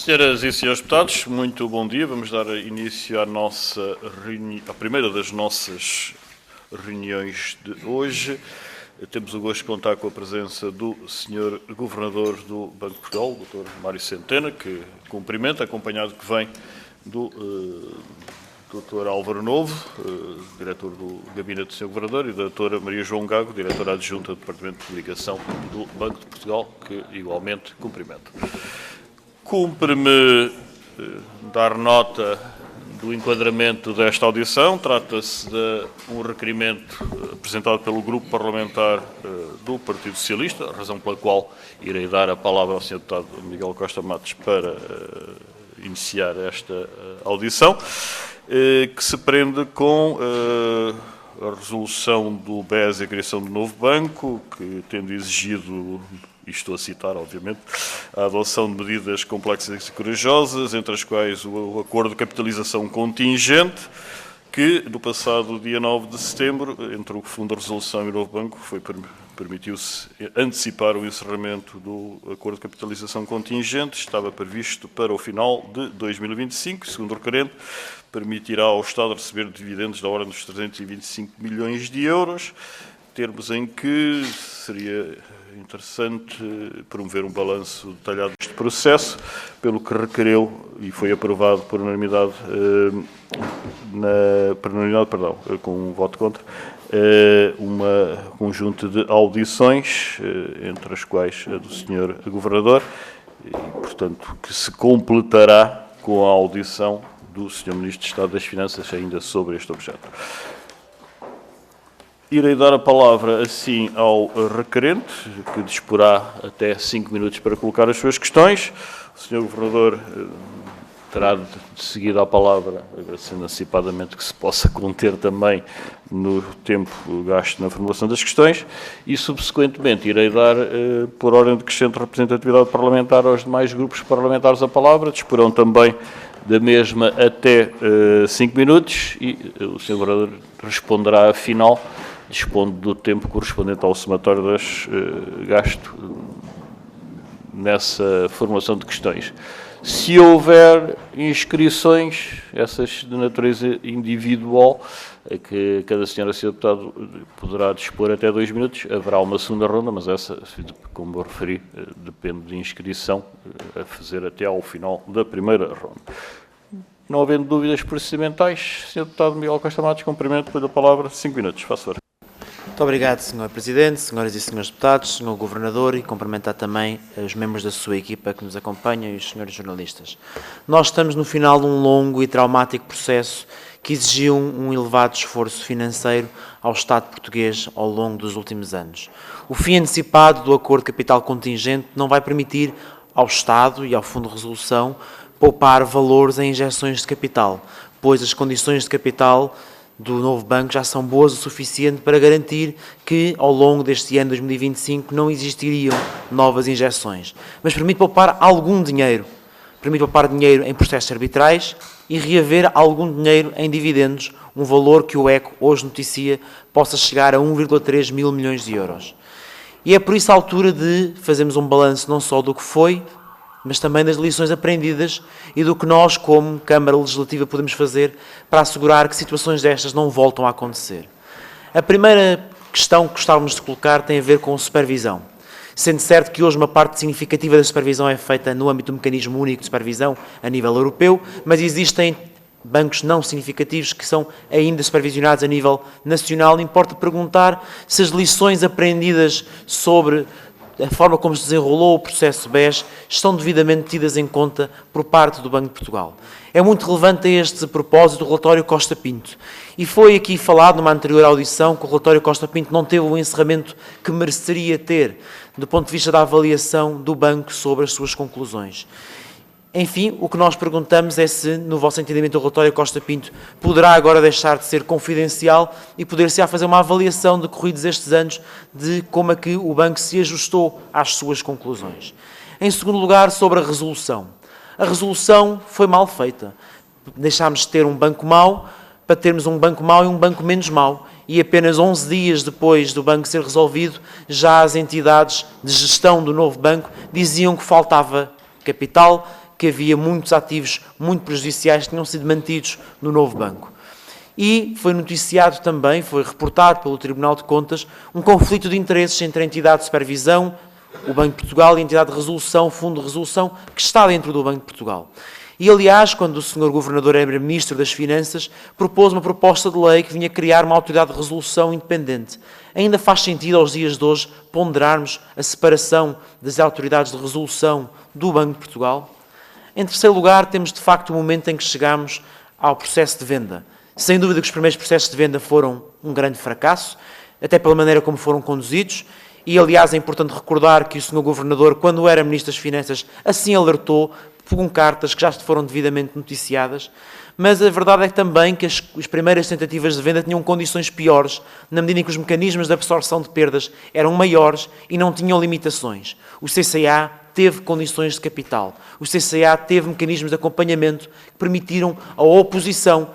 Senhoras e senhores deputados, muito bom dia. Vamos dar início à à primeira das nossas reuniões de hoje. Temos o gosto de contar com a presença do Sr. Governador do Banco de Portugal, Dr. Mário Centeno, que cumprimenta, acompanhado que vem do Dr. Álvaro Novo, diretor do Gabinete do Sr. Governador, e da Dra. Maria João Gago, diretora adjunta do Departamento de Comunicação do Banco de Portugal, que igualmente cumprimento. Cumpre-me dar nota do enquadramento desta audição. Trata-se de um requerimento apresentado pelo Grupo Parlamentar do Partido Socialista, a razão pela qual irei dar a palavra ao Sr. Deputado Miguel Costa Matos para iniciar esta audição, que se prende com a resolução do BES e a criação do novo banco, que tendo exigido, e estou a citar, obviamente, a adoção de medidas complexas e corajosas, entre as quais o acordo de capitalização contingente, que, no passado dia 9 de setembro, entre o Fundo de Resolução e o novo banco, permitiu-se antecipar o encerramento do acordo de capitalização contingente. Estava previsto para o final de 2025, segundo o requerente, permitirá ao Estado receber dividendos da ordem dos 325 milhões de euros, termos em que seria interessante promover um balanço detalhado deste processo, pelo que requereu e foi aprovado por unanimidade, com um voto contra, um conjunto de audições, entre as quais a do Sr. Governador, e, portanto, que se completará com a audição do Sr. Ministro de Estado das Finanças ainda sobre este objeto. Irei dar a palavra, assim, ao requerente, que disporá até 5 minutos para colocar as suas questões. O Sr. Governador terá de seguida a palavra, agradecendo antecipadamente que se possa conter também no tempo gasto na formulação das questões, e, subsequentemente, irei dar, por ordem decrescente de representatividade parlamentar, aos demais grupos parlamentares a palavra. Disporão também da mesma até 5 minutos e o Sr. Governador responderá, afinal, dispondo do tempo correspondente ao somatório das gasto nessa formulação de questões. Se houver inscrições, essas de natureza individual, que cada senhora e senhor deputado poderá dispor até 2 minutos, haverá uma segunda ronda, mas essa, como eu referi, depende de inscrição a fazer até ao final da primeira ronda. Não havendo dúvidas procedimentais, Sr. Deputado Miguel Costa Matos, cumprimento pela palavra, 5 minutos, faço favor. Muito obrigado, Sr. Presidente, senhoras e senhores deputados, Sr. Governador, e cumprimentar também os membros da sua equipa que nos acompanham e os senhores jornalistas. Nós estamos no final de um longo e traumático processo que exigiu um elevado esforço financeiro ao Estado português ao longo dos últimos anos. O fim antecipado do acordo de capital contingente não vai permitir ao Estado e ao Fundo de Resolução poupar valores em injeções de capital, pois as condições de capital do novo banco já são boas o suficiente para garantir que, ao longo deste ano 2025, não existiriam novas injeções. Mas permite poupar algum dinheiro. Permite poupar dinheiro em processos arbitrais e reaver algum dinheiro em dividendos, um valor que o ECO hoje noticia possa chegar a 1,3 mil milhões de euros. E é por isso a altura de fazermos um balanço não só do que foi, mas também das lições aprendidas e do que nós, como Câmara Legislativa, podemos fazer para assegurar que situações destas não voltam a acontecer. A primeira questão que gostávamos de colocar tem a ver com supervisão. Sendo certo que hoje uma parte significativa da supervisão é feita no âmbito do mecanismo único de supervisão a nível europeu, mas existem bancos não significativos que são ainda supervisionados a nível nacional. Importa perguntar se as lições aprendidas sobre a forma como se desenrolou o processo BES estão devidamente tidas em conta por parte do Banco de Portugal. É muito relevante a este propósito o relatório Costa Pinto. E foi aqui falado numa anterior audição que o relatório Costa Pinto não teve o encerramento que mereceria ter, do ponto de vista da avaliação do banco sobre as suas conclusões. Enfim, o que nós perguntamos é se, no vosso entendimento, o relatório Costa Pinto poderá agora deixar de ser confidencial e poder-se-á fazer uma avaliação decorridos estes anos de como é que o banco se ajustou às suas conclusões. Em segundo lugar, sobre a resolução. A resolução foi mal feita. Deixámos de ter um banco mau para termos um banco mau e um banco menos mau. E apenas 11 dias depois do banco ser resolvido, já as entidades de gestão do novo banco diziam que faltava capital, que havia muitos ativos muito prejudiciais que tinham sido mantidos no novo banco. E foi noticiado também, foi reportado pelo Tribunal de Contas, um conflito de interesses entre a entidade de supervisão, o Banco de Portugal, e a entidade de resolução, o Fundo de Resolução, que está dentro do Banco de Portugal. E, aliás, quando o Sr. Governador era Ministro das Finanças, propôs uma proposta de lei que vinha criar uma autoridade de resolução independente. Ainda faz sentido, aos dias de hoje, ponderarmos a separação das autoridades de resolução do Banco de Portugal? Em terceiro lugar, temos, de facto, o momento em que chegamos ao processo de venda. Sem dúvida que os primeiros processos de venda foram um grande fracasso, até pela maneira como foram conduzidos, e, aliás, é importante recordar que o Sr. Governador, quando era Ministro das Finanças, assim alertou com cartas que já foram devidamente noticiadas, mas a verdade é também que as primeiras tentativas de venda tinham condições piores, na medida em que os mecanismos de absorção de perdas eram maiores e não tinham limitações. O CCA teve condições de capital, o CCA teve mecanismos de acompanhamento que permitiram a oposição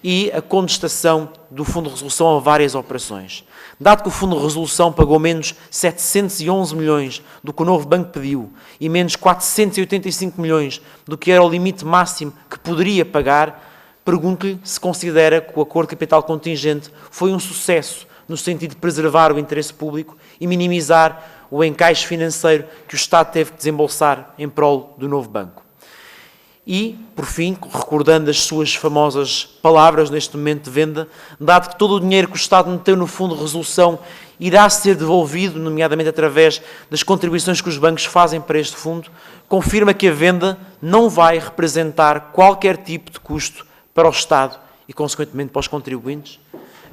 e a contestação do Fundo de Resolução a várias operações. Dado que o Fundo de Resolução pagou menos 711 milhões do que o novo banco pediu e menos 485 milhões do que era o limite máximo que poderia pagar, pergunto-lhe se considera que o acordo de capital contingente foi um sucesso no sentido de preservar o interesse público e minimizar o encaixe financeiro que o Estado teve que desembolsar em prol do novo banco. E, por fim, recordando as suas famosas palavras neste momento de venda, dado que todo o dinheiro que o Estado meteu no Fundo de Resolução irá ser devolvido, nomeadamente através das contribuições que os bancos fazem para este fundo, confirma que a venda não vai representar qualquer tipo de custo para o Estado e, consequentemente, para os contribuintes?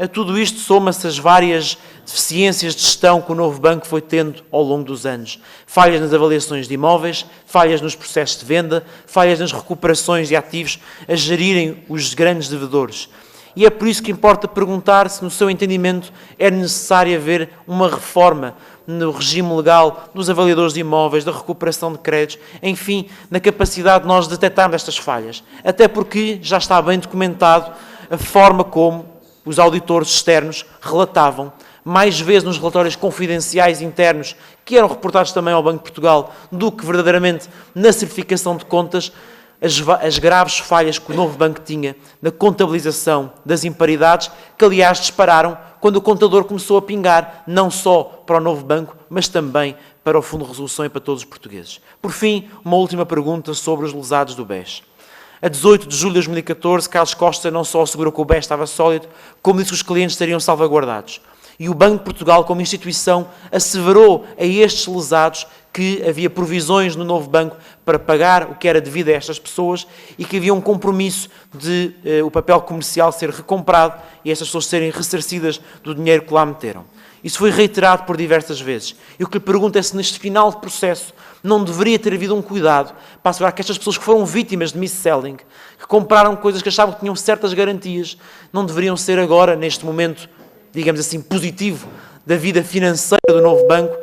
A tudo isto soma-se as várias deficiências de gestão que o novo banco foi tendo ao longo dos anos. Falhas nas avaliações de imóveis, falhas nos processos de venda, falhas nas recuperações de ativos a gerirem os grandes devedores. E é por isso que importa perguntar se, no seu entendimento, é necessário haver uma reforma no regime legal dos avaliadores de imóveis, da recuperação de créditos, enfim, na capacidade de nós detectarmos estas falhas. Até porque já está bem documentado a forma como os auditores externos relatavam, mais vezes nos relatórios confidenciais internos, que eram reportados também ao Banco de Portugal, do que verdadeiramente na certificação de contas, as graves falhas que o novo banco tinha na contabilização das imparidades, que aliás dispararam quando o contador começou a pingar, não só para o novo banco, mas também para o Fundo de Resolução e para todos os portugueses. Por fim, uma última pergunta sobre os lesados do BES. A 18 de julho de 2014, Carlos Costa não só assegurou que o BES estava sólido, como disse que os clientes estariam salvaguardados. E o Banco de Portugal, como instituição, asseverou a estes lesados que havia provisões no novo banco para pagar o que era devido a estas pessoas e que havia um compromisso de o papel comercial ser recomprado e estas pessoas serem ressarcidas do dinheiro que lá meteram. Isso foi reiterado por diversas vezes. E o que lhe pergunto é se neste final de processo não deveria ter havido um cuidado para assegurar que estas pessoas que foram vítimas de mis-selling, que compraram coisas que achavam que tinham certas garantias, não deveriam ser agora, neste momento, digamos assim, positivo da vida financeira do novo banco,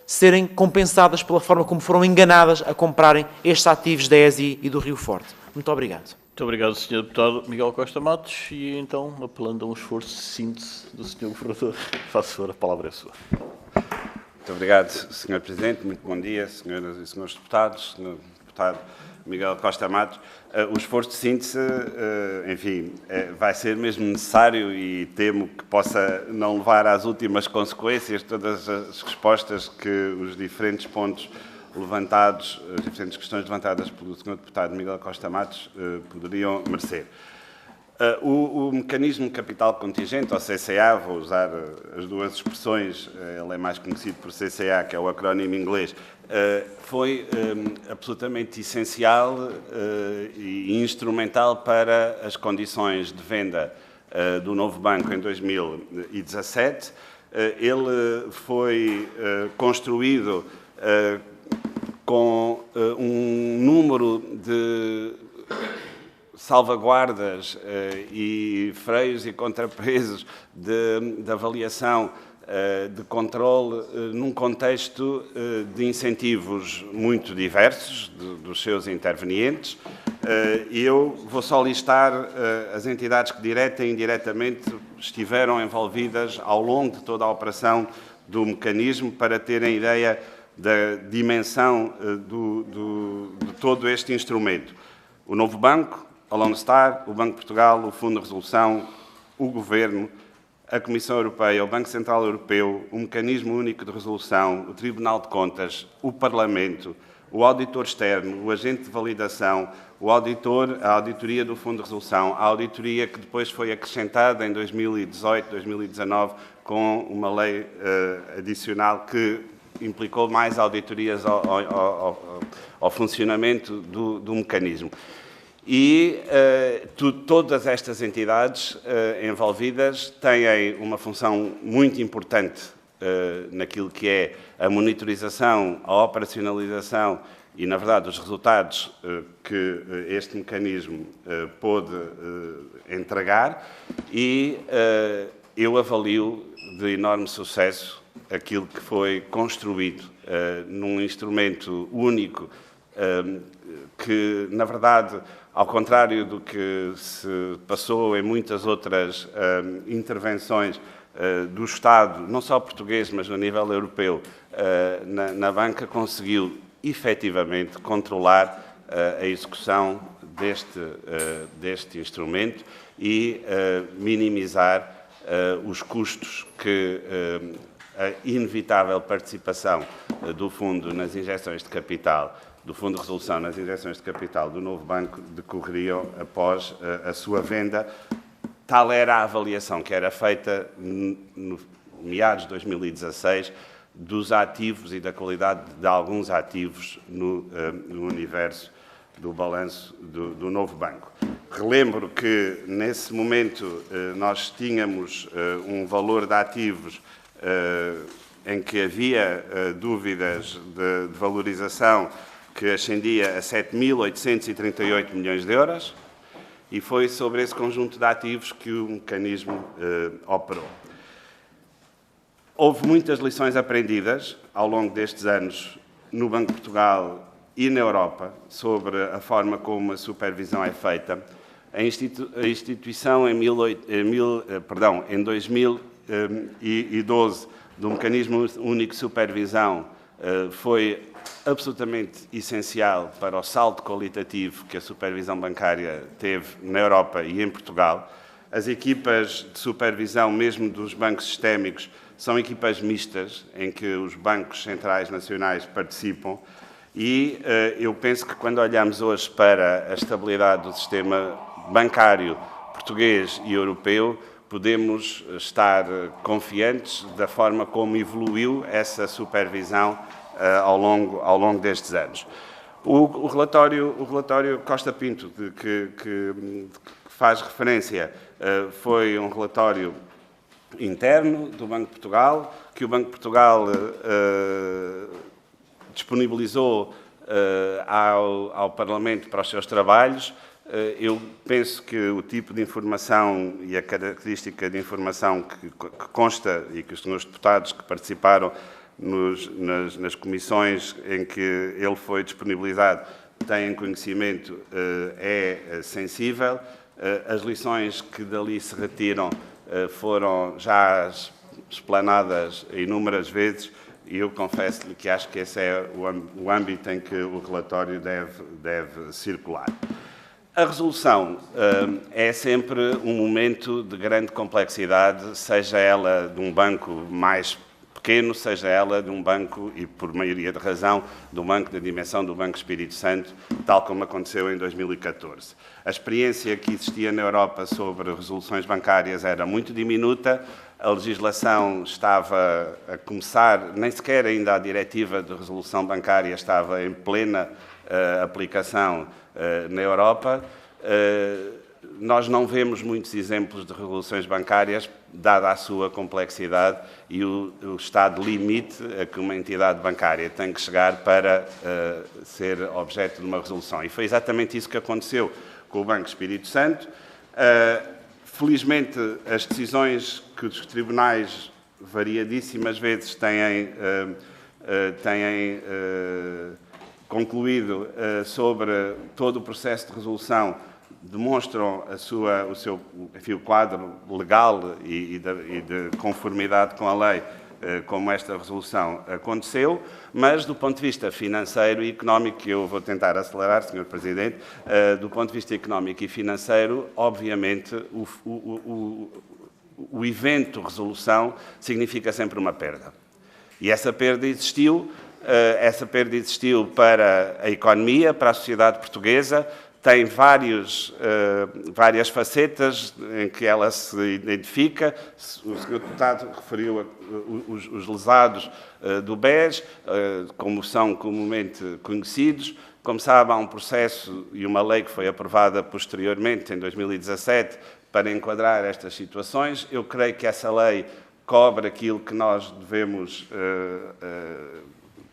serem compensadas pela forma como foram enganadas a comprarem estes ativos da ESI e do Rio Forte. Muito obrigado. Muito obrigado, Sr. Deputado Miguel Costa Matos. E então, apelando a um esforço de síntese do Sr. Governador, faço favor, a palavra é sua. Muito obrigado, Sr. Presidente. Muito bom dia, senhoras e senhores deputados. Sr. Deputado Miguel Costa Matos. O esforço de síntese, enfim, vai ser mesmo necessário e temo que possa não levar às últimas consequências todas as respostas que os diferentes pontos levantados, as diferentes questões levantadas pelo Sr. Deputado Miguel Costa Matos poderiam merecer. O mecanismo de capital contingente, ou CCA, vou usar as duas expressões, ele é mais conhecido por CCA, que é o acrónimo inglês, foi absolutamente essencial e instrumental para as condições de venda do novo banco em 2017. Ele foi construído com um número de salvaguardas e freios e contrapesos de avaliação, de controle, num contexto de incentivos muito diversos dos seus intervenientes. E eu vou só listar as entidades que, direta e indiretamente, estiveram envolvidas ao longo de toda a operação do mecanismo, para terem ideia da dimensão de todo este instrumento. O novo banco, a Lone Star, o Banco de Portugal, o Fundo de Resolução, o Governo, a Comissão Europeia, o Banco Central Europeu, o Mecanismo Único de Resolução, o Tribunal de Contas, o Parlamento, o auditor externo, o agente de validação, o auditor, a auditoria do Fundo de Resolução, a auditoria que depois foi acrescentada em 2018, 2019, com uma lei adicional que implicou mais auditorias ao funcionamento do mecanismo. E todas estas entidades envolvidas têm uma função muito importante naquilo que é a monitorização, a operacionalização e, na verdade, os resultados que este mecanismo pôde entregar, e eu avalio de enorme sucesso aquilo que foi construído num instrumento único que, na verdade, ao contrário do que se passou em muitas outras intervenções do Estado, não só português, mas a nível europeu, na banca, conseguiu efetivamente controlar a execução deste instrumento e minimizar os custos que a inevitável participação do Fundo nas injeções de capital, do Fundo de Resolução nas injeções de capital do novo banco, decorreriam após a sua venda. Tal era a avaliação que era feita no meados de 2016 dos ativos e da qualidade de alguns ativos no universo do balanço do novo banco. Relembro que, nesse momento, nós tínhamos um valor de ativos em que havia dúvidas de valorização que ascendia a 7.838 milhões de euros, e foi sobre esse conjunto de ativos que o mecanismo operou. Houve muitas lições aprendidas ao longo destes anos no Banco de Portugal e na Europa sobre a forma como a supervisão é feita. A instituição em 2012 do Mecanismo Único de Supervisão foi absolutamente essencial para o salto qualitativo que a supervisão bancária teve na Europa e em Portugal. As equipas de supervisão, mesmo dos bancos sistémicos, são equipas mistas, em que os bancos centrais nacionais participam, e eu penso que, quando olhamos hoje para a estabilidade do sistema bancário português e europeu, podemos estar confiantes da forma como evoluiu essa supervisão ao longo destes anos. O relatório Costa Pinto, que faz referência, foi um relatório interno do Banco de Portugal, que o Banco de Portugal disponibilizou ao Parlamento para os seus trabalhos. Eu penso que o tipo de informação e a característica de informação que consta, e que os senhores deputados que participaram nas comissões em que ele foi disponibilizado têm conhecimento, é sensível. As lições que dali se retiram foram já explanadas inúmeras vezes, e eu confesso-lhe que acho que esse é o âmbito em que o relatório deve circular. A resolução é sempre um momento de grande complexidade, seja ela de um banco mais pequeno, seja ela de um banco, e por maioria de razão, de um banco da dimensão do Banco Espírito Santo, tal como aconteceu em 2014. A experiência que existia na Europa sobre resoluções bancárias era muito diminuta, a legislação estava a começar, nem sequer ainda a diretiva de resolução bancária estava em plena aplicação na Europa. Nós não vemos muitos exemplos de resoluções bancárias, dada a sua complexidade e o estado limite a que uma entidade bancária tem que chegar para ser objeto de uma resolução. E foi exatamente isso que aconteceu com o Banco Espírito Santo. Felizmente, as decisões que os tribunais variadíssimas vezes têm concluído sobre todo o processo de resolução demonstram o quadro legal e de conformidade com a lei como esta resolução aconteceu, mas do ponto de vista financeiro e económico, eu vou tentar acelerar, Sr. Presidente, do ponto de vista económico e financeiro, obviamente, o evento resolução significa sempre uma perda. E essa perda existiu para a economia, para a sociedade portuguesa, tem várias facetas em que ela se identifica. O Sr. Deputado referiu os lesados do BES, como são comumente conhecidos. Como sabe, há um processo e uma lei que foi aprovada posteriormente, em 2017, para enquadrar estas situações. Eu creio que essa lei cobre aquilo que nós devemos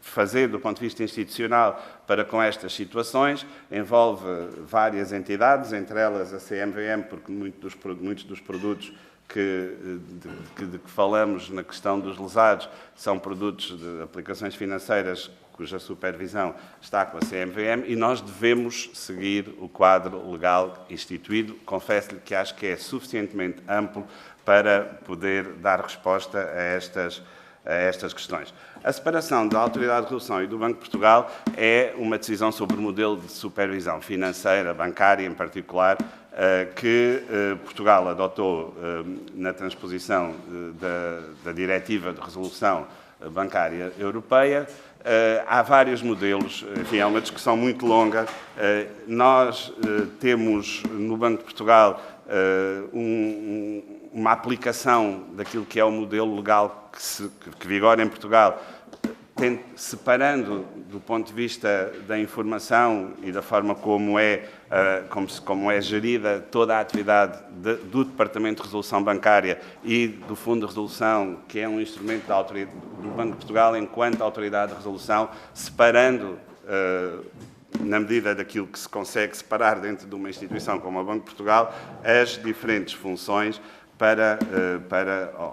fazer do ponto de vista institucional para com estas situações, envolve várias entidades, entre elas a CMVM, porque muitos dos produtos de que falamos na questão dos lesados são produtos de aplicações financeiras cuja supervisão está com a CMVM e nós devemos seguir o quadro legal instituído. Confesso-lhe que acho que é suficientemente amplo para poder dar resposta a estas questões. A separação da Autoridade de Resolução e do Banco de Portugal é uma decisão sobre o modelo de supervisão financeira, bancária em particular, que Portugal adotou na transposição da Diretiva de Resolução Bancária Europeia. Há vários modelos, enfim, é uma discussão muito longa. Nós temos no Banco de Portugal uma aplicação daquilo que é o modelo legal que vigora em Portugal, separando do ponto de vista da informação e da forma como é gerida toda a atividade do Departamento de Resolução Bancária e do Fundo de Resolução, que é um instrumento do Banco de Portugal enquanto autoridade de resolução, separando, na medida daquilo que se consegue separar dentro de uma instituição como o Banco de Portugal, as diferentes funções para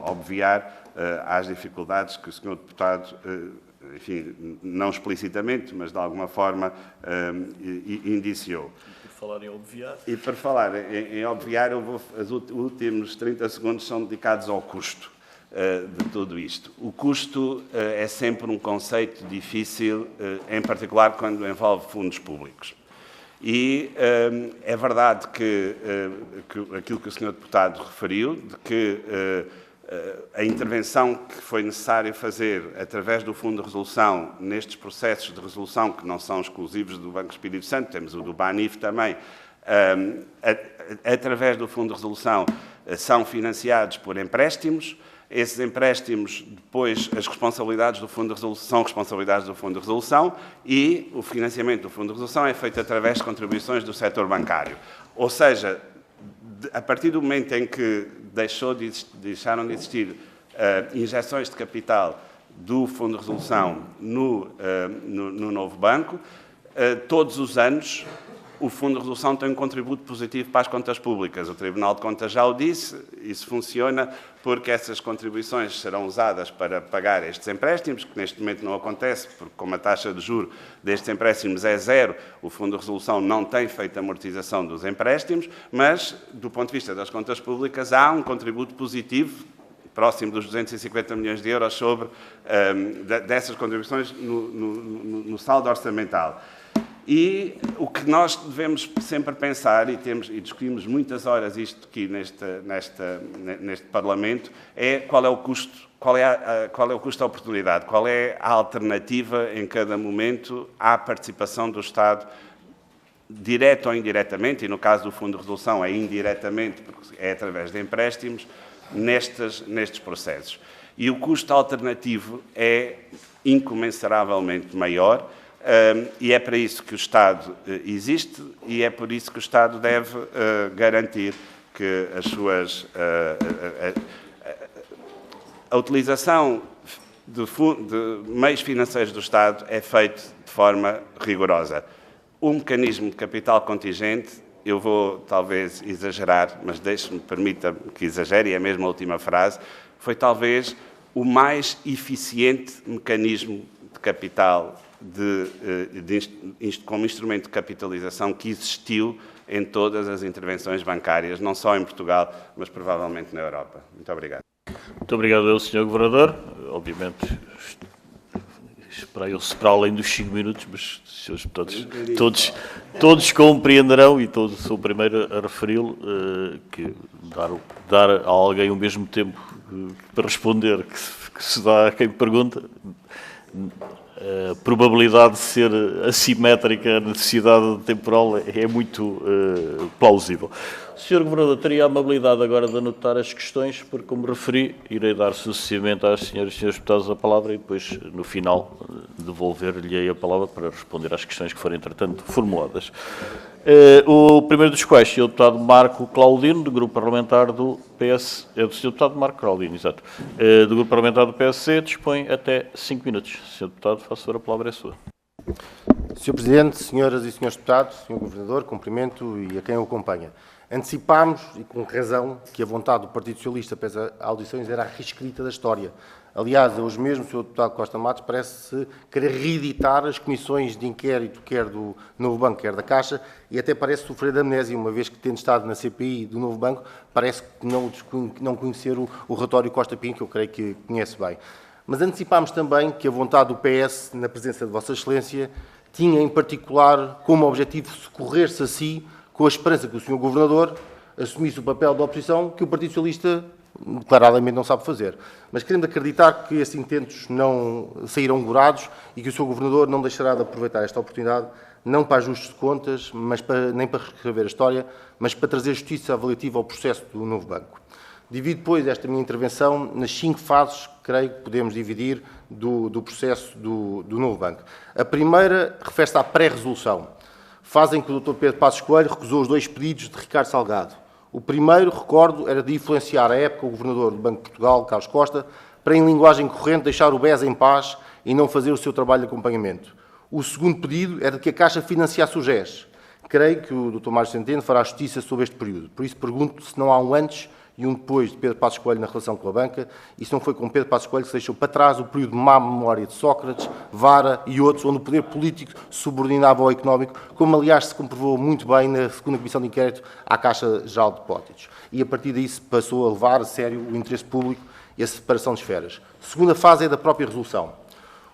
obviar às dificuldades que o Sr. Deputado, enfim, não explicitamente, mas de alguma forma indiciou. E por falar em obviar, os últimos 30 segundos são dedicados ao custo de tudo isto. O custo é sempre um conceito difícil, em particular quando envolve fundos públicos. E é verdade que aquilo que o Sr. Deputado referiu, de que a intervenção que foi necessário fazer através do Fundo de Resolução nestes processos de resolução, que não são exclusivos do Banco Espírito Santo, temos o do BANIF também, através do Fundo de Resolução são financiados por empréstimos. Esses empréstimos, depois, as responsabilidades do Fundo de Resolução são responsabilidades do Fundo de Resolução e o financiamento do Fundo de Resolução é feito através de contribuições do setor bancário. Ou seja, a partir do momento em que deixaram de existir injeções de capital do Fundo de Resolução no novo banco, todos os anos o Fundo de Resolução tem um contributo positivo para as contas públicas. O Tribunal de Contas já o disse, isso funciona porque essas contribuições serão usadas para pagar estes empréstimos, que neste momento não acontece, porque como a taxa de juros destes empréstimos é zero, o Fundo de Resolução não tem feito a amortização dos empréstimos, mas, do ponto de vista das contas públicas, há um contributo positivo, próximo dos 250 milhões de euros, sobre dessas contribuições no saldo orçamental. E o que nós devemos sempre pensar, e discutimos muitas horas isto aqui neste Parlamento, é qual é o custo, qual é o custo-oportunidade, qual é a alternativa em cada momento à participação do Estado, direto ou indiretamente, e no caso do Fundo de Resolução é indiretamente, porque é através de empréstimos, nestes processos. E o custo alternativo é incomensuravelmente maior, e é para isso que o Estado existe e é por isso que o Estado deve garantir que a utilização de meios financeiros do Estado é feita de forma rigorosa. O mecanismo de capital contingente, eu vou talvez exagerar, mas permita-me que exagere, e é mesmo a última frase, foi talvez o mais eficiente mecanismo de capital como instrumento de capitalização que existiu em todas as intervenções bancárias, não só em Portugal, mas provavelmente na Europa. Muito obrigado. Muito obrigado, Sr. Governador. obviamente, esperei-se para além dos 5 minutos, mas senhores deputados, todos compreenderão, e sou o primeiro a referi-lo, que dar a alguém o mesmo tempo para responder que se dá a quem pergunta, a probabilidade de ser assimétrica, a necessidade temporal é muito plausível. Sr. Governador, teria a amabilidade agora de anotar as questões, porque, como referi, irei dar sucessivamente às senhoras e senhores deputados a palavra e depois, no final, devolver-lhe a palavra para responder às questões que forem, entretanto, formuladas. O primeiro dos quais, o Sr. Deputado Marco Claudino, do Grupo Parlamentar do PS... É do Sr. Deputado Marco Claudino, exato. Do Grupo Parlamentar do PSC, dispõe até 5 minutos. Sr. Deputado, faço favor, a palavra é sua. Sr. Presidente, senhoras e senhores deputados, Sr. Governador, cumprimento e a quem o acompanha. Antecipámos, e com razão, que a vontade do Partido Socialista para as audições era a reescrita da história. Aliás, hoje mesmo o Sr. Deputado Costa Matos parece querer reeditar as comissões de inquérito, quer do Novo Banco, quer da Caixa, e até parece sofrer de amnésia, uma vez que, tendo estado na CPI do Novo Banco, parece que não conhecer o relatório Costa Pinho, que eu creio que conhece bem. Mas antecipámos também que a vontade do PS, na presença de Vossa Excelência, tinha em particular como objetivo socorrer-se a si, com a esperança que o Sr. Governador assumisse o papel da oposição que o Partido Socialista declaradamente não sabe fazer. Mas queremos acreditar que esses intentos não sairão gorados e que o Sr. Governador não deixará de aproveitar esta oportunidade, não para ajustes de contas, nem para reescrever a história, mas para trazer justiça avaliativa ao processo do Novo Banco. Divido, pois, esta minha intervenção nas 5 fases que creio que podemos dividir do processo do Novo Banco. A primeira refere-se à pré-resolução. Fase em que o Dr. Pedro Passos Coelho recusou os 2 pedidos de Ricardo Salgado. O primeiro, recordo, era de influenciar à época o Governador do Banco de Portugal, Carlos Costa, para, em linguagem corrente, deixar o BES em paz e não fazer o seu trabalho de acompanhamento. O segundo pedido era de que a Caixa financiasse o GES. Creio que o Dr. Mário Centeno fará justiça sobre este período. Por isso pergunto se não há um antes e um depois de Pedro Passos Coelho na relação com a banca, e se não foi com Pedro Passos Coelho que se deixou para trás o período de má memória de Sócrates, Vara e outros, onde o poder político subordinava ao económico, como aliás se comprovou muito bem na segunda Comissão de Inquérito à Caixa Geral de Depósitos. E a partir daí se passou a levar a sério o interesse público e a separação de esferas. A segunda fase é da própria resolução.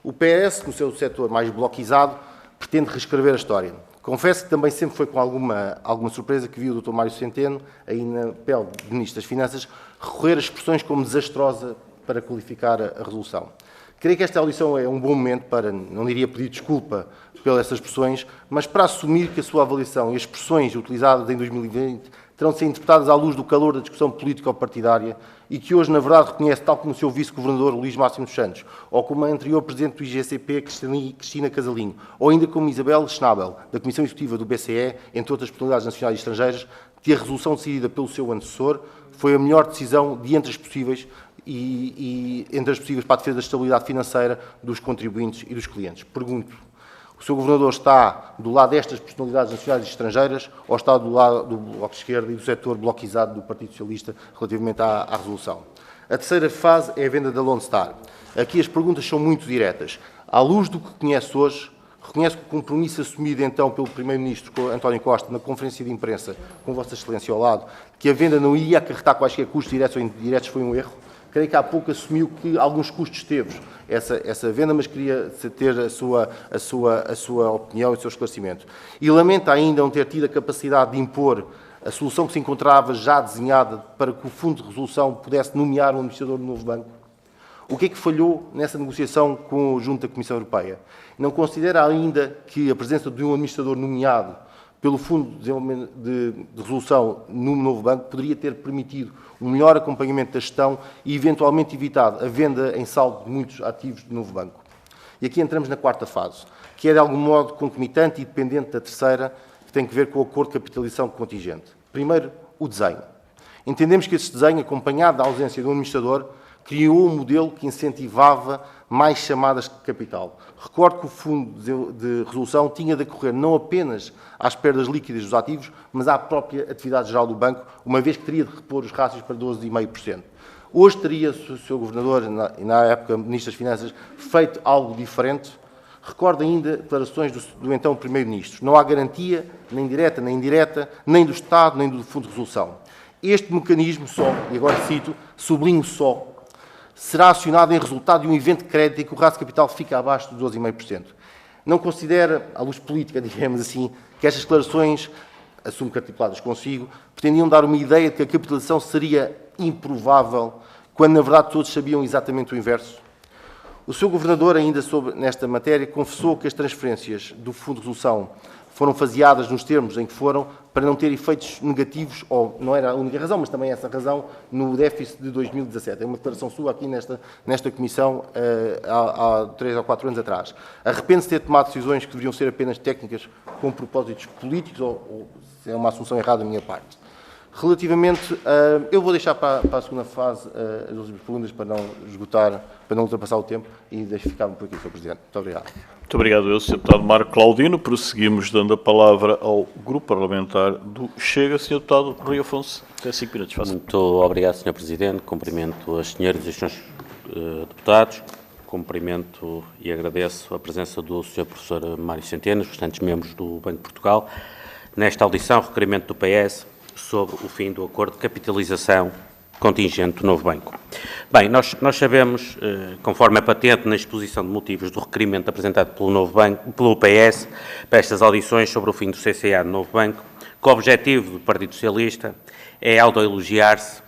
O PS, no seu setor mais bloquizado, pretende reescrever a história. Confesso que também sempre foi com alguma surpresa que vi o Dr. Mário Centeno, aí na pele de Ministro das Finanças, recorrer a expressões como desastrosa para qualificar a resolução. Creio que esta audição é um bom momento para, não diria pedir desculpa pelas expressões, mas para assumir que a sua avaliação e as expressões utilizadas em 2020 terão de ser interpretadas à luz do calor da discussão político-partidária e que hoje, na verdade, reconhece, tal como o seu vice-governador Luís Máximo dos Santos, ou como a anterior presidente do IGCP, Cristina Casalinho, ou ainda como Isabel Schnabel, da Comissão Executiva do BCE, entre outras personalidades nacionais e estrangeiras, que a resolução decidida pelo seu antecessor foi a melhor decisão de entre as possíveis e entre as possíveis para a defesa da estabilidade financeira dos contribuintes e dos clientes. Pergunto, o Sr. Governador está do lado destas personalidades nacionais e estrangeiras ou está do lado do Bloco de Esquerda e do setor bloquizado do Partido Socialista relativamente à resolução? A terceira fase é a venda da Lone Star. Aqui as perguntas são muito diretas. À luz do que conhece hoje, reconhece que o compromisso assumido então pelo Primeiro-Ministro António Costa na conferência de imprensa com Vossa Excelência ao lado, que a venda não ia acarretar quaisquer custos diretos ou indiretos, foi um erro? Creio que há pouco assumiu que alguns custos teve essa venda, mas queria ter a sua opinião e o seu esclarecimento. E lamenta ainda não ter tido a capacidade de impor a solução que se encontrava já desenhada para que o Fundo de Resolução pudesse nomear um administrador do novo banco. O que é que falhou nessa negociação junto da Comissão Europeia? Não considera ainda que a presença de um administrador nomeado pelo Fundo de Resolução no novo banco poderia ter permitido um melhor acompanhamento da gestão e, eventualmente, evitado a venda em saldo de muitos ativos do novo banco? E aqui entramos na quarta fase, que é, de algum modo, concomitante e dependente da terceira, que tem que ver com o acordo de capitalização contingente. Primeiro, o desenho. Entendemos que esse desenho, acompanhado da ausência de um administrador, criou um modelo que incentivava mais chamadas de capital. Recordo que o Fundo de Resolução tinha de acorrer não apenas às perdas líquidas dos ativos, mas à própria atividade geral do banco, uma vez que teria de repor os rácios para 12,5%. Hoje teria o Sr. Governador, e na época Ministro das Finanças, feito algo diferente. Recordo ainda declarações do então Primeiro-Ministro. Não há garantia, nem direta nem indireta, nem do Estado, nem do Fundo de Resolução. Este mecanismo só, e agora cito, sublinho só, será acionado em resultado de um evento de crédito em que o raso de capital fica abaixo de 12,5%. Não considera, à luz política, digamos assim, que estas declarações, assumo que articuladas consigo, pretendiam dar uma ideia de que a capitalização seria improvável, quando na verdade todos sabiam exatamente o inverso? O Sr. Governador, ainda nesta matéria, confessou que as transferências do Fundo de Resolução foram faseadas nos termos em que foram para não ter efeitos negativos, ou não era a única razão, mas também essa razão, no déficit de 2017. É uma declaração sua aqui nesta Comissão há 3 ou 4 anos atrás. Arrepende-se de ter tomado decisões que deveriam ser apenas técnicas com propósitos políticos, ou se é uma assunção errada da minha parte? Relativamente, eu vou deixar para a segunda fase as últimas perguntas para não esgotar, para não ultrapassar o tempo e deixo ficar-me por aqui, Sr. Presidente. Muito obrigado. Muito obrigado, eu, Sr. Deputado Marco Claudino. Prosseguimos dando a palavra ao Grupo Parlamentar do Chega. Sr. Deputado Rui Afonso, até 5 minutos. Faça. Muito obrigado, Sr. Presidente. Cumprimento as senhoras e os senhores deputados. Cumprimento e agradeço a presença do Sr. Professor Mário Centeno, os restantes membros do Banco de Portugal, nesta audição, requerimento do PS, sobre o fim do acordo de capitalização contingente do novo banco. Bem, nós sabemos, conforme é patente na exposição de motivos do requerimento apresentado pelo PS, para estas audições sobre o fim do CCA do novo banco, que o objetivo do Partido Socialista é autoelogiar-se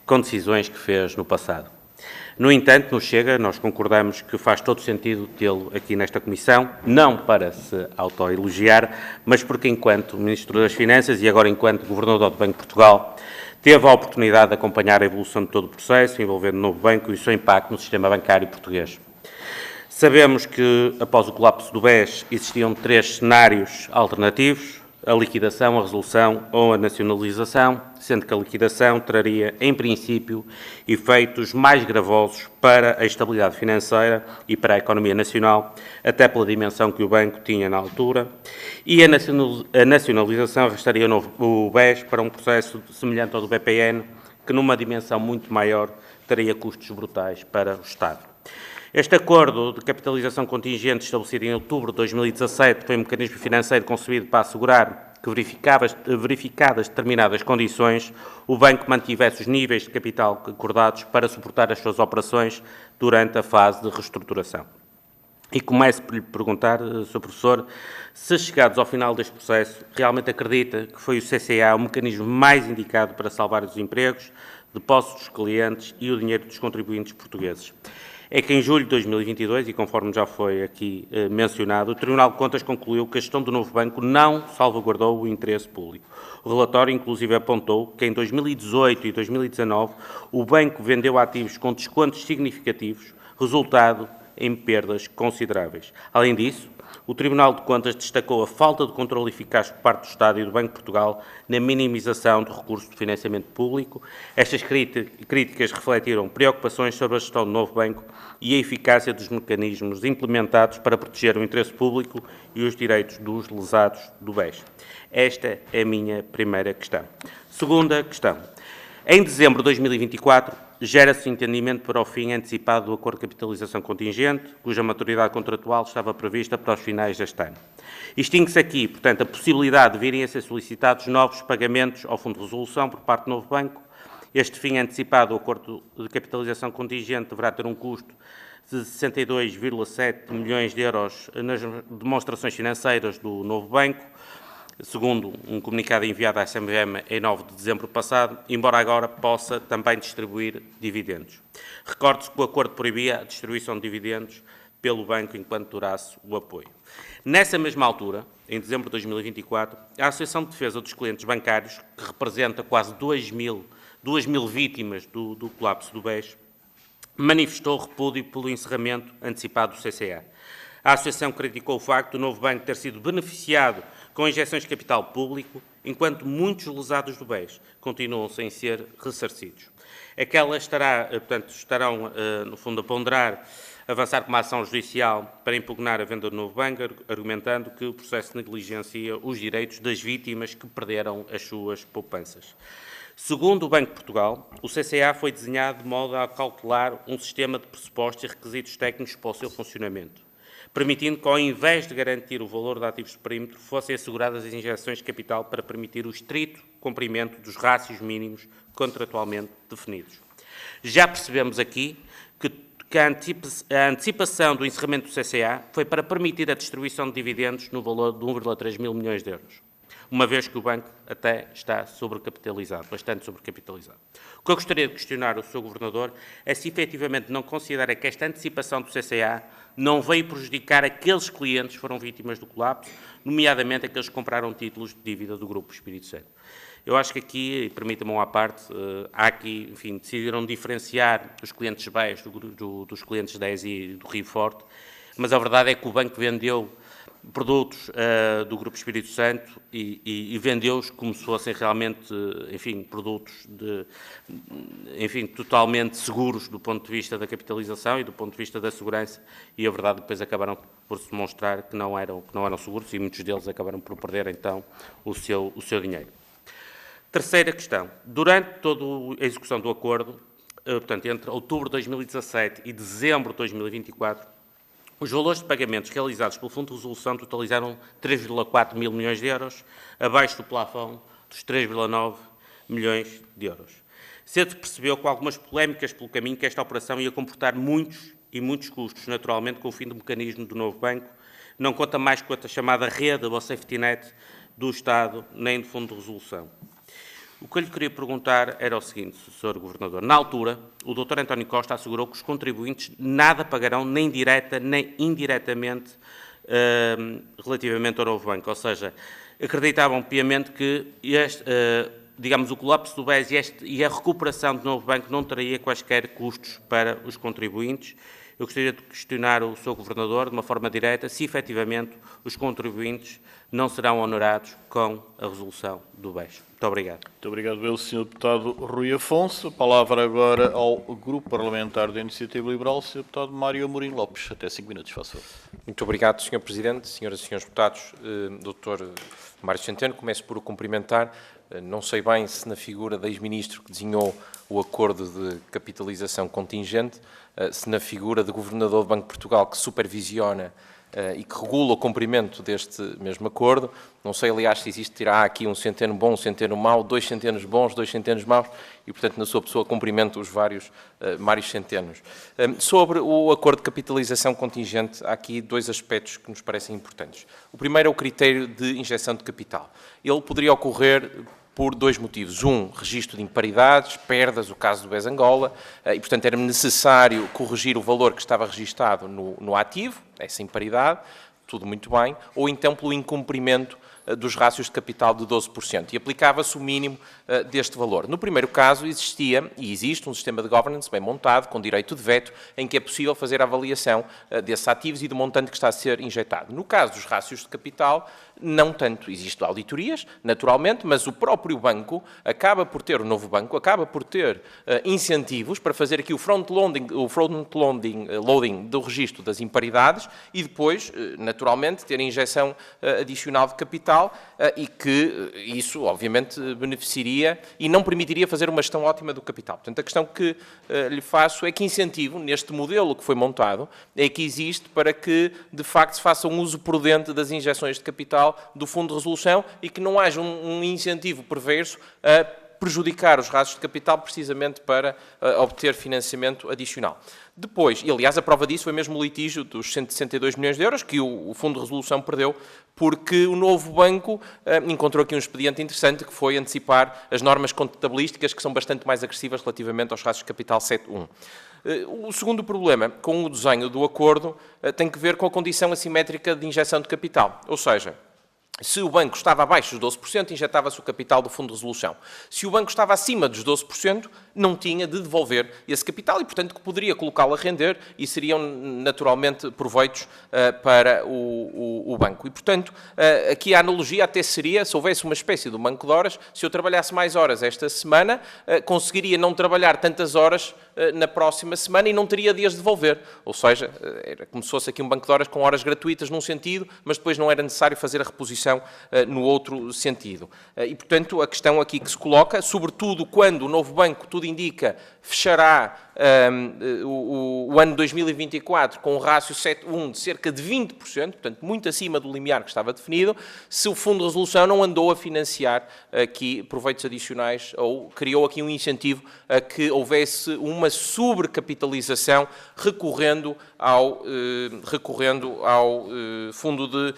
com decisões que fez no passado. No entanto, no Chega, nós concordamos que faz todo sentido tê-lo aqui nesta Comissão, não para se autoelogiar, mas porque, enquanto Ministro das Finanças e agora enquanto Governador do Banco de Portugal, teve a oportunidade de acompanhar a evolução de todo o processo envolvendo o novo banco e o seu impacto no sistema bancário português. Sabemos que, após o colapso do BES, existiam 3 cenários alternativos: a liquidação, a resolução ou a nacionalização, sendo que a liquidação traria, em princípio, efeitos mais gravosos para a estabilidade financeira e para a economia nacional, até pela dimensão que o banco tinha na altura, e a nacionalização arrastaria o BES para um processo semelhante ao do BPN, que numa dimensão muito maior teria custos brutais para o Estado. Este acordo de capitalização contingente, estabelecido em outubro de 2017, foi um mecanismo financeiro concebido para assegurar que, verificadas determinadas condições, o banco mantivesse os níveis de capital acordados para suportar as suas operações durante a fase de reestruturação. E começo por lhe perguntar, Sr. Professor, se chegados ao final deste processo, realmente acredita que foi o CCA o mecanismo mais indicado para salvar os empregos, depósitos dos clientes e o dinheiro dos contribuintes portugueses. É que em julho de 2022, e conforme já foi aqui mencionado, o Tribunal de Contas concluiu que a gestão do novo banco não salvaguardou o interesse público. O relatório, inclusive, apontou que em 2018 e 2019 o banco vendeu ativos com descontos significativos, resultado em perdas consideráveis. Além disso, o Tribunal de Contas destacou a falta de controle eficaz por parte do Estado e do Banco de Portugal na minimização do recurso de financiamento público. Estas críticas refletiram preocupações sobre a gestão do novo banco e a eficácia dos mecanismos implementados para proteger o interesse público e os direitos dos lesados do BES. Esta é a minha primeira questão. Segunda questão. Em dezembro de 2024, gera-se entendimento para o fim antecipado do acordo de capitalização contingente, cuja maturidade contratual estava prevista para os finais deste ano. Extingue-se aqui, portanto, a possibilidade de virem a ser solicitados novos pagamentos ao Fundo de Resolução por parte do novo banco. Este fim antecipado do acordo de capitalização contingente deverá ter um custo de 62,7 milhões de euros nas demonstrações financeiras do novo banco, segundo um comunicado enviado à SMM em 9 de dezembro passado, embora agora possa também distribuir dividendos. Recorde-se que o acordo proibia a distribuição de dividendos pelo banco enquanto durasse o apoio. Nessa mesma altura, em dezembro de 2024, a Associação de Defesa dos Clientes Bancários, que representa quase 2 mil vítimas do colapso do BES, manifestou repúdio pelo encerramento antecipado do CCA. A Associação criticou o facto do novo banco ter sido beneficiado com injeções de capital público, enquanto muitos lesados do BES continuam sem ser ressarcidos. Aquelas estarão, no fundo, a ponderar avançar com uma ação judicial para impugnar a venda do novo banco, argumentando que o processo negligencia os direitos das vítimas que perderam as suas poupanças. Segundo o Banco de Portugal, o CCA foi desenhado de modo a cautelar um sistema de pressupostos e requisitos técnicos para o seu funcionamento, permitindo que, ao invés de garantir o valor de ativos de perímetro, fossem asseguradas as injeções de capital para permitir o estrito cumprimento dos rácios mínimos contratualmente definidos. Já percebemos aqui que a antecipação do encerramento do CCA foi para permitir a distribuição de dividendos no valor de 1,3 mil milhões de euros, uma vez que o banco até está sobrecapitalizado, bastante sobrecapitalizado. O que eu gostaria de questionar o Sr. Governador é se efetivamente não considera que esta antecipação do CCA não veio prejudicar aqueles clientes que foram vítimas do colapso, nomeadamente aqueles que compraram títulos de dívida do Grupo Espírito Santo. Eu acho que aqui, e permita-me uma parte, há aqui, enfim, decidiram diferenciar os clientes BES dos clientes da ESI e do Rio Forte, mas a verdade é que o banco vendeu produtos do Grupo Espírito Santo e vendeu-os como se fossem realmente, enfim, produtos totalmente seguros do ponto de vista da capitalização e do ponto de vista da segurança, e a verdade depois acabaram por se demonstrar que não eram seguros, e muitos deles acabaram por perder então o seu dinheiro. Terceira questão. Durante toda a execução do acordo, portanto, entre outubro de 2017 e dezembro de 2024, os valores de pagamentos realizados pelo Fundo de Resolução totalizaram 3,4 mil milhões de euros, abaixo do plafond dos 3,9 milhões de euros. Cedo percebeu, com algumas polémicas pelo caminho, que esta operação ia comportar muitos custos, naturalmente, com o fim do mecanismo do novo banco. Não conta mais com a chamada rede ou safety net do Estado, nem do Fundo de Resolução. O que eu lhe queria perguntar era o seguinte, Sr. Governador. Na altura, o Dr. António Costa assegurou que os contribuintes nada pagarão, nem direta nem indiretamente, relativamente ao novo banco. Ou seja, acreditavam piamente que o colapso do BES e a recuperação do novo banco não traria quaisquer custos para os contribuintes. Eu gostaria de questionar o Sr. Governador, de uma forma direta, se efetivamente os contribuintes não serão honorados com a resolução do BES. Muito obrigado. Muito obrigado, eu, Sr. Deputado Rui Afonso. A palavra agora ao Grupo Parlamentar da Iniciativa Liberal, Sr. Deputado Mário Amorim Lopes. Até 5 minutos, faço favor. Muito obrigado, Sr. Presidente, Senhoras e Senhores Deputados. Dr. Mário Centeno, começo por o cumprimentar. Não sei bem se na figura da ex-ministro que desenhou o acordo de capitalização contingente, se na figura de Governador do Banco de Portugal que supervisiona e que regula o cumprimento deste mesmo acordo. Não sei, aliás, se existirá aqui um centeno bom, um centeno mau, 2 centenos bons, 2 centenos maus, e, portanto, na sua pessoa cumprimento os vários centenos. Sobre o acordo de capitalização contingente, há aqui 2 aspectos que nos parecem importantes. O primeiro é o critério de injeção de capital. Ele poderia ocorrer por 2 motivos. Registro de imparidades, perdas, o caso do BES Angola, e, portanto, era necessário corrigir o valor que estava registado no ativo, essa imparidade, tudo muito bem, ou então pelo incumprimento dos rácios de capital de 12%, e aplicava-se o mínimo deste valor. No primeiro caso, existia e existe um sistema de governance bem montado, com direito de veto, em que é possível fazer a avaliação desses ativos e do montante que está a ser injetado. No caso dos rácios de capital, não tanto. Existem auditorias, naturalmente, mas o próprio banco acaba por ter, o novo banco, acaba por ter incentivos para fazer aqui o front-loading do registro das imparidades e depois, naturalmente, ter a injeção adicional de capital e que isso, obviamente, beneficiaria e não permitiria fazer uma gestão ótima do capital. Portanto, a questão que lhe faço é que incentivo, neste modelo que foi montado, é que existe para que, de facto, se faça um uso prudente das injeções de capital do Fundo de Resolução e que não haja um incentivo perverso a prejudicar os rácios de capital precisamente para obter financiamento adicional. Depois, e aliás a prova disso foi mesmo o litígio dos 162 milhões de euros que o Fundo de Resolução perdeu porque o novo banco encontrou aqui um expediente interessante que foi antecipar as normas contabilísticas que são bastante mais agressivas relativamente aos rácios de capital 7.1. O segundo problema com o desenho do acordo tem que ver com a condição assimétrica de injeção de capital, ou seja, se o banco estava abaixo dos 12%, injetava-se o capital do Fundo de Resolução. Se o banco estava acima dos 12%, não tinha de devolver esse capital e, portanto, que poderia colocá-lo a render e seriam, naturalmente, proveitos para o banco. E, portanto, aqui a analogia até seria, se houvesse uma espécie de banco de horas, se eu trabalhasse mais horas esta semana, conseguiria não trabalhar tantas horas na próxima semana e não teria de as devolver. Ou seja, era como se fosse aqui um banco de horas com horas gratuitas num sentido, mas depois não era necessário fazer a reposição no outro sentido. E, portanto, a questão aqui que se coloca, sobretudo quando o novo banco, tudo indica, fechará o ano 2024 com um rácio 7.1 de cerca de 20%, portanto, muito acima do limiar que estava definido, se o Fundo de Resolução não andou a financiar aqui proveitos adicionais ou criou aqui um incentivo a que houvesse uma sobrecapitalização recorrendo ao Fundo de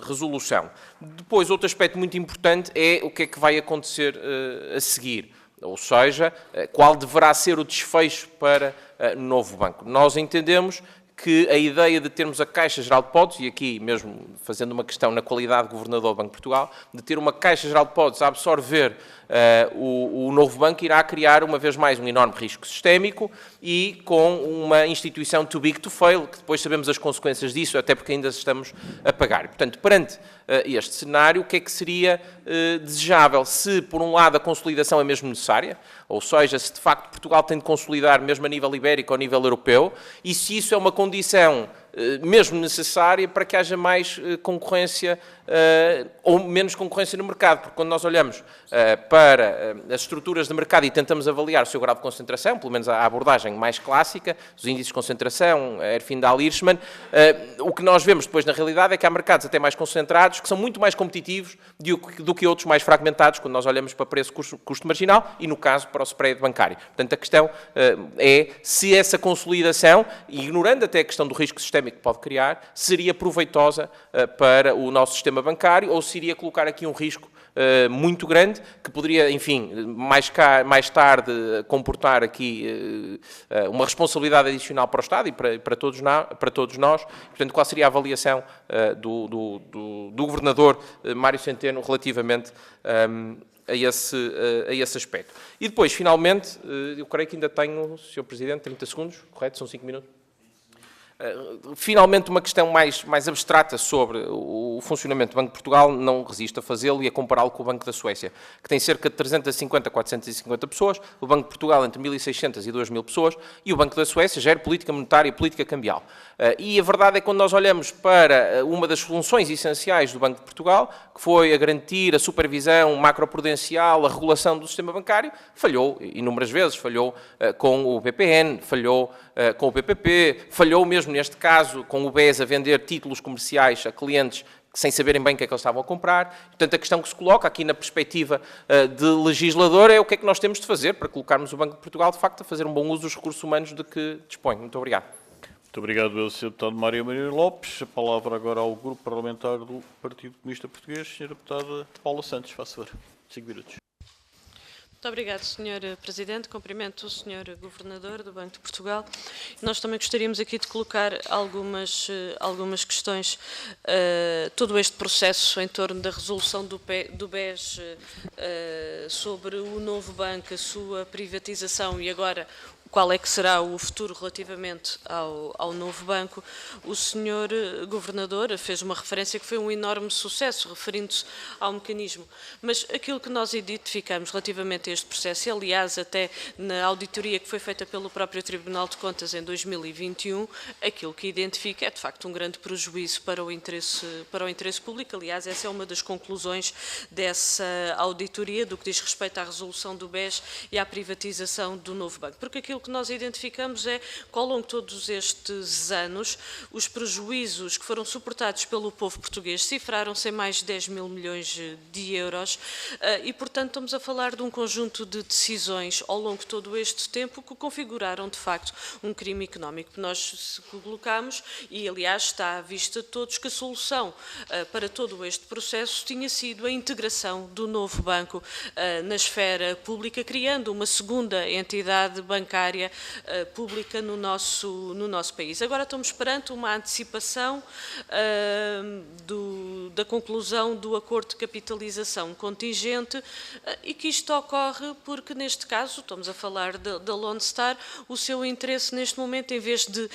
Resolução. Depois, outro aspecto muito importante é o que é que vai acontecer a seguir. Ou seja, qual deverá ser o desfecho para o novo banco. Nós entendemos que a ideia de termos a Caixa Geral de Depósitos, e aqui mesmo fazendo uma questão na qualidade de Governador do Banco de Portugal, de ter uma Caixa Geral de Depósitos a absorver o novo banco irá criar, uma vez mais, um enorme risco sistémico e com uma instituição too big to fail, que depois sabemos as consequências disso, até porque ainda estamos a pagar. E, portanto, perante este cenário, o que é que seria desejável? Se, por um lado, a consolidação é mesmo necessária, ou seja, se de facto Portugal tem de consolidar mesmo a nível ibérico ou a nível europeu, e se isso é uma condição mesmo necessária para que haja mais concorrência ou menos concorrência no mercado, porque quando nós olhamos para as estruturas de mercado e tentamos avaliar o seu grau de concentração, pelo menos a abordagem mais clássica, os índices de concentração, Erfindal-Hirschman, o que nós vemos depois na realidade é que há mercados até mais concentrados que são muito mais competitivos do que outros mais fragmentados, quando nós olhamos para preço-custo marginal e, no caso, para o spread bancário. Portanto, a questão é se essa consolidação, ignorando até a questão do risco sistémico que pode criar, seria proveitosa para o nosso sistema bancário ou se iria colocar aqui um risco muito grande, que poderia, enfim, mais tarde comportar aqui uma responsabilidade adicional para o Estado e para todos nós. Portanto, qual seria a avaliação do Governador Mário Centeno relativamente a esse aspecto? E depois, finalmente, eu creio que ainda tenho, Sr. Presidente, 30 segundos, correto? São 5 minutos? Finalmente, uma questão mais abstrata sobre o funcionamento do Banco de Portugal, não resisto a fazê-lo e a compará-lo com o Banco da Suécia, que tem cerca de 350 a 450 pessoas, o Banco de Portugal entre 1.600 e 2.000 pessoas, e o Banco da Suécia gera política monetária e política cambial. E a verdade é que quando nós olhamos para uma das funções essenciais do Banco de Portugal, que foi a garantir a supervisão macroprudencial, a regulação do sistema bancário, falhou inúmeras vezes, falhou com o BPN, falhou com o PPP, falhou mesmo neste caso com o BES a vender títulos comerciais a clientes sem saberem bem o que é que eles estavam a comprar. Portanto, a questão que se coloca aqui na perspectiva de legislador é o que é que nós temos de fazer para colocarmos o Banco de Portugal, de facto, a fazer um bom uso dos recursos humanos de que dispõe. Muito obrigado. Muito obrigado, Sr. Deputado Mário Maria Lopes. A palavra agora ao Grupo Parlamentar do Partido Comunista Português, Sra. Deputada Paula Santos. Faça favor. 5 minutos. Muito obrigado, Sr. Presidente. Cumprimento o Sr. Governador do Banco de Portugal. Nós também gostaríamos aqui de colocar algumas questões. Todo este processo em torno da resolução do BES sobre o novo banco, a sua privatização e agora qual é que será o futuro relativamente ao novo banco. O Sr. Governador fez uma referência que foi um enorme sucesso, referindo-se ao mecanismo. Mas aquilo que nós identificamos relativamente a este processo, e aliás até na auditoria que foi feita pelo próprio Tribunal de Contas em 2021, aquilo que identifica é de facto um grande prejuízo para o interesse público. Aliás, essa é uma das conclusões dessa auditoria, do que diz respeito à resolução do BES e à privatização do novo banco. Porque aquilo que nós identificamos é que ao longo de todos estes anos os prejuízos que foram suportados pelo povo português cifraram-se em mais de 10 mil milhões de euros e, portanto, estamos a falar de um conjunto de decisões ao longo de todo este tempo que configuraram, de facto, um crime económico. Nós colocamos, e aliás está à vista de todos, que a solução para todo este processo tinha sido a integração do novo banco na esfera pública, criando uma segunda entidade bancária pública no nosso país. Agora estamos perante uma antecipação da conclusão do acordo de capitalização contingente e que isto ocorre porque, neste caso, estamos a falar da Lone Star, o seu interesse neste momento, em vez de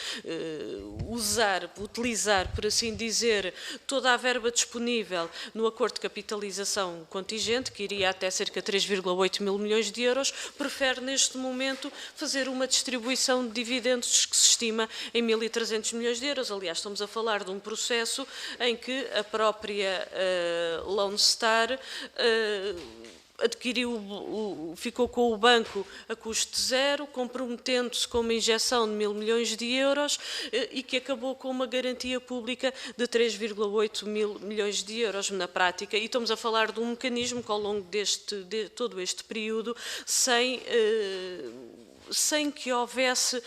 utilizar, por assim dizer, toda a verba disponível no acordo de capitalização contingente, que iria até cerca de 3,8 mil milhões de euros, prefere neste momento fazer fazer uma distribuição de dividendos que se estima em 1.300 milhões de euros. Aliás, estamos a falar de um processo em que a própria Lone Star ficou com o banco a custo zero, comprometendo-se com uma injeção de 1.000 milhões de euros e que acabou com uma garantia pública de 3,8 mil milhões de euros na prática. E estamos a falar de um mecanismo que ao longo de todo este período, sem que houvesse,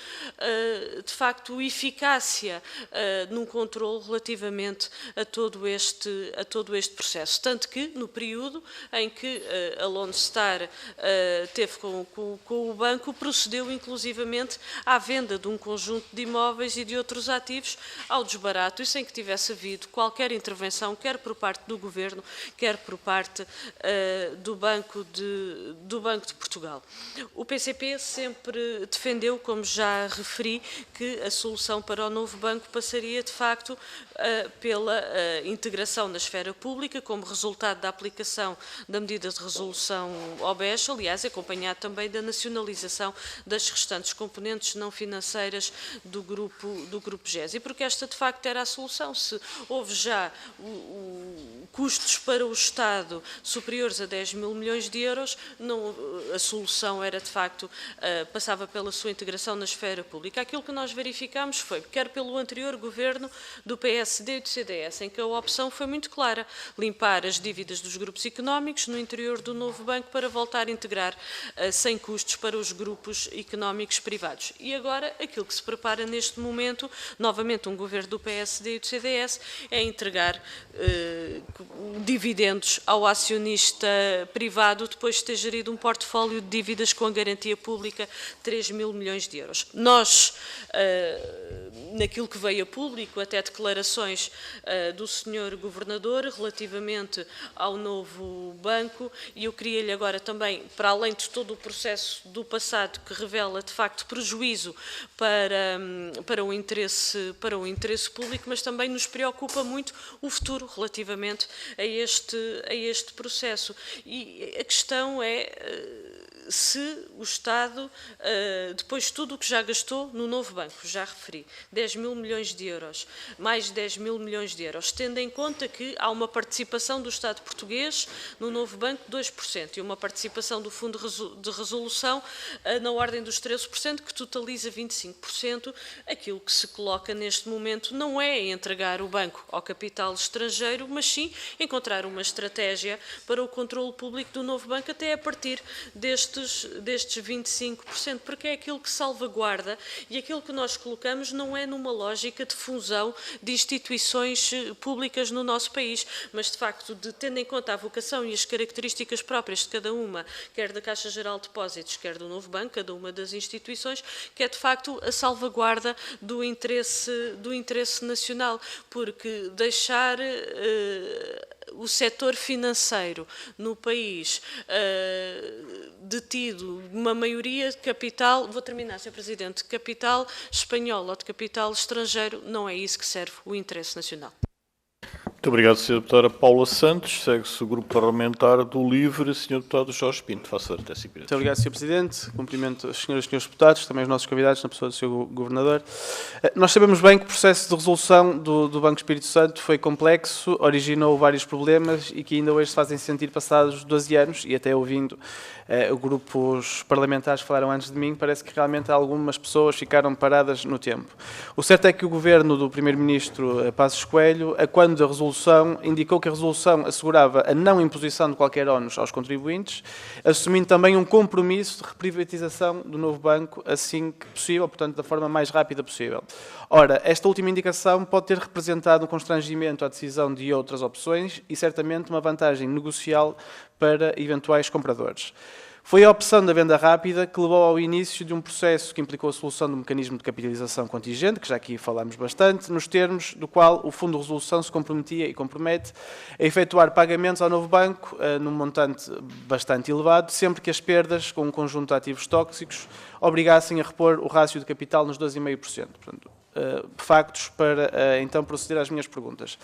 de facto, eficácia num controle relativamente a todo este processo. Tanto que, no período em que a Lone Star teve com o banco, procedeu inclusivamente à venda de um conjunto de imóveis e de outros ativos ao desbarato e sem que tivesse havido qualquer intervenção, quer por parte do Governo, quer por parte do Banco de Portugal. O PCP sempre defendeu, como já referi, que a solução para o novo banco passaria, de facto, pela integração na esfera pública, como resultado da aplicação da medida de resolução OBES, aliás, acompanhado também da nacionalização das restantes componentes não financeiras do grupo GES. E porque esta, de facto, era a solução. Se houve já custos para o Estado superiores a 10 mil milhões de euros, a solução era, de facto, passava pela sua integração na esfera pública. Aquilo que nós verificámos foi, quer pelo anterior governo do PSD e do CDS, em que a opção foi muito clara, limpar as dívidas dos grupos económicos no interior do novo banco para voltar a integrar sem custos para os grupos económicos privados. E agora, aquilo que se prepara neste momento, novamente um governo do PSD e do CDS, é entregar dividendos ao acionista privado depois de ter gerido um portfólio de dívidas com a garantia pública 3 mil milhões de euros. Nós, naquilo que veio a público, até declarações do Sr. Governador relativamente ao novo banco, e eu queria-lhe agora também, para além de todo o processo do passado que revela, de facto, prejuízo para o interesse público, mas também nos preocupa muito o futuro relativamente a este processo. E a questão é se o Estado, depois de tudo o que já gastou no novo banco, já referi, 10 mil milhões de euros, mais 10 mil milhões de euros, tendo em conta que há uma participação do Estado português no novo banco de 2% e uma participação do Fundo de Resolução na ordem dos 13%, que totaliza 25%, aquilo que se coloca neste momento não é entregar o banco ao capital estrangeiro, mas sim encontrar uma estratégia para o controle público do novo banco até a partir destes 25%, porque é aquilo que salvaguarda e aquilo que nós colocamos não é numa lógica de fusão de instituições públicas no nosso país, mas de facto, tendo em conta a vocação e as características próprias de cada uma, quer da Caixa Geral de Depósitos, quer do novo banco, cada uma das instituições, que é de facto a salvaguarda do interesse nacional, porque deixar o setor financeiro no país detido uma maioria de capital, vou terminar, Sr. Presidente, de capital espanhol ou de capital estrangeiro, não é isso que serve o interesse nacional. Muito obrigado, Sra. Deputada Paula Santos. Segue-se o Grupo Parlamentar do LIVRE, Sr. Deputado Jorge Pinto. Faça a até 5 minutos. Muito obrigado, Sr. Presidente. Cumprimento as senhoras e senhores deputados, também os nossos convidados, na pessoa do Sr. Governador. Nós sabemos bem que o processo de resolução do Banco Espírito Santo foi complexo, originou vários problemas e que ainda hoje se fazem sentir passados 12 anos, e até ouvindo grupos parlamentares que falaram antes de mim, parece que realmente algumas pessoas ficaram paradas no tempo. O certo é que o governo do Primeiro-Ministro Passos Coelho, quando a resolução, indicou que a resolução assegurava a não imposição de qualquer ónus aos contribuintes, assumindo também um compromisso de reprivatização do novo banco assim que possível, portanto, da forma mais rápida possível. Ora, esta última indicação pode ter representado um constrangimento à decisão de outras opções e certamente uma vantagem negocial para eventuais compradores. Foi a opção da venda rápida que levou ao início de um processo que implicou a solução do mecanismo de capitalização contingente, que já aqui falámos bastante, nos termos do qual o Fundo de Resolução se comprometia e compromete a efetuar pagamentos ao novo banco num montante bastante elevado, sempre que as perdas com um conjunto de ativos tóxicos obrigassem a repor o rácio de capital nos 12,5%. Portanto, factos para então proceder às minhas perguntas.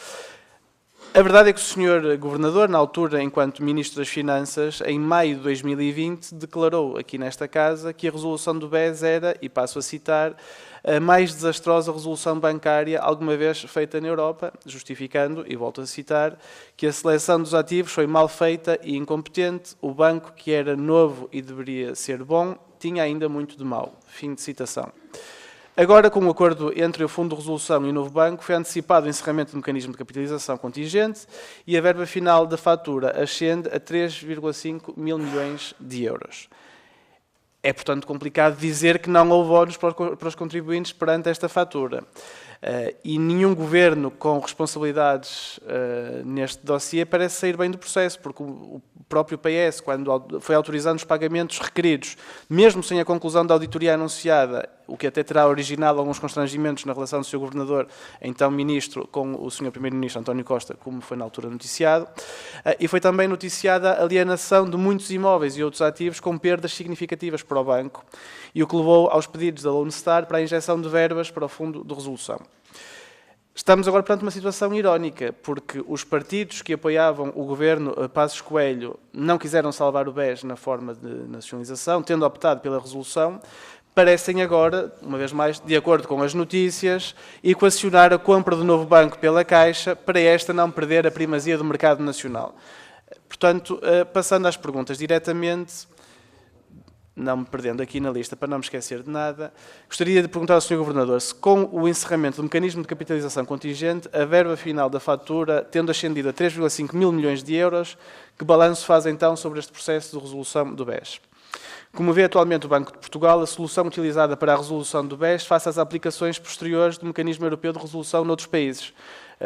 A verdade é que o Sr. Governador, na altura, enquanto Ministro das Finanças, em maio de 2020, declarou aqui nesta Casa que a resolução do BES era, e passo a citar, a mais desastrosa resolução bancária alguma vez feita na Europa, justificando, e volto a citar, que a seleção dos ativos foi mal feita e incompetente, o banco, que era novo e deveria ser bom, tinha ainda muito de mau. Fim de citação. Agora, com o acordo entre o Fundo de Resolução e o novo banco, foi antecipado o encerramento do mecanismo de capitalização contingente e a verba final da fatura ascende a 3,5 mil milhões de euros. É, portanto, complicado dizer que não houve ónus para os contribuintes perante esta fatura. E nenhum governo com responsabilidades neste dossiê parece sair bem do processo, porque o próprio PS, quando foi autorizando os pagamentos requeridos, mesmo sem a conclusão da auditoria anunciada, o que até terá originado alguns constrangimentos na relação do Sr. Governador, então Ministro, com o Sr. Primeiro-Ministro António Costa, como foi na altura noticiado, e foi também noticiada a alienação de muitos imóveis e outros ativos com perdas significativas para o banco, e o que levou aos pedidos da Lone Star para a injeção de verbas para o Fundo de Resolução. Estamos agora perante uma situação irónica, porque os partidos que apoiavam o governo Passos Coelho não quiseram salvar o BES na forma de nacionalização, tendo optado pela resolução, parecem agora, uma vez mais, de acordo com as notícias, equacionar a compra do novo banco pela Caixa para esta não perder a primazia do mercado nacional. Portanto, passando às perguntas diretamente, não me perdendo aqui na lista para não me esquecer de nada, gostaria de perguntar ao Sr. Governador se, com o encerramento do mecanismo de capitalização contingente, a verba final da fatura, tendo ascendido a 3,5 mil milhões de euros, que balanço faz então sobre este processo de resolução do BES? Como vê atualmente o Banco de Portugal, a solução utilizada para a resolução do BES face às aplicações posteriores do mecanismo europeu de resolução noutros países.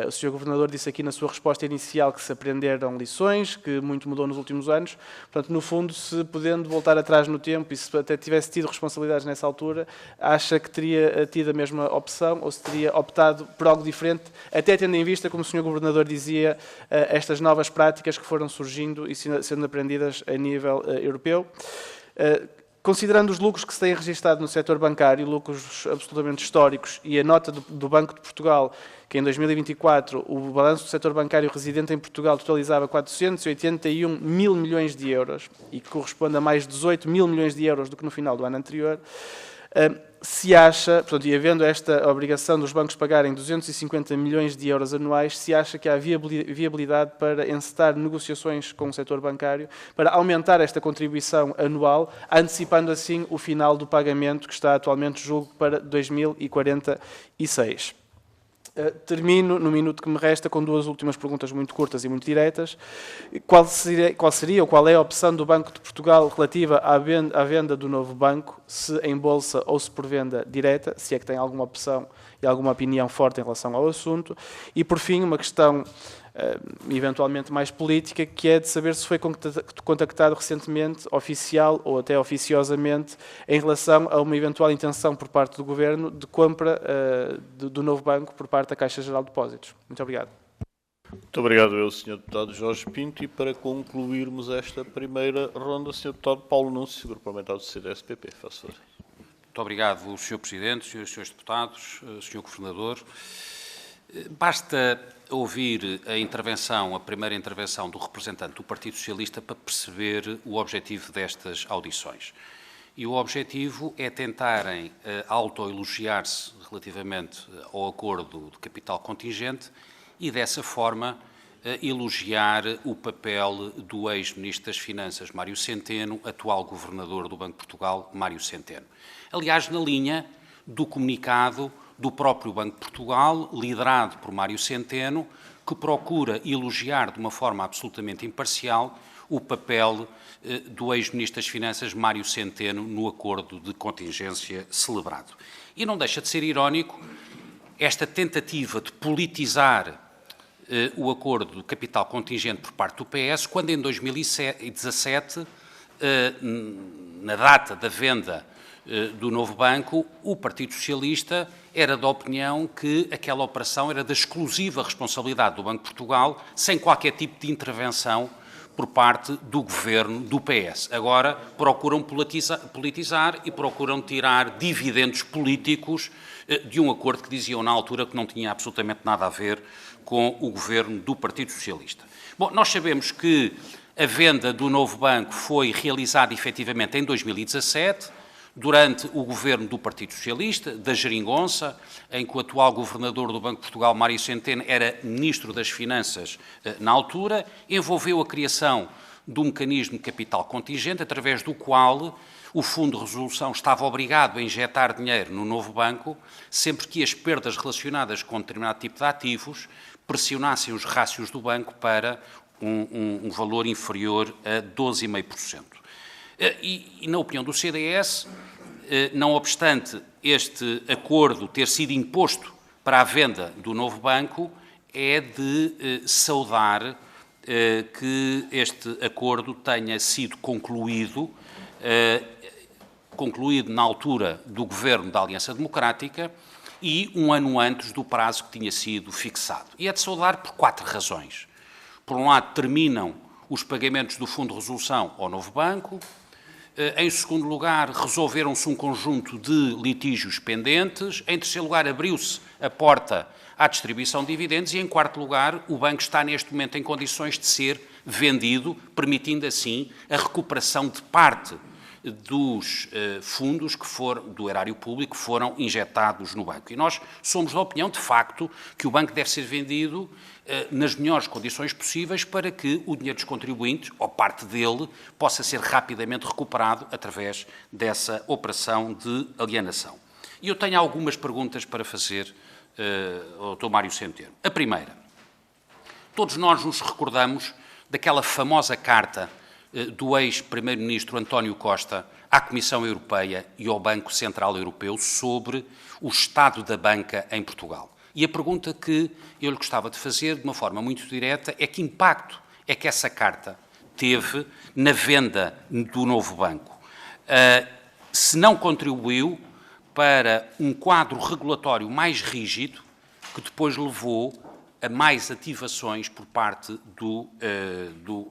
O Sr. Governador disse aqui na sua resposta inicial que se aprenderam lições, que muito mudou nos últimos anos. Portanto, no fundo, se podendo voltar atrás no tempo e se até tivesse tido responsabilidades nessa altura, acha que teria tido a mesma opção ou se teria optado por algo diferente, até tendo em vista, como o Sr. Governador dizia, estas novas práticas que foram surgindo e sendo aprendidas a nível europeu. Considerando os lucros que se têm registrado no setor bancário, lucros absolutamente históricos, e a nota do Banco de Portugal, que em 2024 o balanço do setor bancário residente em Portugal totalizava 481 mil milhões de euros, e que corresponde a mais 18 mil milhões de euros do que no final do ano anterior, se acha, portanto, e havendo esta obrigação dos bancos pagarem 250 milhões de euros anuais, se acha que há viabilidade para encetar negociações com o setor bancário para aumentar esta contribuição anual, antecipando assim o final do pagamento que está atualmente, julgo, para 2046. Termino, no minuto que me resta, com duas últimas perguntas muito curtas e muito diretas. Qual seria ou qual é a opção do Banco de Portugal relativa à venda do novo banco, se em bolsa ou se por venda direta, se é que tem alguma opção e alguma opinião forte em relação ao assunto? E, por fim, uma questão eventualmente mais política, que é de saber se foi contactado recentemente, oficial ou até oficiosamente, em relação a uma eventual intenção por parte do Governo de compra do novo banco por parte da Caixa Geral de Depósitos. Muito obrigado. Muito obrigado, Sr. Deputado Jorge Pinto. E para concluirmos esta primeira ronda, Sr. Deputado Paulo Núncio, Grupo Parlamentar do CDS-PP. Faça favor. Muito obrigado, Sr. Presidente, Srs. Deputados, Sr. Governador. Basta ouvir a primeira intervenção do representante do Partido Socialista para perceber o objetivo destas audições. E o objetivo é tentarem autoelogiar-se relativamente ao acordo de capital contingente e, dessa forma, elogiar o papel do ex-Ministro das Finanças, Mário Centeno, atual Governador do Banco de Portugal, Mário Centeno. Aliás, na linha do comunicado do próprio Banco de Portugal, liderado por Mário Centeno, que procura elogiar de uma forma absolutamente imparcial o papel do ex-Ministro das Finanças, Mário Centeno, no acordo de contingência celebrado. E não deixa de ser irónico esta tentativa de politizar o acordo de capital contingente por parte do PS, quando em 2017, na data da venda do novo banco, o Partido Socialista era da opinião que aquela operação era da exclusiva responsabilidade do Banco de Portugal, sem qualquer tipo de intervenção por parte do governo do PS. Agora procuram politizar e procuram tirar dividendos políticos de um acordo que diziam na altura que não tinha absolutamente nada a ver com o governo do Partido Socialista. Bom, nós sabemos que a venda do novo banco foi realizada efetivamente em 2017, durante o governo do Partido Socialista, da Geringonça, em que o atual governador do Banco de Portugal, Mário Centeno, era ministro das Finanças na altura, envolveu a criação de um mecanismo de capital contingente, através do qual o Fundo de Resolução estava obrigado a injetar dinheiro no novo banco, sempre que as perdas relacionadas com determinado tipo de ativos pressionassem os rácios do banco para um valor inferior a 12,5%. E, na opinião do CDS, não obstante este acordo ter sido imposto para a venda do novo banco, é de saudar que este acordo tenha sido concluído na altura do governo da Aliança Democrática e um ano antes do prazo que tinha sido fixado. E é de saudar por 4 razões. Por um lado, terminam os pagamentos do Fundo de Resolução ao novo banco. Em segundo lugar, resolveram-se um conjunto de litígios pendentes. Em terceiro lugar, abriu-se a porta à distribuição de dividendos. E, em quarto lugar, o banco está neste momento em condições de ser vendido, permitindo assim a recuperação de parte dos fundos que do erário público que foram injetados no banco. E nós somos da opinião, de facto, que o banco deve ser vendido nas melhores condições possíveis para que o dinheiro dos contribuintes, ou parte dele, possa ser rapidamente recuperado através dessa operação de alienação. E eu tenho algumas perguntas para fazer ao Dr. Mário Centeno. A primeira, todos nós nos recordamos daquela famosa carta do ex-primeiro-ministro António Costa à Comissão Europeia e ao Banco Central Europeu sobre o estado da banca em Portugal. E a pergunta que eu lhe gostava de fazer, de uma forma muito direta, é que impacto é que essa carta teve na venda do novo banco? Se não contribuiu para um quadro regulatório mais rígido, que depois levou a mais ativações por parte do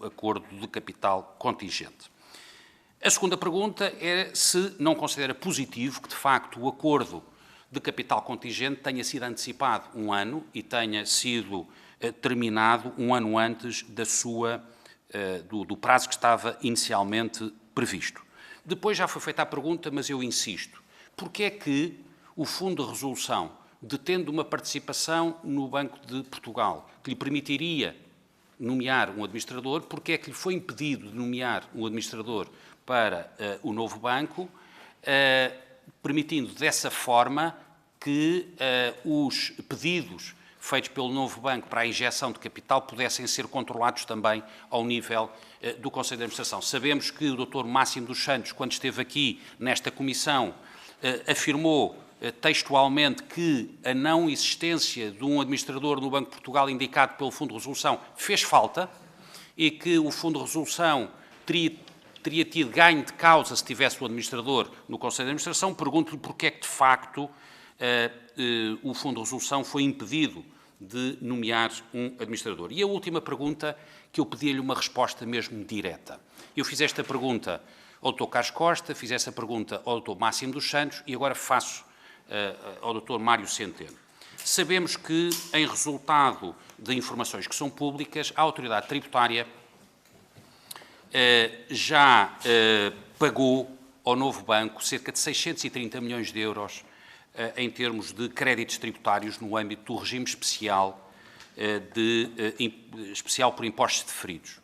acordo de capital contingente. A segunda pergunta é se não considera positivo que, de facto, o acordo de capital contingente tenha sido antecipado um ano e tenha sido terminado um ano antes do prazo que estava inicialmente previsto. Depois já foi feita a pergunta, mas eu insisto. Porquê é que o Fundo de Resolução, detendo uma participação no Banco de Portugal, que lhe permitiria nomear um administrador, porque é que lhe foi impedido de nomear um administrador para o novo banco, permitindo dessa forma que os pedidos feitos pelo novo banco para a injeção de capital pudessem ser controlados também ao nível do Conselho de Administração. Sabemos que o Dr. Máximo dos Santos, quando esteve aqui nesta comissão, afirmou textualmente que a não existência de um administrador no Banco de Portugal indicado pelo Fundo de Resolução fez falta e que o Fundo de Resolução teria tido ganho de causa se tivesse o administrador no Conselho de Administração. Pergunto-lhe porque é que, de facto, o Fundo de Resolução foi impedido de nomear um administrador. E a última pergunta, que eu pedi-lhe uma resposta mesmo direta. Eu fiz esta pergunta ao Dr. Carlos Costa, fiz essa pergunta ao Dr. Máximo dos Santos e agora faço ao Dr. Mário Centeno. Sabemos que, em resultado de informações que são públicas, a autoridade tributária já pagou ao novo banco cerca de 630 milhões de euros em termos de créditos tributários no âmbito do regime especial, especial por impostos deferidos.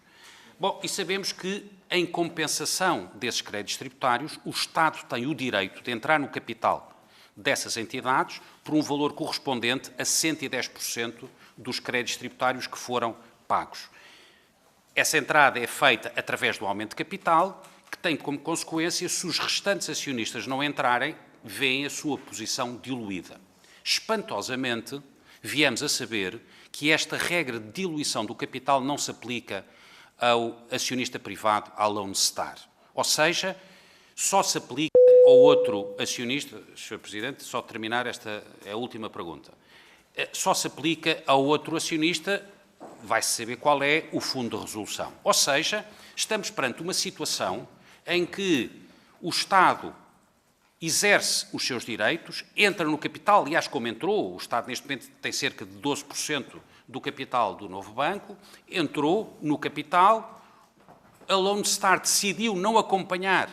Bom, e sabemos que, em compensação desses créditos tributários, o Estado tem o direito de entrar no capital dessas entidades por um valor correspondente a 110% dos créditos tributários que foram pagos. Essa entrada é feita através do aumento de capital, que tem como consequência, se os restantes acionistas não entrarem, veem a sua posição diluída. Espantosamente, viemos a saber que esta regra de diluição do capital não se aplica ao acionista privado, à Lone Star. Ou seja, só se aplica ao outro acionista, Sr. Presidente, só terminar esta é a última pergunta, só se aplica ao outro acionista, vai-se saber qual é o Fundo de Resolução. Ou seja, estamos perante uma situação em que o Estado exerce os seus direitos, entra no capital, aliás, como entrou, o Estado neste momento tem cerca de 12% do capital do novo banco, entrou no capital, a Lone Star decidiu não acompanhar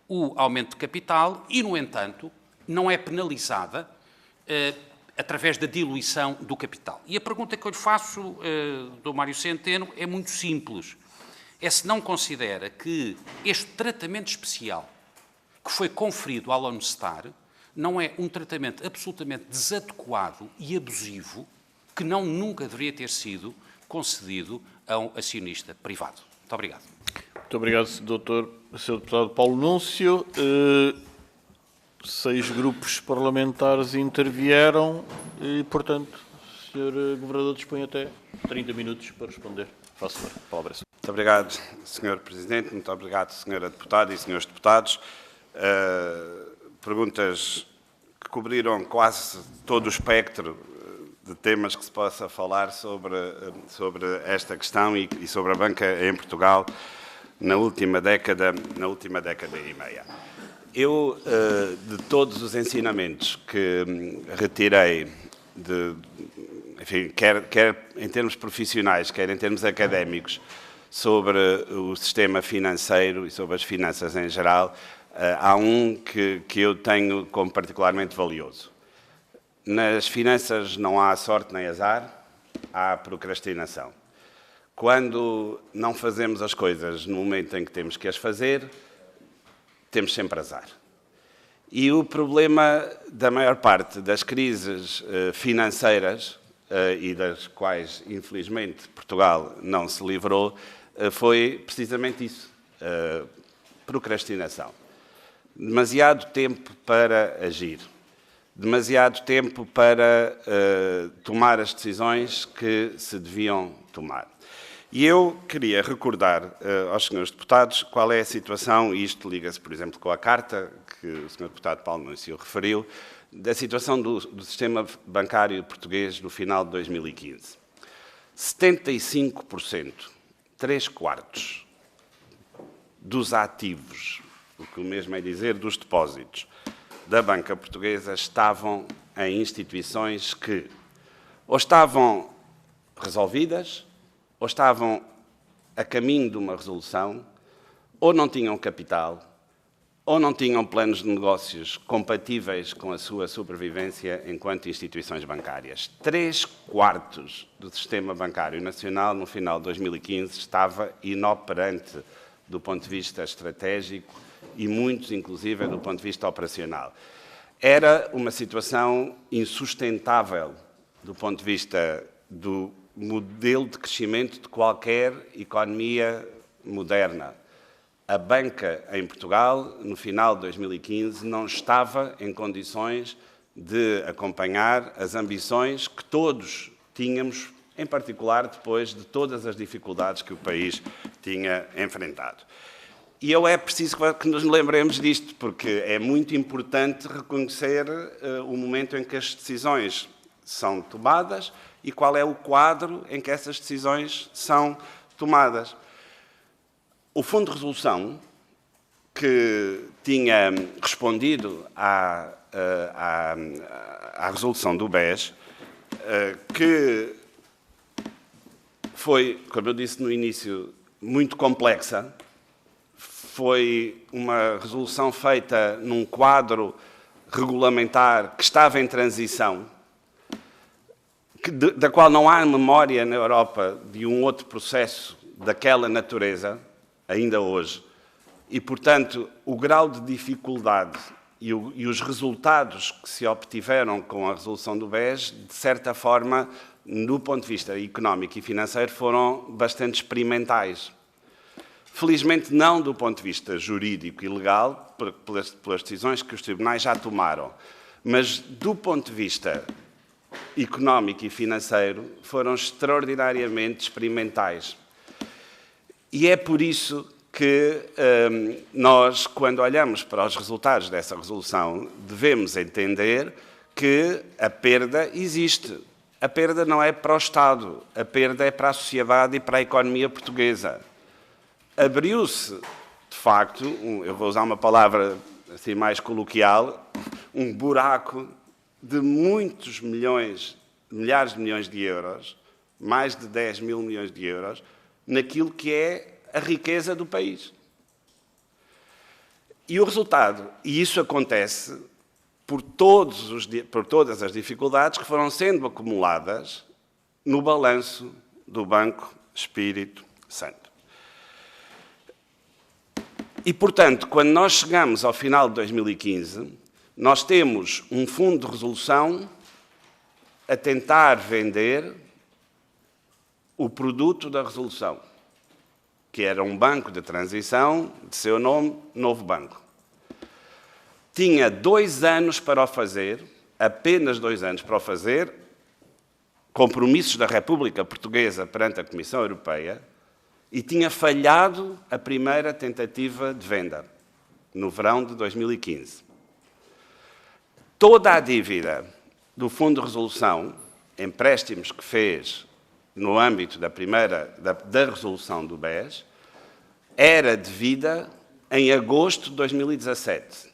o aumento de capital e, no entanto, não é penalizada através da diluição do capital. E a pergunta que eu lhe faço, Dr. Mário Centeno, é muito simples. É se não considera que este tratamento especial que foi conferido à Lone Star não é um tratamento absolutamente desadequado e abusivo que nunca deveria ter sido concedido a um acionista privado. Muito obrigado. Muito obrigado, Sr. Deputado Paulo Núncio. 6 grupos parlamentares intervieram e, portanto, o Sr. Governador dispõe até 30 minutos para responder. Faço a palavra. Muito obrigado, Sr. Presidente. Muito obrigado, Sra. Deputada e Srs. Deputados. Perguntas que cobriram quase todo o espectro de temas que se possa falar sobre esta questão e sobre a banca em Portugal na última década e meia. Eu, de todos os ensinamentos que retirei, enfim, quer em termos profissionais, quer em termos académicos, sobre o sistema financeiro e sobre as finanças em geral, há um que eu tenho como particularmente valioso. Nas finanças não há sorte nem azar, há procrastinação. Quando não fazemos as coisas no momento em que temos que as fazer, temos sempre azar. E o problema da maior parte das crises financeiras, e das quais, infelizmente, Portugal não se livrou, foi precisamente isso, procrastinação. Demasiado tempo para agir, demasiado tempo para tomar as decisões que se deviam tomar. E eu queria recordar aos senhores deputados qual é a situação, e isto liga-se, por exemplo, com a carta que o senhor deputado Paulo Núncio referiu, da situação do sistema bancário português no final de 2015. 75%, 3/4 dos ativos, o que o mesmo é dizer, dos depósitos da banca portuguesa estavam em instituições que ou estavam resolvidas, ou estavam a caminho de uma resolução, ou não tinham capital, ou não tinham planos de negócios compatíveis com a sua sobrevivência enquanto instituições bancárias. 3/4 do sistema bancário nacional, no final de 2015, estava inoperante do ponto de vista estratégico e muitos, inclusive, do ponto de vista operacional. Era uma situação insustentável do ponto de vista do modelo de crescimento de qualquer economia moderna. A banca em Portugal, no final de 2015, não estava em condições de acompanhar as ambições que todos tínhamos, em particular depois de todas as dificuldades que o país tinha enfrentado. E é preciso que nos lembremos disto, porque é muito importante reconhecer o momento em que as decisões são tomadas e qual é o quadro em que essas decisões são tomadas. O Fundo de Resolução, que tinha respondido à resolução do BES, que foi, como eu disse no início, muito complexa, foi uma resolução feita num quadro regulamentar que estava em transição, da qual não há memória na Europa de um outro processo daquela natureza, ainda hoje, e, portanto, o grau de dificuldade e os resultados que se obtiveram com a resolução do BES, de certa forma, do ponto de vista económico e financeiro, foram bastante experimentais. Felizmente não do ponto de vista jurídico e legal, pelas decisões que os tribunais já tomaram, mas do ponto de vista económico e financeiro, foram extraordinariamente experimentais. E é por isso que nós, quando olhamos para os resultados dessa resolução, devemos entender que a perda existe. A perda não é para o Estado, a perda é para a sociedade e para a economia portuguesa. Abriu-se, de facto, eu vou usar uma palavra assim mais coloquial, um buraco de muitos milhões, milhares de milhões de euros, mais de 10 mil milhões de euros, naquilo que é a riqueza do país. E o resultado, e isso acontece por todas as dificuldades que foram sendo acumuladas no balanço do Banco Espírito Santo. E, portanto, quando nós chegamos ao final de 2015, nós temos um fundo de resolução a tentar vender o produto da resolução, que era um banco de transição, de seu nome, Novo Banco. Tinha 2 anos para o fazer, apenas 2 anos para o fazer, compromissos da República Portuguesa perante a Comissão Europeia, e tinha falhado a primeira tentativa de venda, no verão de 2015. Toda a dívida do Fundo de Resolução, empréstimos que fez no âmbito da resolução do BES, era devida em agosto de 2017.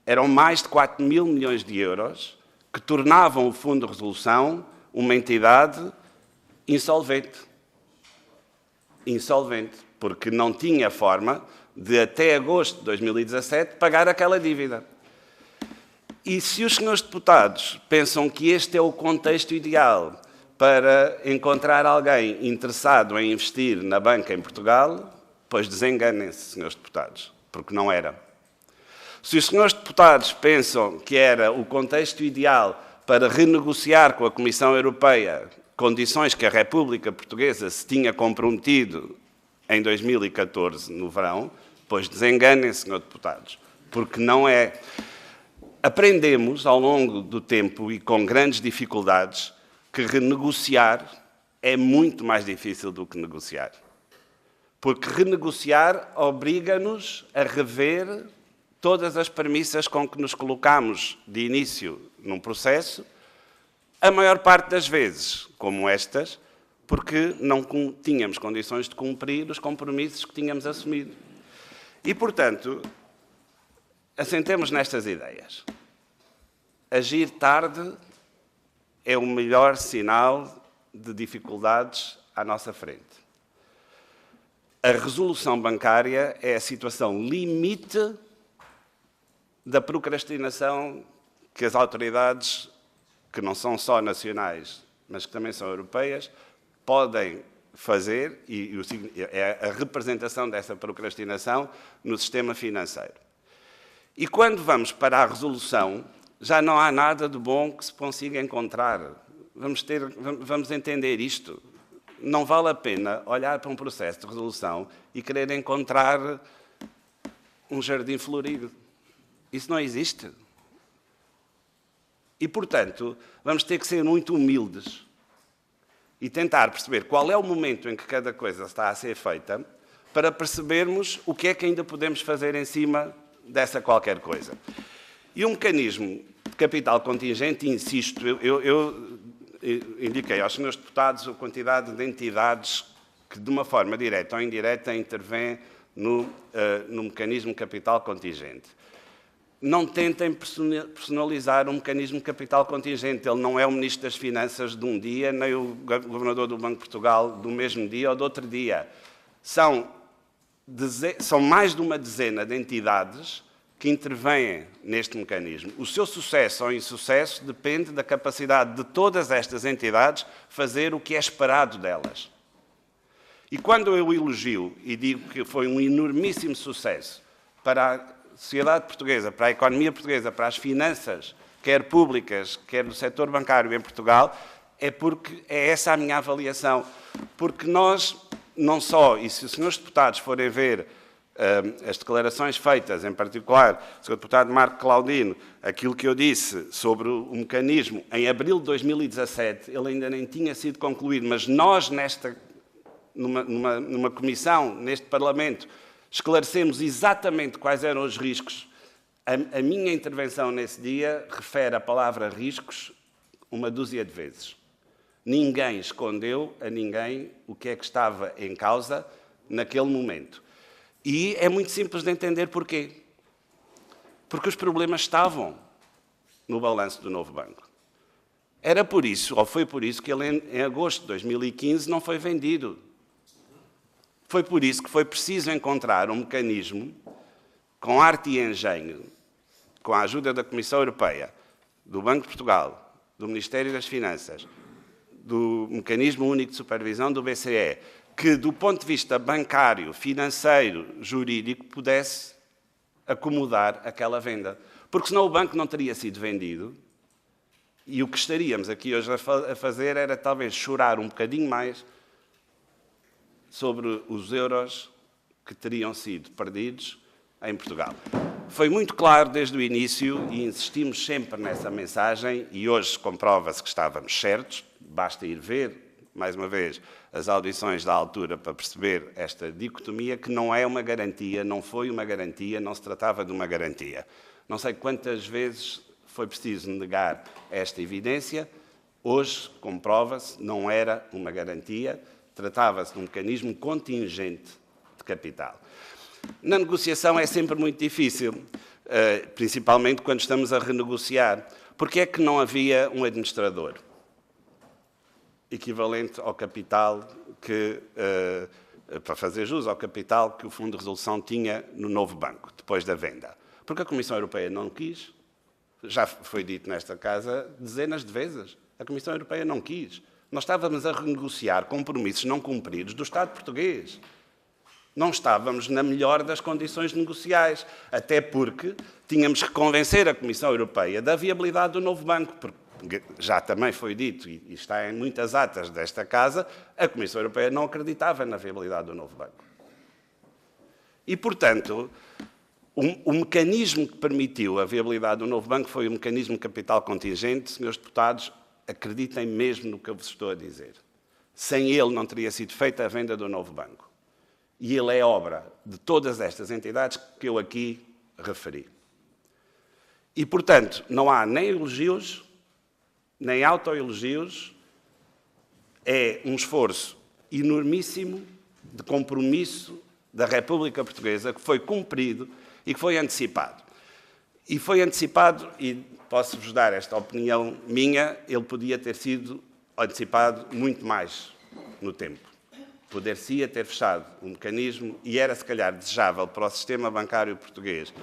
Eram mais de 4 mil milhões de euros que tornavam o Fundo de Resolução uma entidade insolvente. Insolvente, porque não tinha forma de, até agosto de 2017, pagar aquela dívida. E se os senhores deputados pensam que este é o contexto ideal para encontrar alguém interessado em investir na banca em Portugal, pois desenganem-se, senhores deputados, porque não era. Se os senhores deputados pensam que era o contexto ideal para renegociar com a Comissão Europeia condições que a República Portuguesa se tinha comprometido em 2014, no verão, pois desenganem-se, senhores deputados, porque não é. Aprendemos, ao longo do tempo e com grandes dificuldades, que renegociar é muito mais difícil do que negociar. Porque renegociar obriga-nos a rever todas as premissas com que nos colocamos de início num processo, a maior parte das vezes, como estas, porque não tínhamos condições de cumprir os compromissos que tínhamos assumido. E, portanto, assentemos nestas ideias. Agir tarde é o melhor sinal de dificuldades à nossa frente. A resolução bancária é a situação limite da procrastinação que as autoridades, que não são só nacionais, mas que também são europeias, podem fazer, e é a representação dessa procrastinação no sistema financeiro. E quando vamos para a resolução, já não há nada de bom que se consiga encontrar. Vamos entender isto. Não vale a pena olhar para um processo de resolução e querer encontrar um jardim florido. Isso não existe. E, portanto, vamos ter que ser muito humildes e tentar perceber qual é o momento em que cada coisa está a ser feita para percebermos o que é que ainda podemos fazer em cima dessa qualquer coisa. E um mecanismo de capital contingente, insisto, eu indiquei aos senhores deputados a quantidade de entidades que, de uma forma direta ou indireta, intervêm no mecanismo de capital contingente. Não tentem personalizar um mecanismo de capital contingente. Ele não é o Ministro das Finanças de um dia, nem o Governador do Banco de Portugal do mesmo dia ou do outro dia. São mais de uma dezena de entidades que intervêm neste mecanismo. O seu sucesso ou insucesso depende da capacidade de todas estas entidades fazer o que é esperado delas. E quando eu elogio e digo que foi um enormíssimo sucesso para a sociedade portuguesa, para a economia portuguesa, para as finanças, quer públicas, quer do setor bancário em Portugal, é porque é essa a minha avaliação. Porque nós, não só, e se os senhores deputados forem ver as declarações feitas, em particular, o Sr. Deputado Marco Claudino, aquilo que eu disse sobre o mecanismo, em abril de 2017, ele ainda nem tinha sido concluído, mas nós, numa comissão, neste Parlamento, esclarecemos exatamente quais eram os riscos. A minha intervenção nesse dia refere a palavra riscos uma dúzia de vezes. Ninguém escondeu a ninguém o que é que estava em causa naquele momento. E é muito simples de entender porquê. Porque os problemas estavam no balanço do novo banco. Era por isso, ou foi por isso, que ele, em agosto de 2015, não foi vendido. Foi por isso que foi preciso encontrar um mecanismo com arte e engenho, com a ajuda da Comissão Europeia, do Banco de Portugal, do Ministério das Finanças, do Mecanismo Único de Supervisão do BCE, que, do ponto de vista bancário, financeiro, jurídico, pudesse acomodar aquela venda. Porque senão o banco não teria sido vendido e o que estaríamos aqui hoje a fazer era talvez chorar um bocadinho mais sobre os euros que teriam sido perdidos em Portugal. Foi muito claro desde o início e insistimos sempre nessa mensagem e hoje comprova-se que estávamos certos, basta ir ver, mais uma vez, as audições da altura para perceber esta dicotomia que não é uma garantia, não foi uma garantia, não se tratava de uma garantia. Não sei quantas vezes foi preciso negar esta evidência, hoje comprova-se, não era uma garantia, tratava-se de um mecanismo contingente de capital. Na negociação é sempre muito difícil, principalmente quando estamos a renegociar. Porque é que não havia um administrador equivalente ao capital que, para fazer jus ao capital que o Fundo de Resolução tinha no novo banco, depois da venda? Porque a Comissão Europeia não quis. Já foi dito nesta casa dezenas de vezes. A Comissão Europeia não quis. Nós estávamos a renegociar compromissos não cumpridos do Estado português. Não estávamos na melhor das condições negociais, até porque tínhamos que convencer a Comissão Europeia da viabilidade do novo banco, porque já também foi dito, e está em muitas atas desta casa, a Comissão Europeia não acreditava na viabilidade do novo banco. E, portanto, o mecanismo que permitiu a viabilidade do novo banco foi o mecanismo de capital contingente. Senhores deputados, acreditem mesmo no que eu vos estou a dizer. Sem ele não teria sido feita a venda do novo banco. E ele é obra de todas estas entidades que eu aqui referi. E, portanto, não há nem elogios, nem autoelogios. É um esforço enormíssimo de compromisso da República Portuguesa que foi cumprido e que foi antecipado. E foi antecipado, e posso-vos dar esta opinião minha, ele podia ter sido antecipado muito mais no tempo. Poder-se-ia ter fechado um mecanismo e era, se calhar, desejável para o sistema bancário português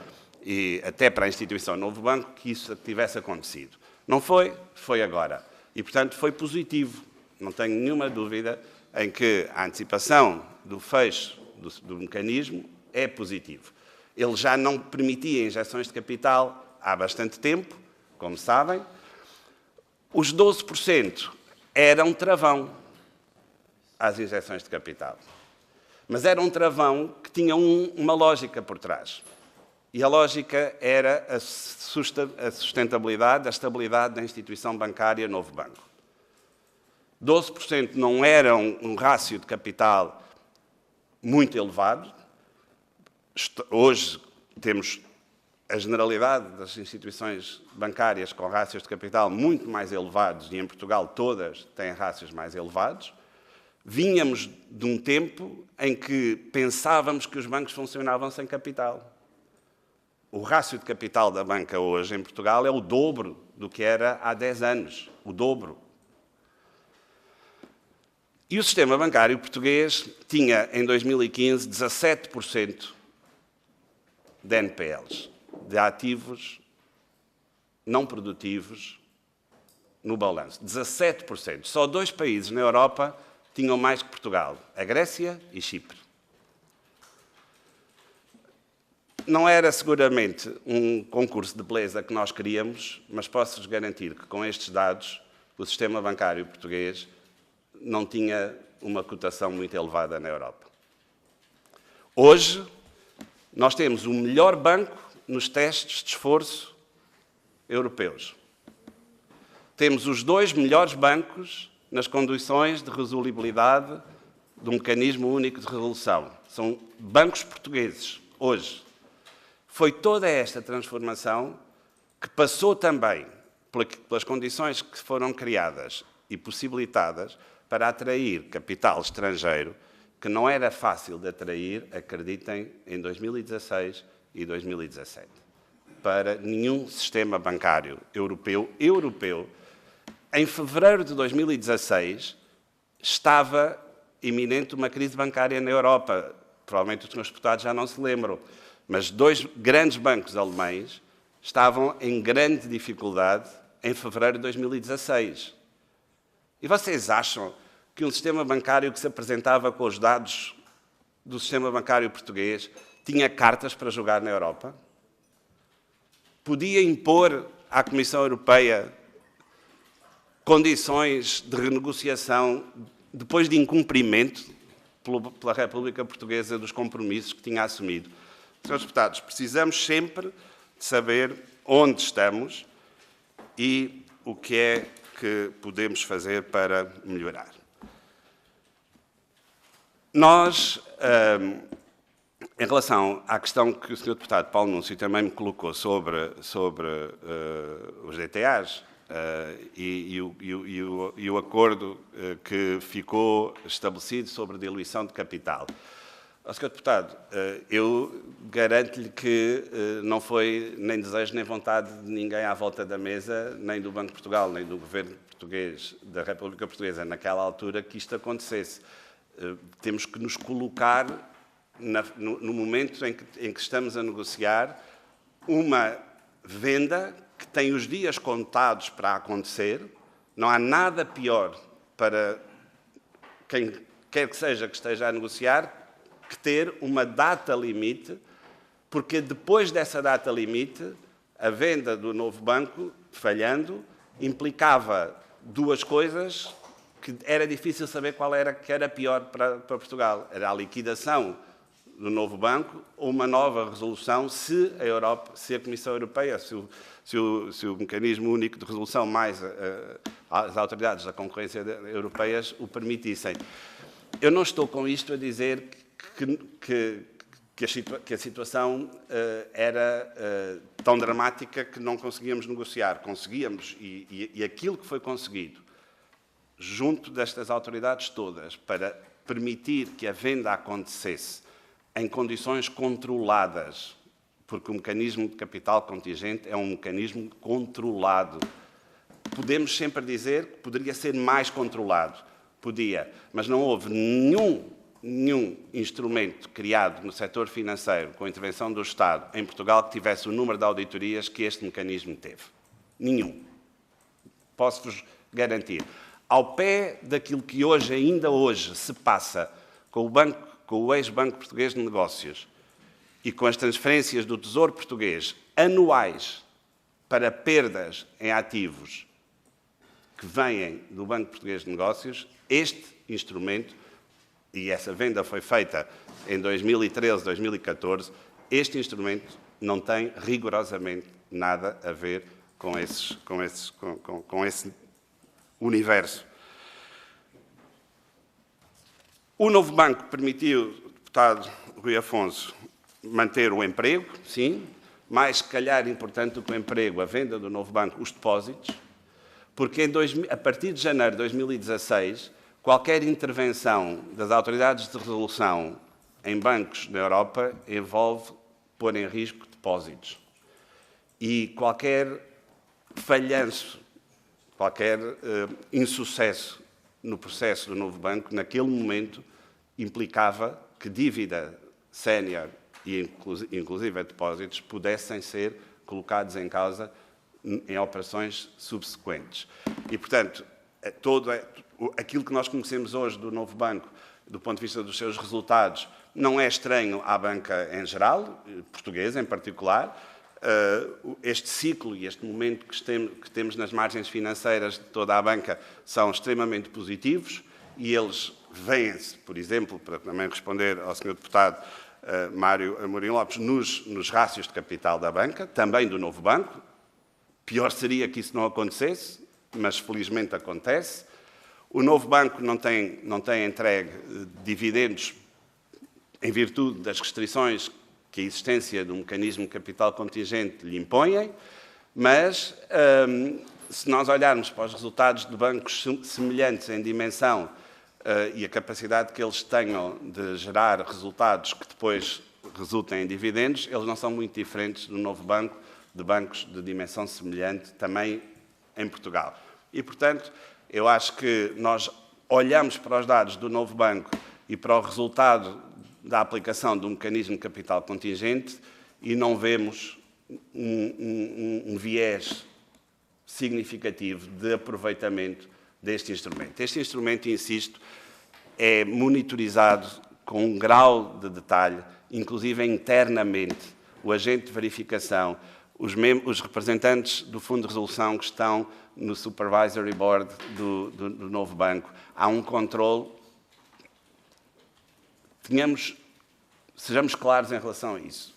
e até para a instituição Novo Banco que isso tivesse acontecido. Não foi, foi agora. E, portanto, foi positivo. Não tenho nenhuma dúvida em que a antecipação do fecho do mecanismo é positivo. Ele já não permitia injeções de capital há bastante tempo, como sabem. Os 12% eram travão às injeções de capital. Mas era um travão que tinha uma lógica por trás. E a lógica era a sustentabilidade, a estabilidade da instituição bancária Novo Banco. 12% não era um rácio de capital muito elevado. Hoje temos a generalidade das instituições bancárias com rácios de capital muito mais elevados e em Portugal todas têm rácios mais elevados. Vínhamos de um tempo em que pensávamos que os bancos funcionavam sem capital. O rácio de capital da banca hoje em Portugal é o dobro do que era há 10 anos. O dobro. E o sistema bancário português tinha, em 2015, 17% de NPLs, de ativos não produtivos no balanço. 17%. Só 2 países na Europa tinham mais que Portugal, a Grécia e Chipre. Não era seguramente um concurso de beleza que nós queríamos, mas posso-vos garantir que com estes dados o sistema bancário português não tinha uma cotação muito elevada na Europa. Hoje, nós temos o melhor banco nos testes de esforço europeus. Temos os 2 melhores bancos nas condições de resolubilidade do Mecanismo Único de Resolução. São bancos portugueses, hoje. Foi toda esta transformação que passou também pelas condições que foram criadas e possibilitadas para atrair capital estrangeiro, que não era fácil de atrair, acreditem, em 2016 e 2017. para nenhum sistema bancário europeu, em fevereiro de 2016, estava iminente uma crise bancária na Europa. Provavelmente os senhores deputados já não se lembram, mas 2 grandes bancos alemães estavam em grande dificuldade em fevereiro de 2016. E vocês acham que um sistema bancário que se apresentava com os dados do sistema bancário português tinha cartas para jogar na Europa? Podia impor à Comissão Europeia condições de renegociação depois de incumprimento pela República Portuguesa dos compromissos que tinha assumido? Senhores deputados, precisamos sempre de saber onde estamos e o que é que podemos fazer para melhorar. Nós, em relação à questão que o Sr. Deputado Paulo Núncio também me colocou sobre os DTAs e o acordo que ficou estabelecido sobre a diluição de capital. Sr. Deputado, eu garanto-lhe que não foi nem desejo nem vontade de ninguém à volta da mesa, nem do Banco de Portugal, nem do Governo português, da República Portuguesa, naquela altura, que isto acontecesse. Temos que nos colocar no momento em que estamos a negociar uma venda que tem os dias contados para acontecer. Não há nada pior para quem quer que seja que esteja a negociar que ter uma data limite, porque depois dessa data limite, a venda do novo banco, falhando, implicava 2 coisas que era difícil saber qual era que era pior para Portugal. Era a liquidação do novo banco ou uma nova resolução se a Comissão Europeia, se o mecanismo único de resolução mais as autoridades da concorrência europeias o permitissem. Eu não estou com isto a dizer que a situação era tão dramática que não conseguíamos negociar. Conseguíamos, e aquilo que foi conseguido junto destas autoridades todas para permitir que a venda acontecesse em condições controladas, porque o mecanismo de capital contingente é um mecanismo controlado. Podemos sempre dizer que poderia ser mais controlado. Podia, mas não houve nenhum instrumento criado no setor financeiro com a intervenção do Estado em Portugal que tivesse o número de auditorias que este mecanismo teve. Nenhum. Posso-vos garantir. Ao pé daquilo que ainda hoje se passa com o ex-Banco Português de Negócios e com as transferências do Tesouro Português anuais para perdas em ativos que vêm do Banco Português de Negócios, este instrumento, e essa venda foi feita em 2013, 2014, este instrumento não tem rigorosamente nada a ver com esse universo. O novo banco permitiu, deputado Rui Afonso, manter o emprego, sim, mais, se calhar, importante do que o emprego, a venda do novo banco, os depósitos, porque a partir de janeiro de 2016, qualquer intervenção das autoridades de resolução em bancos na Europa envolve pôr em risco depósitos. E qualquer falhanço, qualquer insucesso no processo do novo banco, naquele momento, implicava que dívida sénior e inclusive depósitos pudessem ser colocados em causa em operações subsequentes. E, portanto, aquilo que nós conhecemos hoje do novo banco, do ponto de vista dos seus resultados, não é estranho à banca em geral, portuguesa em particular. Este ciclo e este momento que temos nas margens financeiras de toda a banca são extremamente positivos e eles vêm-se, por exemplo, para também responder ao Sr. Deputado Mário Amorim Lopes, nos rácios de capital da banca, também do novo banco. Pior seria que isso não acontecesse, mas felizmente acontece. O novo banco não tem entregue dividendos em virtude das restrições que a existência do mecanismo de capital contingente lhe impõem, mas se nós olharmos para os resultados de bancos semelhantes em dimensão e a capacidade que eles tenham de gerar resultados que depois resultem em dividendos, eles não são muito diferentes do novo banco de bancos de dimensão semelhante também em Portugal. E, portanto, eu acho que nós olhamos para os dados do novo banco e para o resultado da aplicação do mecanismo de capital contingente e não vemos um viés significativo de aproveitamento deste instrumento. Este instrumento, insisto, é monitorizado com um grau de detalhe, inclusive internamente. O agente de verificação, os representantes do Fundo de Resolução que estão no Supervisory Board do novo banco. Há um controle. Sejamos claros em relação a isso.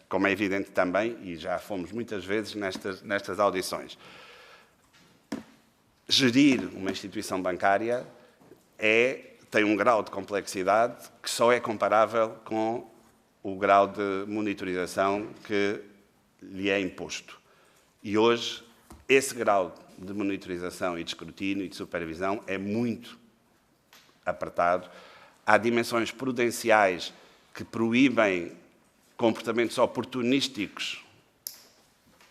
Como é evidente também, e já fomos muitas vezes nestas audições, gerir uma instituição bancária tem um grau de complexidade que só é comparável com o grau de monitorização que lhe é imposto. E hoje, esse grau de monitorização e de escrutínio e de supervisão é muito apertado. Há dimensões prudenciais que proíbem comportamentos oportunísticos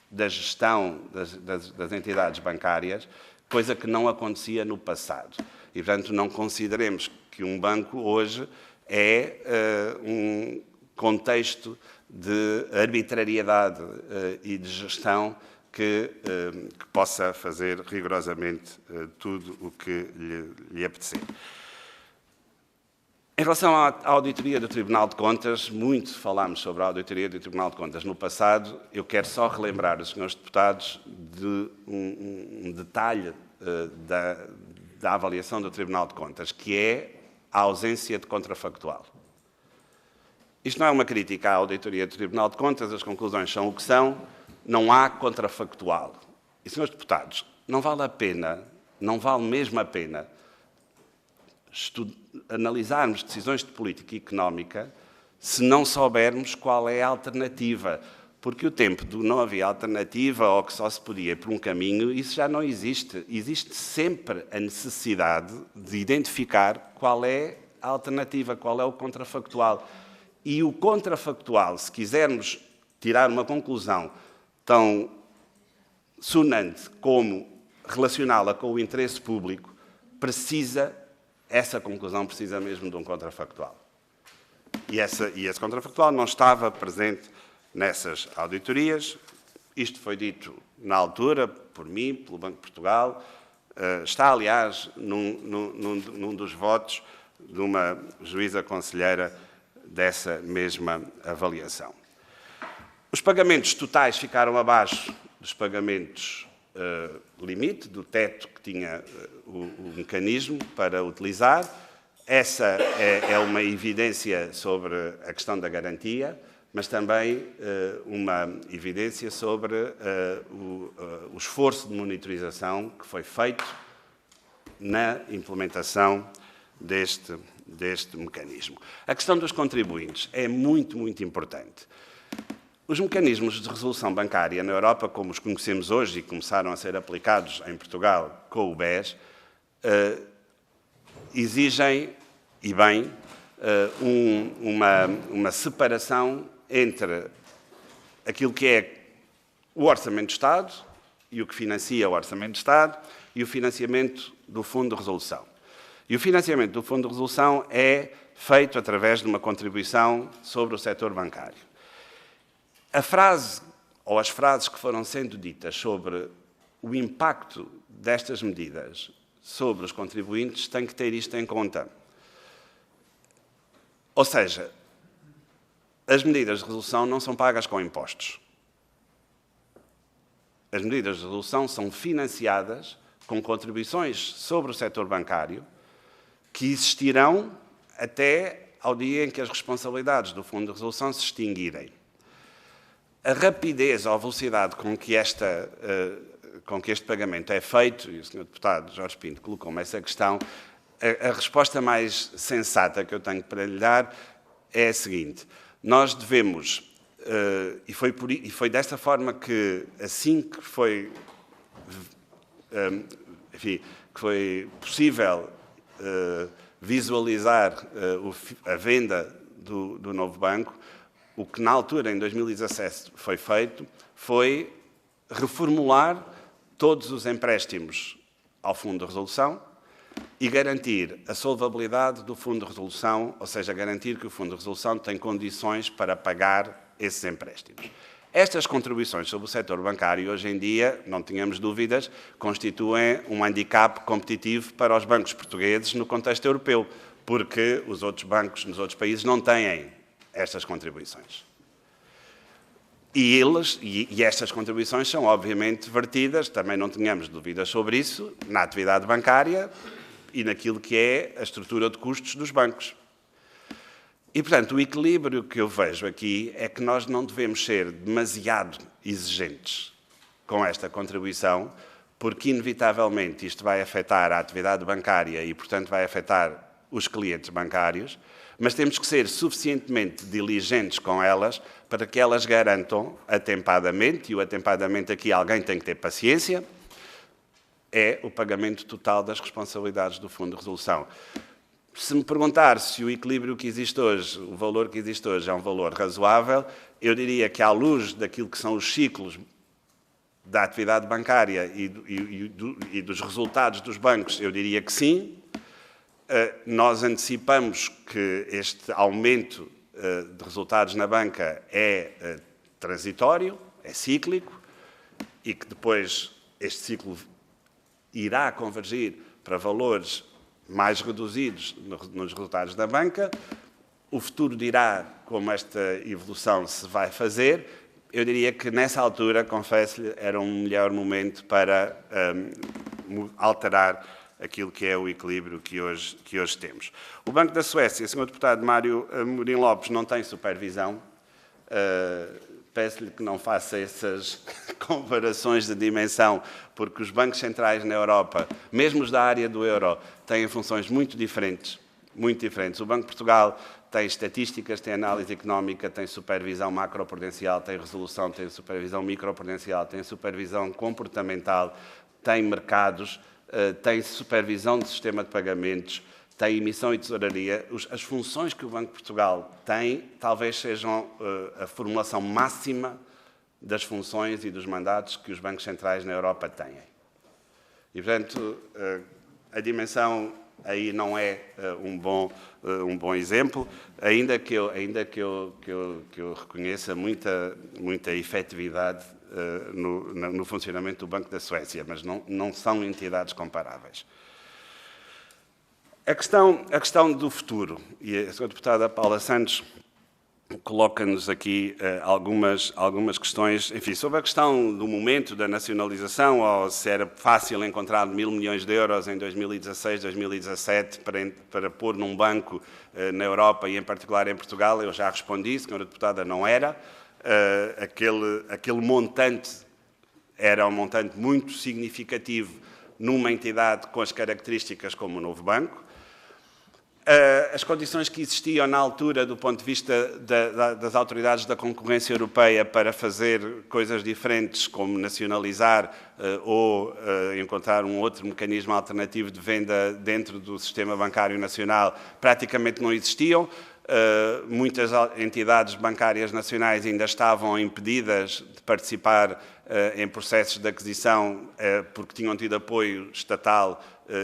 da gestão das entidades bancárias, coisa que não acontecia no passado. E, portanto, não consideremos que um banco hoje é um contexto de arbitrariedade e de gestão que possa fazer rigorosamente tudo o que lhe apetecer. Em relação à auditoria do Tribunal de Contas, muito falámos sobre a auditoria do Tribunal de Contas no passado. Eu quero só relembrar os senhores deputados de um detalhe da avaliação do Tribunal de Contas, que é a ausência de contrafactual. Isto não é uma crítica à auditoria do Tribunal de Contas, as conclusões são o que são, não há contrafactual. E, senhores deputados, não vale a pena, não vale mesmo a pena analisarmos decisões de política económica se não soubermos qual é a alternativa. Porque o tempo do não havia alternativa ou que só se podia ir por um caminho, isso já não existe. Existe sempre a necessidade de identificar qual é a alternativa, qual é o contrafactual. E o contrafactual, se quisermos tirar uma conclusão tão sonante como relacioná-la com o interesse público, essa conclusão precisa mesmo de um contrafactual. E esse contrafactual não estava presente nessas auditorias. Isto foi dito na altura, por mim, pelo Banco de Portugal. Está, aliás, num dos votos de uma juíza conselheira dessa mesma avaliação. Os pagamentos totais ficaram abaixo dos pagamentos limite, do teto que tinha o mecanismo para utilizar. Essa é uma evidência sobre a questão da garantia, mas também uma evidência sobre o esforço de monitorização que foi feito na implementação deste mecanismo. A questão dos contribuintes é muito, muito importante. Os mecanismos de resolução bancária na Europa, como os conhecemos hoje e começaram a ser aplicados em Portugal com o BES, exigem, e bem, uma separação entre aquilo que é o Orçamento de Estado e o que financia o Orçamento de Estado e o financiamento do Fundo de Resolução. E o financiamento do Fundo de Resolução é feito através de uma contribuição sobre o setor bancário. A frase, ou as frases que foram sendo ditas sobre o impacto destas medidas sobre os contribuintes têm que ter isto em conta. Ou seja, as medidas de resolução não são pagas com impostos. As medidas de resolução são financiadas com contribuições sobre o setor bancário que existirão até ao dia em que as responsabilidades do Fundo de Resolução se extinguirem. A rapidez ou a velocidade com que este pagamento é feito, e o Sr. Deputado Jorge Pinto colocou-me essa questão, a resposta mais sensata que eu tenho para lhe dar é a seguinte: nós devemos, e foi desta forma que, assim que foi possível visualizar a venda do novo banco, o que na altura, em 2017, foi feito, foi reformular todos os empréstimos ao Fundo de Resolução e garantir a solvabilidade do Fundo de Resolução, ou seja, garantir que o Fundo de Resolução tem condições para pagar esses empréstimos. Estas contribuições sobre o setor bancário, hoje em dia, não tínhamos dúvidas, constituem um handicap competitivo para os bancos portugueses no contexto europeu, porque os outros bancos nos outros países não têm estas contribuições. E estas contribuições são, obviamente, vertidas, também não tenhamos dúvidas sobre isso, na atividade bancária e naquilo que é a estrutura de custos dos bancos. E, portanto, o equilíbrio que eu vejo aqui é que nós não devemos ser demasiado exigentes com esta contribuição, porque, inevitavelmente, isto vai afetar a atividade bancária e, portanto, vai afetar os clientes bancários, mas temos que ser suficientemente diligentes com elas para que elas garantam atempadamente, e o atempadamente aqui alguém tem que ter paciência, é o pagamento total das responsabilidades do Fundo de Resolução. Se me perguntar se o equilíbrio que existe hoje, o valor que existe hoje é um valor razoável, eu diria que à luz daquilo que são os ciclos da atividade bancária e dos resultados dos bancos, eu diria que sim. Nós antecipamos que este aumento de resultados na banca é transitório, é cíclico, e que depois este ciclo irá convergir para valores mais reduzidos nos resultados da banca. O futuro dirá como esta evolução se vai fazer. Eu diria que, nessa altura, confesso-lhe, era um melhor momento para alterar aquilo que é o equilíbrio que hoje temos. O Banco da Suécia, o Sr. Deputado Mário Mourinho Lopes, não tem supervisão. Peço-lhe que não faça essas comparações de dimensão, porque os bancos centrais na Europa, mesmo os da área do euro, têm funções muito diferentes. Muito diferentes. O Banco de Portugal tem estatísticas, tem análise económica, tem supervisão macroprudencial, tem resolução, tem supervisão microprudencial, tem supervisão comportamental, tem mercados, tem supervisão de sistema de pagamentos, tem emissão e tesouraria. As funções que o Banco de Portugal tem talvez sejam a formulação máxima das funções e dos mandatos que os bancos centrais na Europa têm. E, portanto, a dimensão aí não é um bom exemplo, ainda que eu reconheça muita efetividade no funcionamento do Banco da Suécia, mas não são entidades comparáveis. A questão do futuro, e a Sra. Deputada Paula Santos coloca-nos aqui algumas questões, enfim, sobre a questão do momento da nacionalização, ou se era fácil encontrar 1.000 milhões de euros em 2016, 2017 para pôr num banco na Europa e em particular em Portugal. Eu já respondi, Sra. Deputada, não era. Aquele montante era um montante muito significativo numa entidade com as características como o Novo Banco. As condições que existiam na altura do ponto de vista das autoridades da concorrência europeia para fazer coisas diferentes, como nacionalizar ou encontrar um outro mecanismo alternativo de venda dentro do sistema bancário nacional, praticamente não existiam. Muitas entidades bancárias nacionais ainda estavam impedidas de participar em processos de aquisição porque tinham tido apoio estatal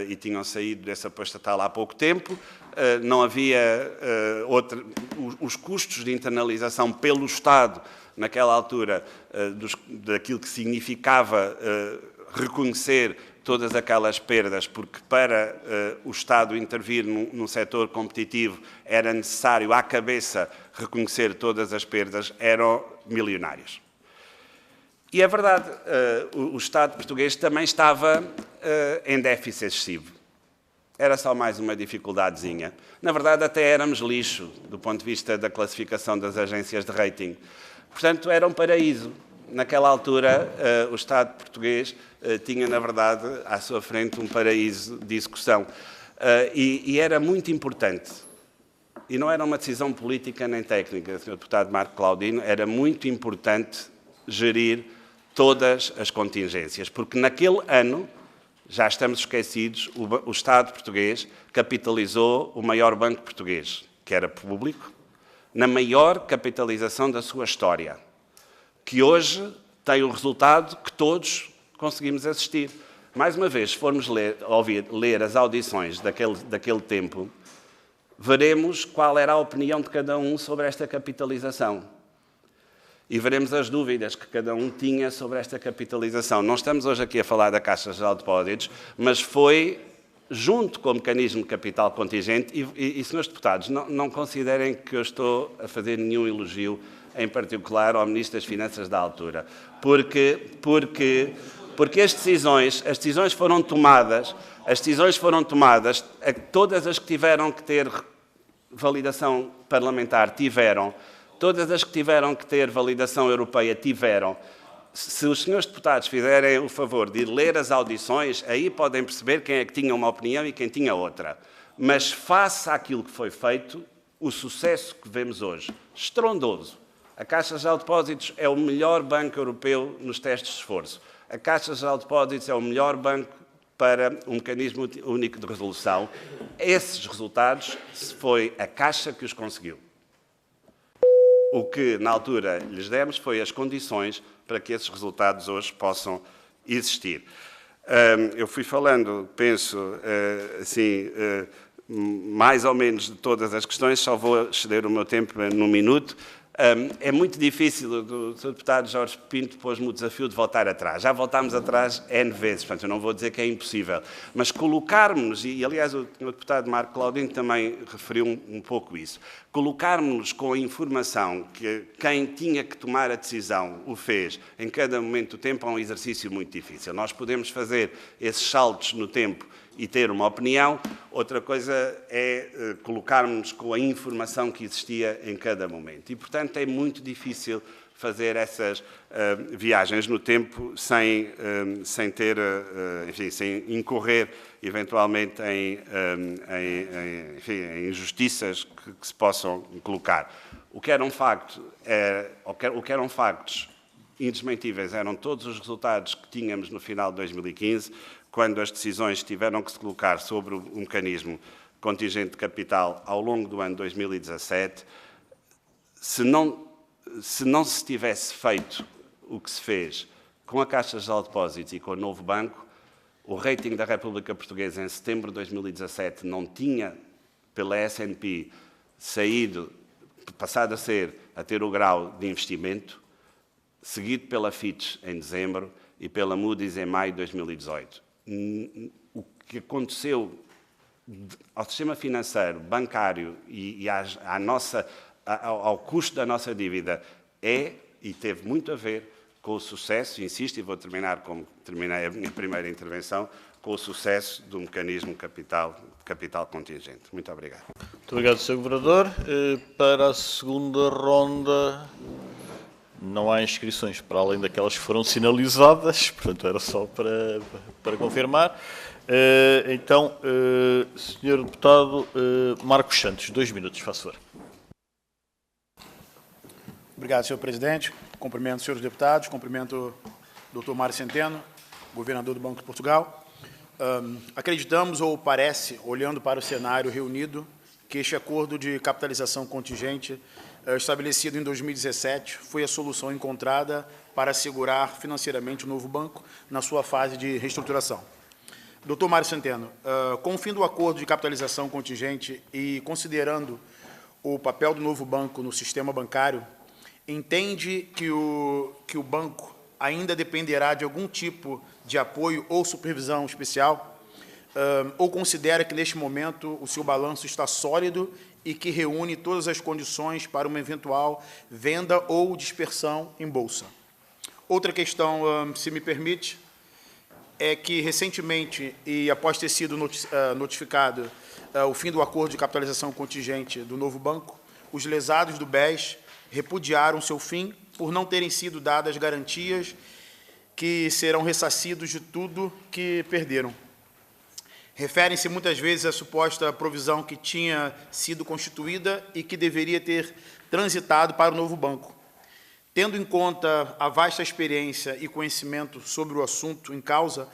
e tinham saído desse apoio estatal há pouco tempo. Não havia os custos de internalização pelo Estado, naquela altura, daquilo que significava reconhecer todas aquelas perdas, porque para o Estado intervir num setor competitivo era necessário, à cabeça, reconhecer todas as perdas, eram milionários. E é verdade, o Estado português também estava em déficit excessivo. Era só mais uma dificuldadezinha. Na verdade, até éramos lixo, do ponto de vista da classificação das agências de rating. Portanto, era um paraíso. Naquela altura, o Estado português tinha, na verdade, à sua frente um paraíso de execução. E era muito importante. E não era uma decisão política nem técnica, Sr. Deputado Marco Claudino, era muito importante gerir todas as contingências, porque naquele ano, já estamos esquecidos, o Estado português capitalizou o maior banco português, que era público, na maior capitalização da sua história, que hoje tem o resultado que todos conseguimos assistir. Mais uma vez, se formos ler as audições daquele tempo, veremos qual era a opinião de cada um sobre esta capitalização. E veremos as dúvidas que cada um tinha sobre esta capitalização. Não estamos hoje aqui a falar da Caixa Geral de Depósitos, mas foi junto com o mecanismo de capital contingente, e senhores deputados, não considerem que eu estou a fazer nenhum elogio, em particular ao Ministro das Finanças da altura, porque as decisões foram tomadas, todas as que tiveram que ter validação parlamentar tiveram, todas as que tiveram que ter validação europeia tiveram. Se os senhores deputados fizerem o favor de ler as audições, aí podem perceber quem é que tinha uma opinião e quem tinha outra. Mas face àquilo que foi feito, o sucesso que vemos hoje, estrondoso. A Caixa Geral de Depósitos é o melhor banco europeu nos testes de esforço. A Caixa Geral de Depósitos é o melhor banco para um mecanismo único de resolução. Esses resultados foi a Caixa que os conseguiu. O que, na altura, lhes demos foi as condições para que esses resultados hoje possam existir. Eu fui falando, penso, mais ou menos de todas as questões, só vou exceder o meu tempo num minuto. É muito difícil, o Sr. Deputado Jorge Pinto pôs-me o desafio de voltar atrás. Já voltámos atrás N vezes, portanto, eu não vou dizer que é impossível. Mas colocarmos, e aliás o Sr. Deputado Marco Claudino também referiu um pouco isso, colocarmos com a informação que quem tinha que tomar a decisão o fez em cada momento do tempo é um exercício muito difícil. Nós podemos fazer esses saltos no tempo e ter uma opinião, outra coisa é colocarmos com a informação que existia em cada momento. E, portanto, é muito difícil fazer essas viagens no tempo sem incorrer, eventualmente, em injustiças que se possam colocar. O que eram factos indesmentíveis eram todos os resultados que tínhamos no final de 2015, quando as decisões tiveram que se colocar sobre o mecanismo contingente de capital ao longo do ano 2017. Se não se tivesse feito o que se fez com a Caixa Geral de Depósitos e com o novo banco, o rating da República Portuguesa em setembro de 2017 não tinha, pela S&P, passado a ter o grau de investimento, seguido pela Fitch em dezembro e pela Moody's em maio de 2018. O que aconteceu ao sistema financeiro, bancário e ao custo da nossa dívida e teve muito a ver com o sucesso, insisto, e vou terminar como terminei a minha primeira intervenção, com o sucesso do mecanismo de capital contingente. Muito obrigado. Muito obrigado, Sr. Governador. Para a segunda ronda não há inscrições para além daquelas que foram sinalizadas, portanto era só para confirmar. Então, Sr. Deputado Marcos Santos, 2 minutos, faça favor. Obrigado, Sr. Presidente. Cumprimento os senhores deputados, cumprimento o Dr. Mário Centeno, governador do Banco de Portugal. Acreditamos, ou parece, olhando para o cenário reunido, que este acordo de capitalização contingente estabelecido em 2017 foi a solução encontrada para assegurar financeiramente o novo banco na sua fase de reestruturação. Dr. Mário Centeno, com o fim do acordo de capitalização contingente e considerando o papel do novo banco no sistema bancário, entende que o banco ainda dependerá de algum tipo de apoio ou supervisão especial? Ou considera que, neste momento, o seu balanço está sólido e que reúne todas as condições para uma eventual venda ou dispersão em bolsa? Outra questão, se me permite, é que, recentemente, e após ter sido notificado o fim do acordo de capitalização contingente do novo banco, os lesados do BES repudiaram seu fim por não terem sido dadas garantias que serão ressarcidos de tudo que perderam. Referem-se muitas vezes à suposta provisão que tinha sido constituída e que deveria ter transitado para o novo banco. Tendo em conta a vasta experiência e conhecimento sobre o assunto em causa,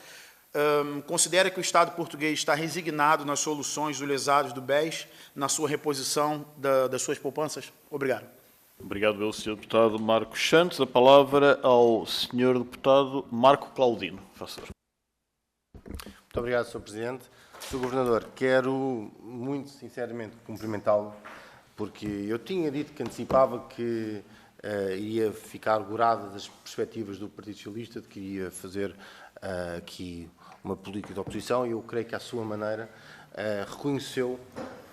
Considera que o Estado português está resignado nas soluções dos lesados do BES, na sua reposição das suas poupanças? Obrigado. Obrigado ao Sr. Deputado Marcos Santos. A palavra ao Sr. Deputado Marco Claudino. Faça. Muito obrigado, Sr. Presidente. Sr. Governador, quero muito sinceramente cumprimentá-lo, porque eu tinha dito que antecipava que iria ficar gorada das perspectivas do Partido Socialista, de que ia fazer aqui uma política de oposição, e eu creio que, à sua maneira, reconheceu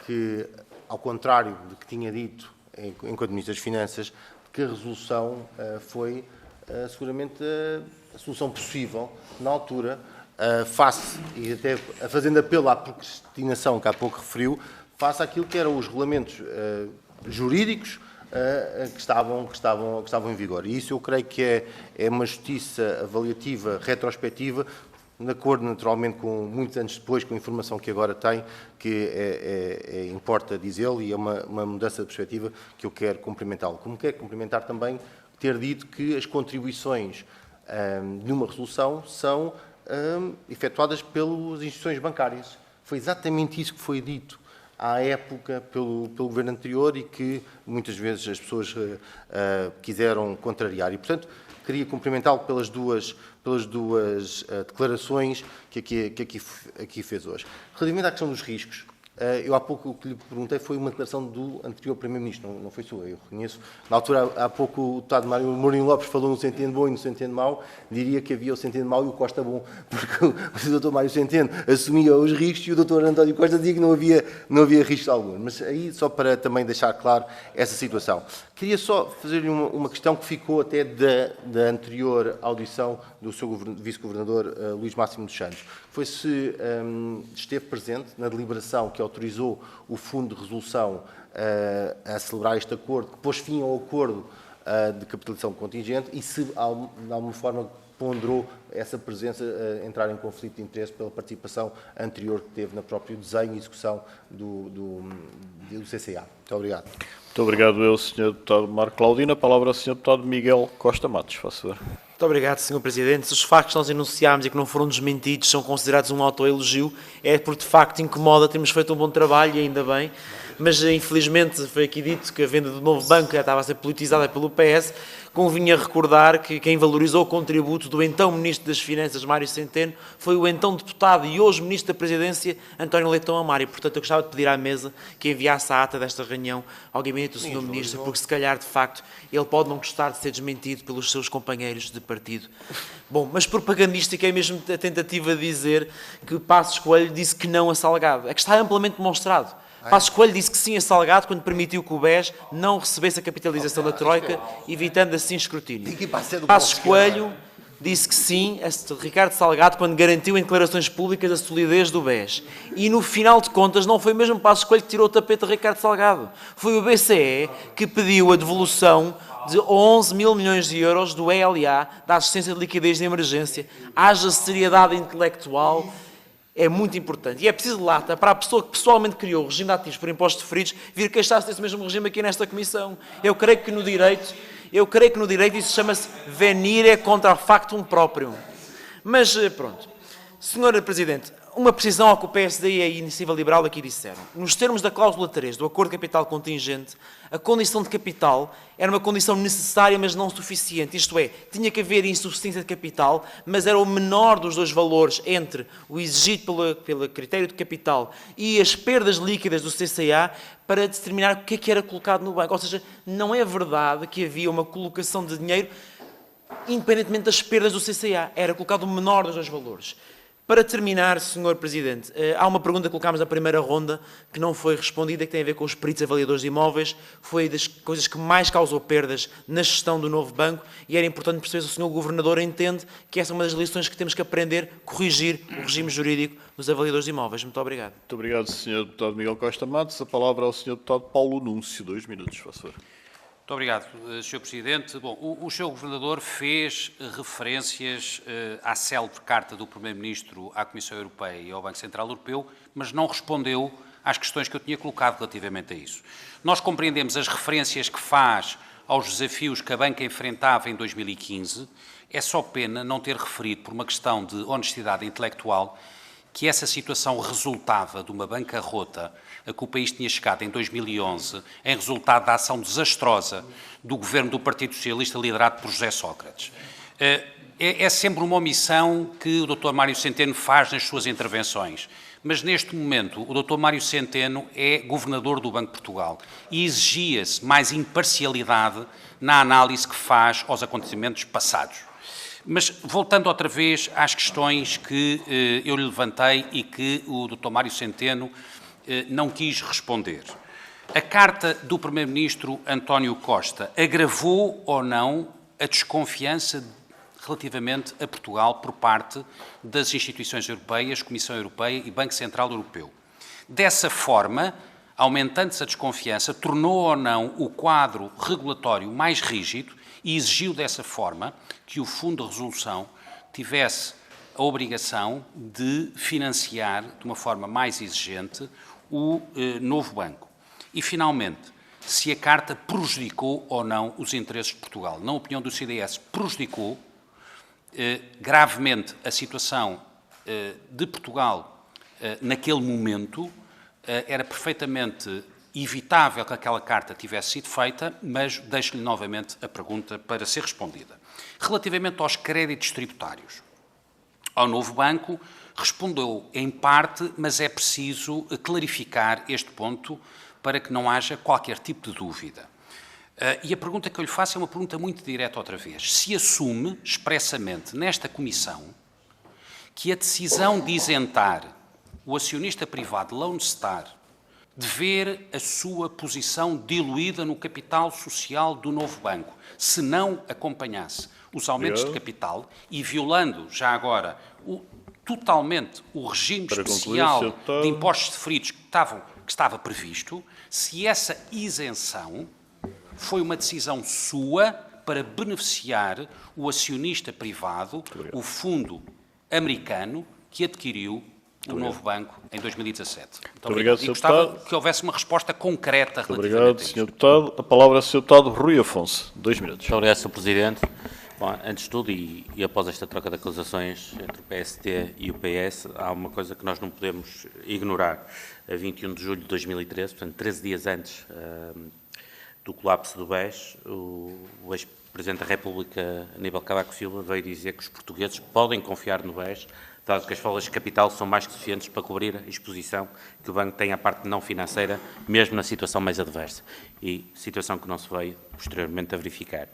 que, ao contrário do que tinha dito enquanto Ministro das Finanças, que a resolução foi seguramente a solução possível na altura, face, e até fazendo apelo à procrastinação que há pouco referiu, face àquilo que eram os regulamentos jurídicos que estavam em vigor. E isso eu creio que é uma justiça avaliativa, retrospectiva, de acordo naturalmente com muitos anos depois, com a informação que agora tem, que importa dizê-lo, e é uma mudança de perspectiva que eu quero cumprimentá-lo. Como quero cumprimentar também ter dito que as contribuições de uma resolução são efetuadas pelas instituições bancárias. Foi exatamente isso que foi dito à época pelo governo anterior e que muitas vezes as pessoas quiseram contrariar. E, portanto, queria cumprimentá-lo pelas duas declarações que aqui fez hoje. Relativamente à questão dos riscos, eu há pouco o que lhe perguntei foi uma declaração do anterior Primeiro-Ministro, não foi sua, eu reconheço. Na altura, há pouco, o deputado Mário Mourinho Lopes falou no Centeno bom e no Centeno mau, diria que havia o Centeno mau e o Costa bom, porque o Dr. Mário Centeno assumia os riscos e o Dr. António Costa dizia que não havia riscos algum. Mas aí, só para também deixar claro essa situação. Queria só fazer-lhe uma questão que ficou até da anterior audição do seu vice-governador Luís Máximo dos Santos. Foi se esteve presente na deliberação que autorizou o Fundo de Resolução a celebrar este acordo, que pôs fim ao acordo de capitalização contingente, e se, de alguma forma, ponderou essa presença entrar em conflito de interesse pela participação anterior que teve no próprio desenho e execução do CCA. Muito obrigado. Muito obrigado eu, Sr. Deputado Marco Claudino. A palavra ao Sr. Deputado Miguel Costa Matos. Faça favor. Muito obrigado, Sr. Presidente. Se os factos que nós enunciámos e que não foram desmentidos são considerados um autoelogio, é porque, de facto, incomoda termos feito um bom trabalho, e ainda bem. Mas, infelizmente, foi aqui dito que a venda do novo banco já estava a ser politizada pelo PS. Convinha recordar que quem valorizou o contributo do então Ministro das Finanças, Mário Centeno, foi o então deputado e hoje Ministro da Presidência, António Leitão Amaro. E, portanto, eu gostava de pedir à mesa que enviasse a ata desta reunião ao gabinete do Sr. Ministro, porque, se calhar, de facto, ele pode não gostar de ser desmentido pelos seus companheiros de partido. Bom, mas propagandística é mesmo a tentativa de dizer que Passos Coelho disse que não a Salgado. É que está amplamente demonstrado. Passos Coelho disse que sim a Salgado quando permitiu que o BES não recebesse a capitalização da Troika, evitando assim escrutínio. Passos Coelho disse que sim a Ricardo Salgado quando garantiu em declarações públicas a solidez do BES. E, no final de contas, não foi mesmo Passos Coelho que tirou o tapete a Ricardo Salgado. Foi o BCE que pediu a devolução de 11 mil milhões de euros do ELA, da assistência de liquidez de emergência. Haja seriedade intelectual. É muito importante. E é preciso lata para a pessoa que pessoalmente criou o regime de ativos por impostos referidos vir queixar-se desse mesmo regime aqui nesta Comissão. Eu creio que no direito isso chama-se venire contra factum próprio. Mas, pronto. Senhora Presidente, uma precisão ao que o PSD e a Iniciativa Liberal aqui disseram. Nos termos da cláusula 3 do Acordo de Capital Contingente, a condição de capital era uma condição necessária, mas não suficiente. Isto é, tinha que haver insuficiência de capital, mas era o menor dos dois valores entre o exigido pelo critério de capital e as perdas líquidas do CCA para determinar o que era colocado no banco. Ou seja, não é verdade que havia uma colocação de dinheiro independentemente das perdas do CCA. Era colocado o menor dos dois valores. Para terminar, Sr. Presidente, há uma pergunta que colocámos na primeira ronda que não foi respondida, que tem a ver com os peritos avaliadores de imóveis. Foi das coisas que mais causou perdas na gestão do novo banco e era importante perceber se o Sr. Governador entende que essa é uma das lições que temos que aprender, corrigir o regime jurídico dos avaliadores de imóveis. Muito obrigado. Muito obrigado, Sr. Deputado Miguel Costa Matos. A palavra ao Sr. Deputado Paulo Núncio. 2 minutos, por favor. Muito obrigado, Sr. Presidente. Bom, o Sr. Governador fez referências à célebre carta do Primeiro-Ministro à Comissão Europeia e ao Banco Central Europeu, mas não respondeu às questões que eu tinha colocado relativamente a isso. Nós compreendemos as referências que faz aos desafios que a banca enfrentava em 2015, é só pena não ter referido, por uma questão de honestidade intelectual, que essa situação resultava de uma bancarrota a que o país tinha chegado em 2011, em resultado da ação desastrosa do governo do Partido Socialista liderado por José Sócrates. É sempre uma omissão que o Dr. Mário Centeno faz nas suas intervenções, mas neste momento o Dr. Mário Centeno é governador do Banco de Portugal e exigia-se mais imparcialidade na análise que faz aos acontecimentos passados. Mas, voltando outra vez às questões que eu lhe levantei e que o Dr. Mário Centeno não quis responder. A carta do Primeiro-Ministro António Costa agravou ou não a desconfiança relativamente a Portugal por parte das instituições europeias, Comissão Europeia e Banco Central Europeu? Dessa forma, aumentando-se a desconfiança, tornou ou não o quadro regulatório mais rígido e exigiu dessa forma que o Fundo de Resolução tivesse a obrigação de financiar de uma forma mais exigente o novo banco. E, finalmente, se a Carta prejudicou ou não os interesses de Portugal. Na opinião do CDS, prejudicou gravemente a situação de Portugal naquele momento. Era perfeitamente evitável que aquela carta tivesse sido feita, mas deixo-lhe novamente a pergunta para ser respondida. Relativamente aos créditos tributários, ao novo banco, respondeu em parte, mas é preciso clarificar este ponto para que não haja qualquer tipo de dúvida. E a pergunta que eu lhe faço é uma pergunta muito direta outra vez. Se assume expressamente nesta comissão que a decisão de isentar o acionista privado Lone Star de ver a sua posição diluída no capital social do novo banco, se não acompanhasse os aumentos de capital e violando já agora totalmente o regime especial de impostos deferidos que estava previsto, se essa isenção foi uma decisão sua para beneficiar o acionista privado, o fundo americano que adquiriu o novo banco em 2017. Muito obrigado. E gostava que houvesse uma resposta concreta relativamente a isto. Sr. Deputado. A palavra é ao Sr. Deputado Rui Afonso. 2 minutos. Muito obrigado, Sr. Presidente. Bom, antes de tudo, e após esta troca de acusações entre o PST e o PS, há uma coisa que nós não podemos ignorar. A 21 de julho de 2013, portanto, 13 dias antes do colapso do BES, o ex-Presidente da República, Aníbal Cavaco Silva, veio dizer que os portugueses podem confiar no BES, dado que as folgas de capital são mais que suficientes para cobrir a exposição que o banco tem à parte não financeira, mesmo na situação mais adversa, e situação que não se veio posteriormente a verificar.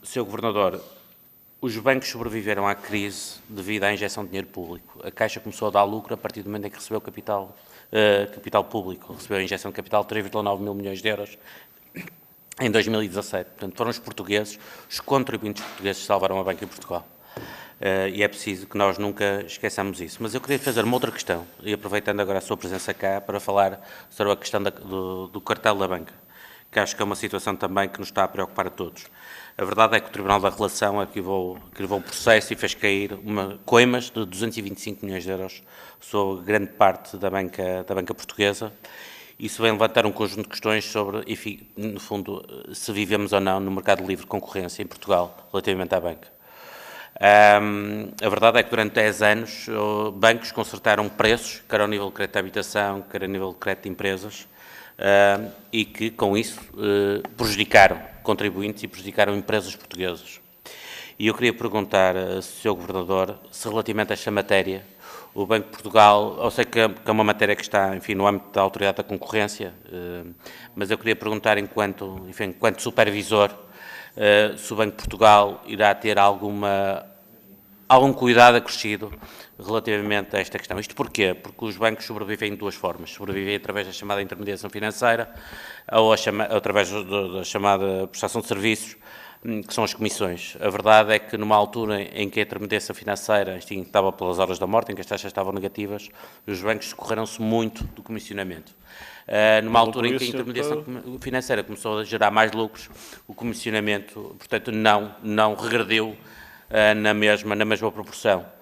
Sr. Governador, os bancos sobreviveram à crise devido à injeção de dinheiro público. A Caixa começou a dar lucro a partir do momento em que recebeu capital público, recebeu a injeção de capital de 3,9 mil milhões de euros em 2017. Portanto, foram os portugueses, os contribuintes portugueses que salvaram a banca em Portugal. E é preciso que nós nunca esqueçamos isso. Mas eu queria fazer uma outra questão, e aproveitando agora a sua presença cá, para falar sobre a questão do cartel da banca, que acho que é uma situação também que nos está a preocupar a todos. A verdade é que o Tribunal da Relação arquivou um processo e fez cair coimas de 225 milhões de euros sobre grande parte da banca portuguesa. Isso vem levantar um conjunto de questões sobre, enfim, no fundo, se vivemos ou não no mercado de livre concorrência em Portugal relativamente à banca. A verdade é que durante 10 anos bancos concertaram preços, quer ao nível de crédito de habitação, quer ao nível de crédito de empresas, e que com isso prejudicaram contribuintes e prejudicaram empresas portuguesas. E eu queria perguntar, Sr. Governador, se relativamente a esta matéria, o Banco de Portugal, eu sei que é uma matéria que está, enfim, no âmbito da Autoridade da Concorrência, mas eu queria perguntar, enquanto supervisor, se o Banco de Portugal irá ter algum cuidado acrescido relativamente a esta questão. Isto porquê? Porque os bancos sobrevivem de duas formas. Sobrevivem através da chamada intermediação financeira ou através da chamada prestação de serviços, que são as comissões. A verdade é que numa altura em que a intermediação financeira estava pelas horas da morte, em que as taxas estavam negativas, os bancos socorreram-se muito do comissionamento. Numa altura em que a intermediação financeira começou a gerar mais lucros, o comissionamento, portanto, não regrediu na mesma proporção.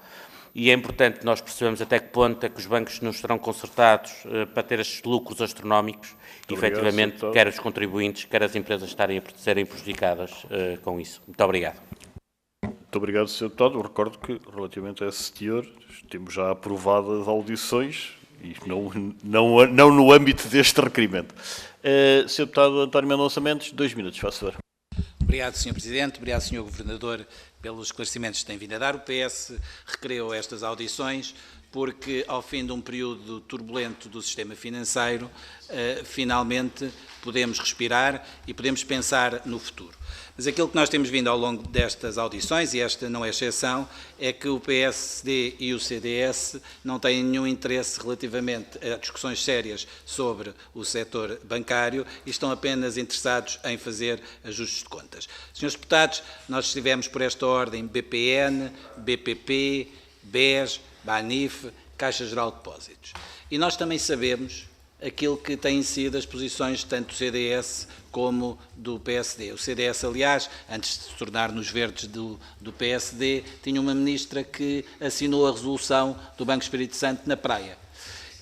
e é importante que nós percebamos até que ponto é que os bancos não estarão concertados para ter estes lucros astronómicos e, efetivamente, quer os contribuintes, quer as empresas serem prejudicadas com isso. Muito obrigado. Muito obrigado, Sr. Deputado. Eu recordo que, relativamente a esse teor, temos já aprovadas audições e não no âmbito deste requerimento. Sr. Deputado António Mendonça Mendes, 2 minutos, faça favor. Obrigado, Sr. Presidente. Obrigado, Sr. Governador, pelos esclarecimentos que tem vindo a dar. O PS requereu estas audições porque, ao fim de um período turbulento do sistema financeiro, finalmente podemos respirar e podemos pensar no futuro. Mas aquilo que nós temos vindo ao longo destas audições, e esta não é exceção, é que o PSD e o CDS não têm nenhum interesse relativamente a discussões sérias sobre o setor bancário e estão apenas interessados em fazer ajustes de contas. Senhores deputados, nós estivemos por esta ordem BPN, BPP, BES, BANIF, Caixa Geral de Depósitos. E nós também sabemos aquilo que têm sido as posições tanto do CDS como do PSD. O CDS, aliás, antes de se tornar nos verdes do PSD, tinha uma ministra que assinou a resolução do Banco Espírito Santo na praia.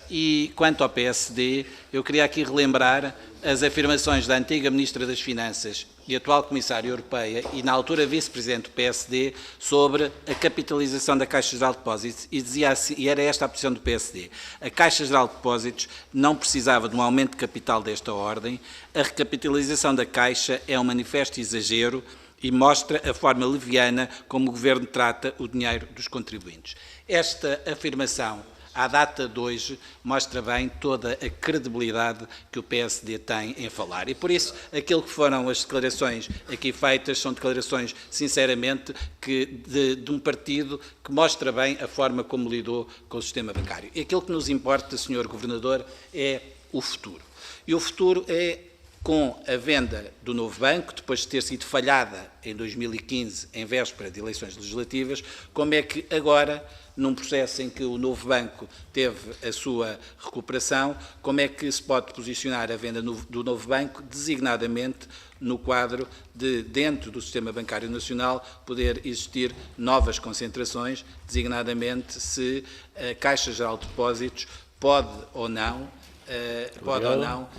E, quanto ao PSD, eu queria aqui relembrar as afirmações da antiga Ministra das Finanças e atual Comissária Europeia e, na altura, Vice-Presidente do PSD, sobre a capitalização da Caixa Geral de Depósitos, e dizia assim, e era esta a posição do PSD: a Caixa Geral de Depósitos não precisava de um aumento de capital desta ordem, a recapitalização da Caixa é um manifesto exagero e mostra a forma leviana como o Governo trata o dinheiro dos contribuintes. Esta afirmação, à data de hoje, mostra bem toda a credibilidade que o PSD tem em falar. E, por isso, aquilo que foram as declarações aqui feitas são declarações, sinceramente, de um partido que mostra bem a forma como lidou com o sistema bancário. E aquilo que nos importa, Sr. Governador, é o futuro. E o futuro é, com a venda do novo banco, depois de ter sido falhada em 2015, em véspera de eleições legislativas, como é que agora, num processo em que o novo banco teve a sua recuperação, como é que se pode posicionar a venda do novo banco, designadamente no quadro de, dentro do sistema bancário nacional, poder existir novas concentrações, designadamente se a Caixa Geral de Depósitos pode ou não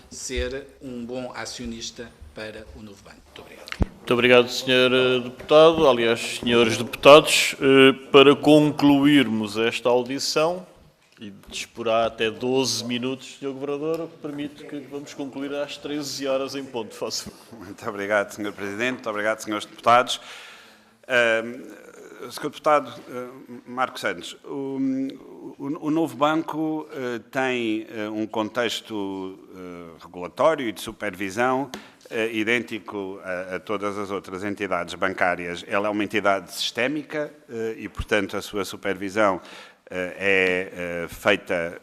ser um bom acionista para o novo banco. Muito obrigado. Muito obrigado, Sr. Deputado. Aliás, Srs. Deputados, para concluirmos esta audição, e disporá até 12 minutos, Sr. Governador, permite que vamos concluir às 13 horas em ponto. Faço. Muito obrigado, Sr. Presidente. Muito obrigado, Srs. Deputados. Sr. Deputado Marcos Santos, o novo banco tem um contexto regulatório e de supervisão idêntico a todas as outras entidades bancárias. Ela é uma entidade sistémica e, portanto, a sua supervisão é feita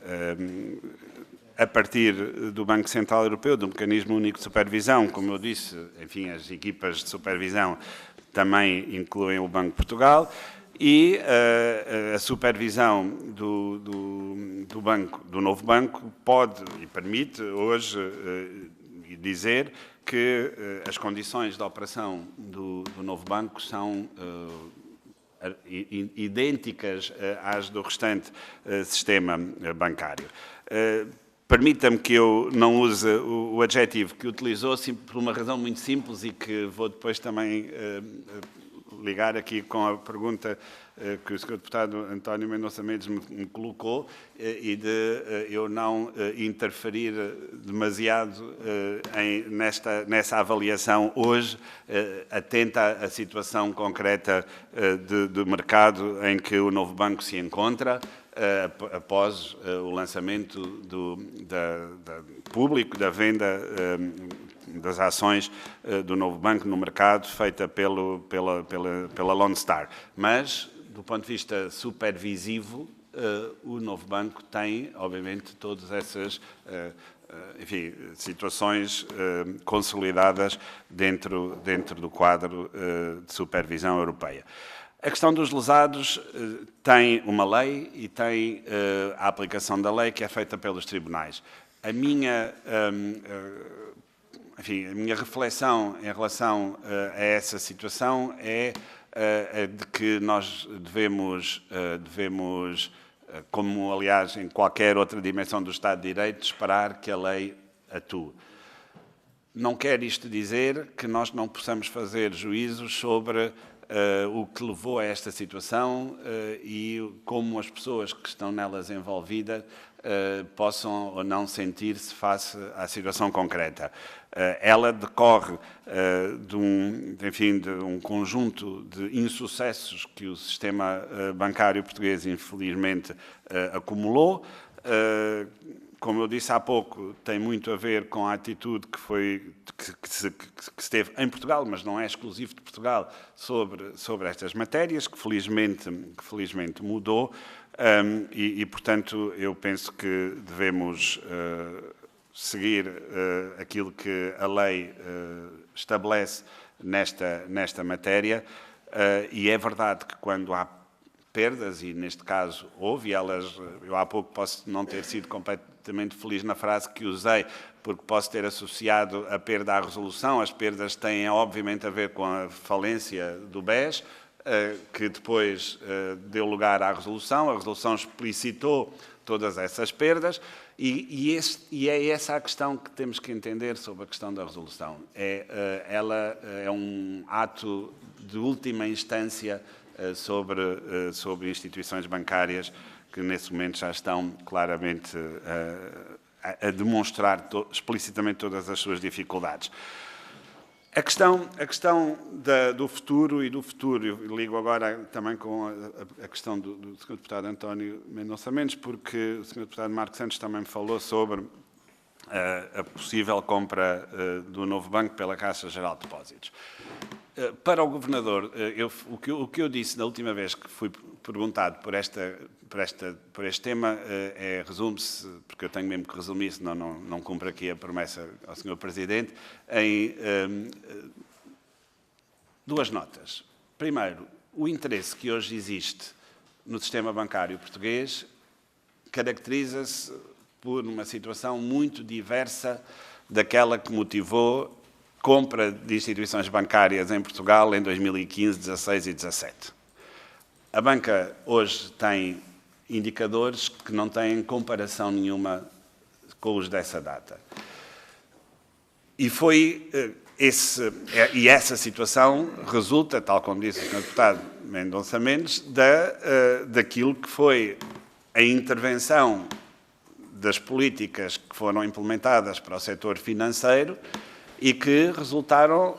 a partir do Banco Central Europeu, do Mecanismo Único de Supervisão. Como eu disse, enfim, as equipas de supervisão também incluem o Banco de Portugal, e a supervisão do novo banco pode e permite hoje dizer que as condições de operação do novo banco são idênticas às do restante sistema bancário. Permita-me que eu não use o adjetivo que utilizou por uma razão muito simples e que vou depois também ligar aqui com a pergunta que o Sr. Deputado António Mendonça Mendes me colocou e de eu não interferir demasiado nessa avaliação hoje, atenta à situação concreta do mercado em que o novo banco se encontra, após o lançamento público da venda das ações do novo banco no mercado, feita pela Lone Star. Mas, do ponto de vista supervisivo, o novo banco tem, obviamente, todas essas situações consolidadas dentro do quadro de supervisão europeia. A questão dos lesados tem uma lei e tem a aplicação da lei que é feita pelos tribunais. A minha reflexão em relação a essa situação é de que nós devemos, como aliás em qualquer outra dimensão do Estado de Direito, esperar que a lei atue. Não quer isto dizer que nós não possamos fazer juízos sobre o que levou a esta situação e como as pessoas que estão nelas envolvidas possam ou não sentir-se face à situação concreta. Ela decorre de um conjunto de insucessos que o sistema bancário português, infelizmente, acumulou. Como eu disse há pouco, tem muito a ver com a atitude que se teve em Portugal, mas não é exclusivo de Portugal, sobre estas matérias, que felizmente mudou. Portanto, eu penso que devemos seguir aquilo que a lei estabelece nesta matéria. E é verdade que quando há perdas, e neste caso houve, eu há pouco posso não ter sido completamente feliz na frase que usei, porque posso ter associado a perda à resolução. As perdas têm obviamente a ver com a falência do BES, que depois deu lugar à resolução. A resolução explicitou todas essas perdas e é essa a questão que temos que entender sobre a questão da resolução. Ela é um ato de última instância sobre instituições bancárias que nesse momento já estão claramente a demonstrar explicitamente todas as suas dificuldades. A questão do futuro, eu ligo agora também com a questão do Sr. Deputado António Mendonça Mendes, porque o Sr. Deputado Marcos Santos também me falou sobre a possível compra do novo banco pela Caixa Geral de Depósitos. Para o Governador, o que eu disse na última vez que fui perguntado por este tema resume-se, porque eu tenho mesmo que resumir, senão não cumpro aqui a promessa ao Sr. Presidente, em duas notas. Primeiro, o interesse que hoje existe no sistema bancário português caracteriza-se por uma situação muito diversa daquela que motivou compra de instituições bancárias em Portugal em 2015, 16 e 17. A banca hoje tem indicadores que não têm comparação nenhuma com os dessa data. E essa situação resulta, tal como disse o Sr. Deputado Mendonça Mendes, daquilo que foi a intervenção das políticas que foram implementadas para o setor financeiro e que resultaram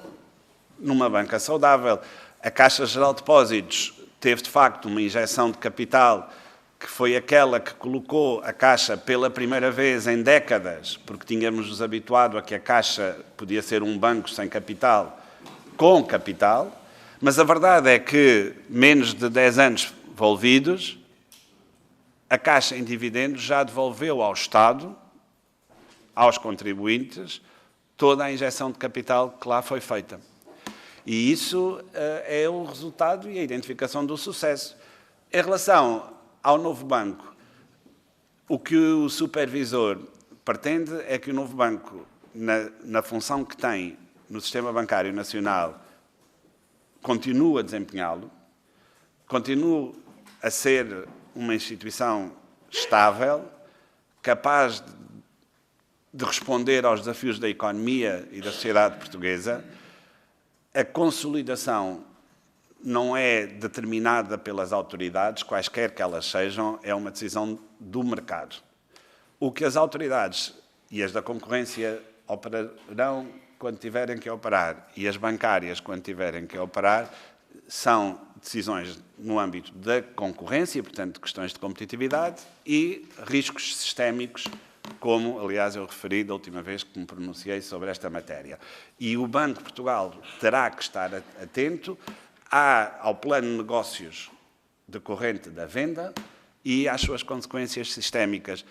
numa banca saudável. A Caixa Geral de Depósitos teve, de facto, uma injeção de capital que foi aquela que colocou a Caixa pela primeira vez em décadas, porque tínhamos-nos habituado a que a Caixa podia ser um banco sem capital, com capital, mas a verdade é que, menos de 10 anos envolvidos, a Caixa em dividendos já devolveu ao Estado, aos contribuintes, toda a injeção de capital que lá foi feita. E isso é o resultado e a identificação do sucesso. Em relação ao novo banco, o que o supervisor pretende é que o novo banco, na função que tem no sistema bancário nacional, continue a desempenhá-lo, continue a ser uma instituição estável, capaz de responder aos desafios da economia e da sociedade portuguesa. A consolidação não é determinada pelas autoridades, quaisquer que elas sejam, é uma decisão do mercado. O que as autoridades e as da concorrência operarão quando tiverem que operar e as bancárias quando tiverem que operar são decisões no âmbito da concorrência, portanto, questões de competitividade e riscos sistémicos, como, aliás, eu referi da última vez que me pronunciei sobre esta matéria. E o Banco de Portugal terá que estar atento ao plano de negócios decorrente da venda e às suas consequências sistémicas.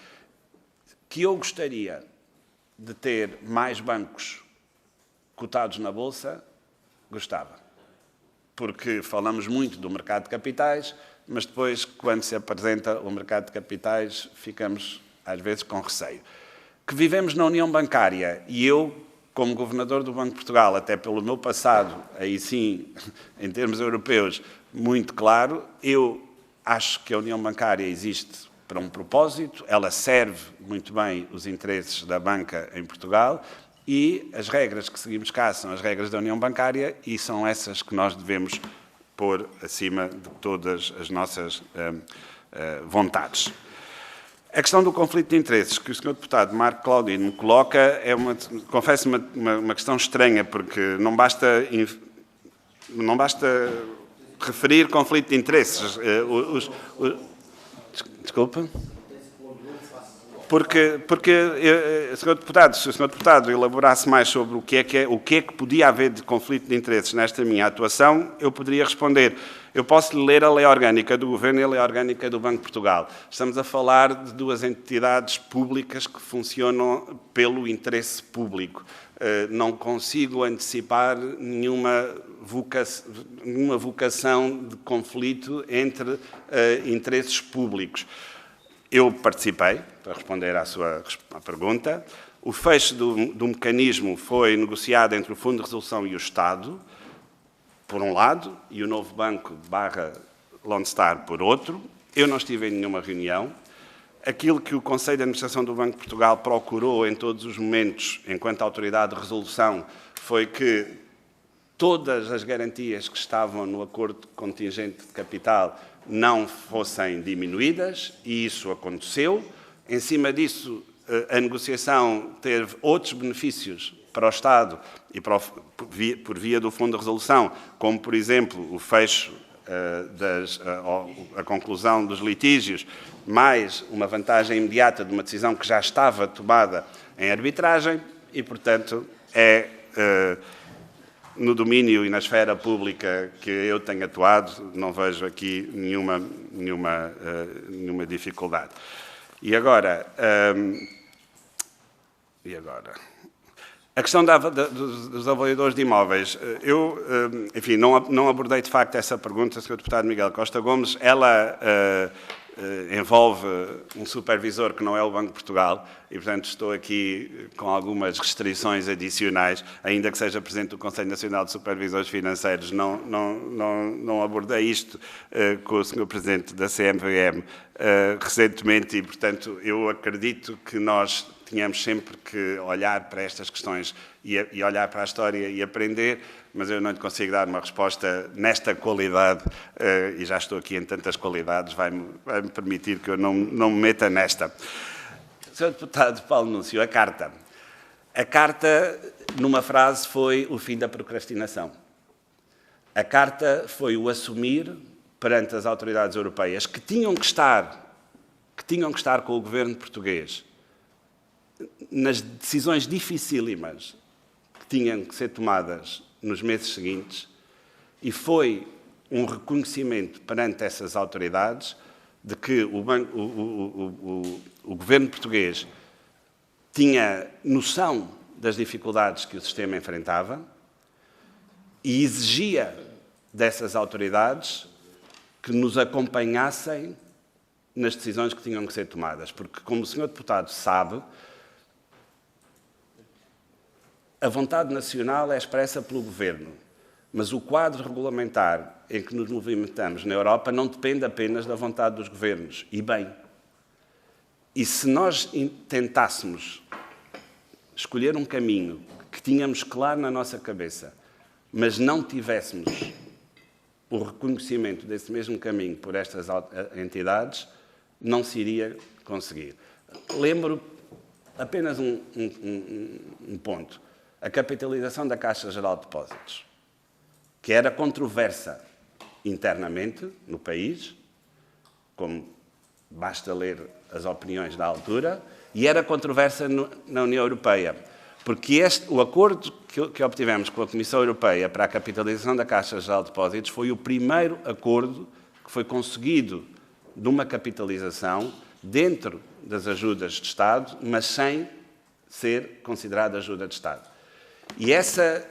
Que eu gostaria de ter mais bancos cotados na Bolsa, gostava. Porque falamos muito do mercado de capitais, mas depois, quando se apresenta o mercado de capitais, ficamos às vezes com receio. Que vivemos na União Bancária, e eu como Governador do Banco de Portugal, até pelo meu passado, aí sim, em termos europeus, muito claro, eu acho que a União Bancária existe para um propósito, ela serve muito bem os interesses da banca em Portugal e as regras que seguimos cá são as regras da União Bancária e são essas que nós devemos pôr acima de todas as nossas vontades. A questão do conflito de interesses que o Sr. Deputado Marco Claudino me coloca é, confesso, uma questão estranha, porque não basta referir conflito de interesses. Desculpa? Porque se o Sr. Deputado elaborasse mais sobre o que é que podia haver de conflito de interesses nesta minha atuação, eu poderia responder. Eu posso lhe ler a Lei Orgânica do Governo e a Lei Orgânica do Banco de Portugal. Estamos a falar de duas entidades públicas que funcionam pelo interesse público. Não consigo antecipar nenhuma vocação de conflito entre interesses públicos. Eu participei, para responder à sua pergunta. O fecho do mecanismo foi negociado entre o Fundo de Resolução e o Estado, por um lado, e o Novo Banco / Lone Star por outro. Eu não estive em nenhuma reunião. Aquilo que o Conselho de Administração do Banco de Portugal procurou em todos os momentos, enquanto autoridade de resolução, foi que todas as garantias que estavam no acordo contingente de capital não fossem diminuídas, e isso aconteceu. Em cima disso, a negociação teve outros benefícios para o Estado e por via do Fundo de Resolução, como, por exemplo, o fecho, a conclusão dos litígios, mais uma vantagem imediata de uma decisão que já estava tomada em arbitragem e, portanto, é no domínio e na esfera pública que eu tenho atuado, não vejo aqui nenhuma dificuldade. E agora, a questão dos avaliadores de imóveis. Eu, enfim, não abordei de facto essa pergunta, Sr. Deputado Miguel Costa Gomes. Ela envolve um supervisor que não é o Banco de Portugal e, portanto, estou aqui com algumas restrições adicionais, ainda que seja Presidente do Conselho Nacional de Supervisores Financeiros. Não abordei isto com o Sr. Presidente da CMVM recentemente e, portanto, eu acredito que nós tínhamos sempre que olhar para estas questões e olhar para a história e aprender, mas eu não lhe consigo dar uma resposta nesta qualidade, e já estou aqui em tantas qualidades, vai-me permitir que eu não me meta nesta. Sr. Deputado Paulo Núncio, a carta. A carta, numa frase, foi o fim da procrastinação. A carta foi o assumir perante as autoridades europeias que tinham que estar com o governo português nas decisões dificílimas que tinham que ser tomadas nos meses seguintes, e foi um reconhecimento perante essas autoridades de que o governo português tinha noção das dificuldades que o sistema enfrentava e exigia dessas autoridades que nos acompanhassem nas decisões que tinham que ser tomadas. Porque, como o Sr. Deputado sabe, a vontade nacional é expressa pelo Governo, mas o quadro regulamentar em que nos movimentamos na Europa não depende apenas da vontade dos governos. E bem, e se nós tentássemos escolher um caminho que tínhamos claro na nossa cabeça, mas não tivéssemos o reconhecimento desse mesmo caminho por estas entidades, não se iria conseguir. Lembro apenas um ponto. A capitalização da Caixa Geral de Depósitos, que era controversa internamente no país, como basta ler as opiniões da altura, e era controversa na União Europeia, porque o acordo que obtivemos com a Comissão Europeia para a capitalização da Caixa Geral de Depósitos foi o primeiro acordo que foi conseguido de uma capitalização dentro das ajudas de Estado, mas sem ser considerada ajuda de Estado. E essa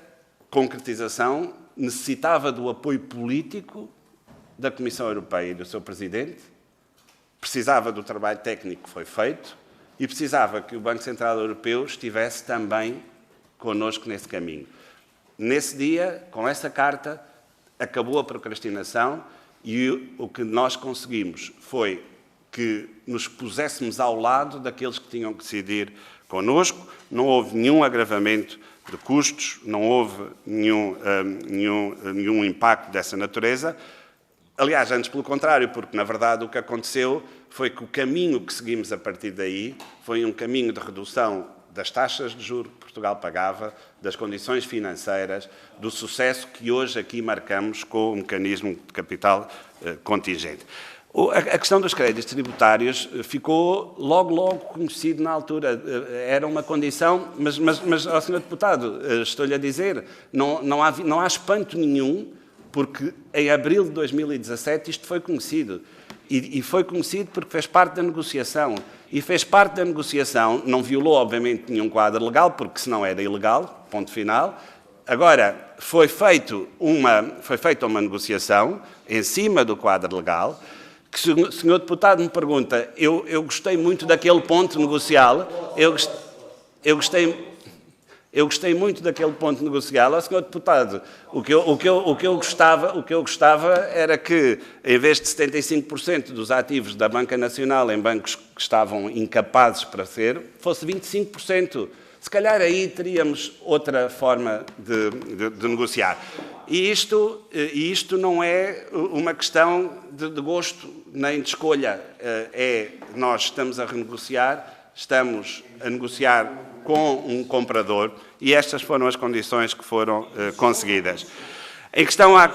concretização necessitava do apoio político da Comissão Europeia e do seu Presidente, precisava do trabalho técnico que foi feito e precisava que o Banco Central Europeu estivesse também connosco nesse caminho. Nesse dia, com essa carta, acabou a procrastinação e o que nós conseguimos foi que nos puséssemos ao lado daqueles que tinham que decidir connosco. Não houve nenhum agravamento de custos, não houve nenhum impacto dessa natureza. Aliás, antes pelo contrário, porque na verdade o que aconteceu foi que o caminho que seguimos a partir daí foi um caminho de redução das taxas de juros que Portugal pagava, das condições financeiras, do sucesso que hoje aqui marcamos com o mecanismo de capital contingente. A questão dos créditos tributários ficou logo conhecido na altura. Era uma condição, mas ao Sr. Deputado, estou-lhe a dizer, não há espanto nenhum, porque em abril de 2017 isto foi conhecido. E foi conhecido porque fez parte da negociação. E fez parte da negociação, não violou, obviamente, nenhum quadro legal, porque senão era ilegal, ponto final. Agora, foi feita uma negociação em cima do quadro legal, que se o Sr. Deputado me pergunta, eu gostei muito daquele ponto negocial, eu gostei muito daquele ponto negocial. Ó, Sr. Deputado, o que eu gostava era que, em vez de 75% dos ativos da Banca Nacional em bancos que estavam incapazes para ser, fosse 25%. Se calhar aí teríamos outra forma de negociar. E isto não é uma questão de gosto nem de escolha. Nós estamos a negociar com um comprador e estas foram as condições que foram conseguidas. Em questão à...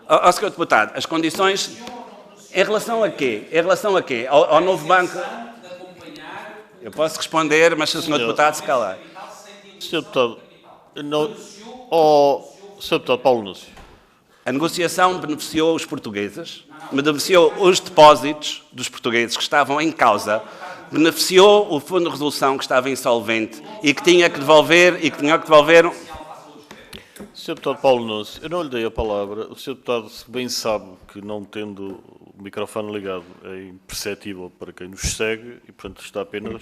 Ó, Sr. Deputado, as condições... Em relação a quê? Em relação a quê? Ao novo banco... Eu posso responder, mas se o Sr. Deputado se calar. Sr. Deputado, Sr. Deputado Paulo Núncio. A negociação beneficiou os portugueses, beneficiou os depósitos dos portugueses que estavam em causa, beneficiou o Fundo de Resolução que estava insolvente e que tinha que devolver... Sr. Deputado Paulo Núncio, eu não lhe dei a palavra. O Sr. Deputado bem sabe que, não tendo o microfone ligado, é imperceptível para quem nos segue e, portanto, está apenas...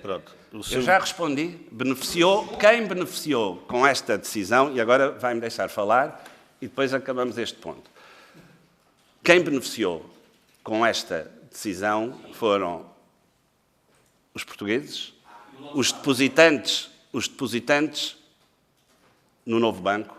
Pronto. Eu já respondi. Quem beneficiou com esta decisão, e agora vai-me deixar falar, e depois acabamos este ponto. Quem beneficiou com esta decisão foram os portugueses, os depositantes no novo banco,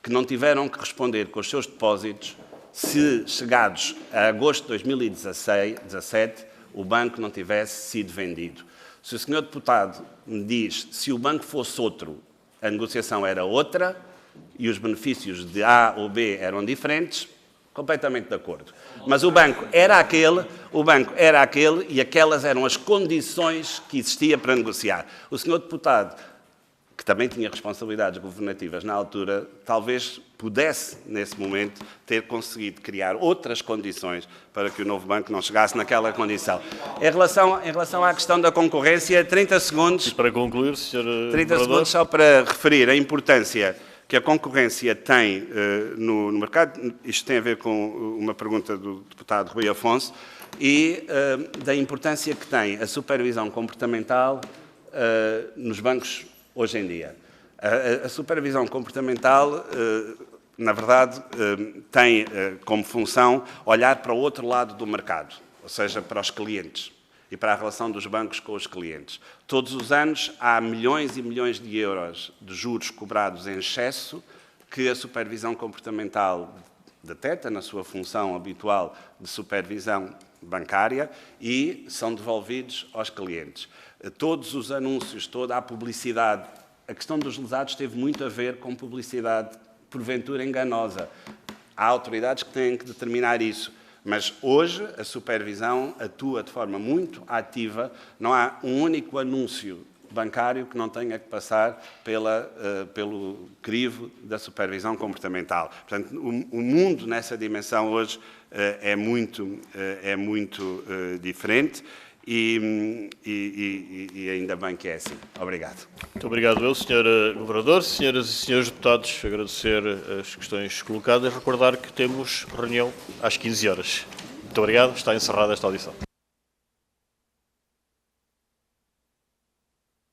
que não tiveram que responder com os seus depósitos se, chegados a agosto de 2017, o banco não tivesse sido vendido. Se o Sr. Deputado me diz se o banco fosse outro, a negociação era outra e os benefícios de A ou B eram diferentes, completamente de acordo. Mas o banco era aquele e aquelas eram as condições que existia para negociar. O Sr. Deputado, que também tinha responsabilidades governativas na altura, talvez pudesse, nesse momento, ter conseguido criar outras condições para que o novo banco não chegasse naquela condição. Em relação à questão da concorrência, 30 segundos... E para concluir, Sr. 30 segundos só para referir a importância que a concorrência tem no mercado. Isto tem a ver com uma pergunta do deputado Rui Afonso, e da importância que tem a supervisão comportamental nos bancos hoje em dia. A supervisão comportamental, na verdade, tem como função olhar para o outro lado do mercado, ou seja, para os clientes e para a relação dos bancos com os clientes. Todos os anos há milhões e milhões de euros de juros cobrados em excesso que a supervisão comportamental detecta na sua função habitual de supervisão bancária e são devolvidos aos clientes. Todos os anúncios, toda a publicidade, a questão dos lesados teve muito a ver com publicidade, porventura enganosa. Há autoridades que têm que determinar isso. Mas hoje a supervisão atua de forma muito ativa, não há um único anúncio bancário que não tenha que passar pelo crivo da supervisão comportamental. Portanto, o mundo nessa dimensão hoje é muito diferente e ainda bem que é assim. Obrigado. Muito obrigado, Sr. Governador. Senhoras e senhores deputados, agradecer as questões colocadas. Recordar que temos reunião às 15 horas. Muito obrigado. Está encerrada esta audição.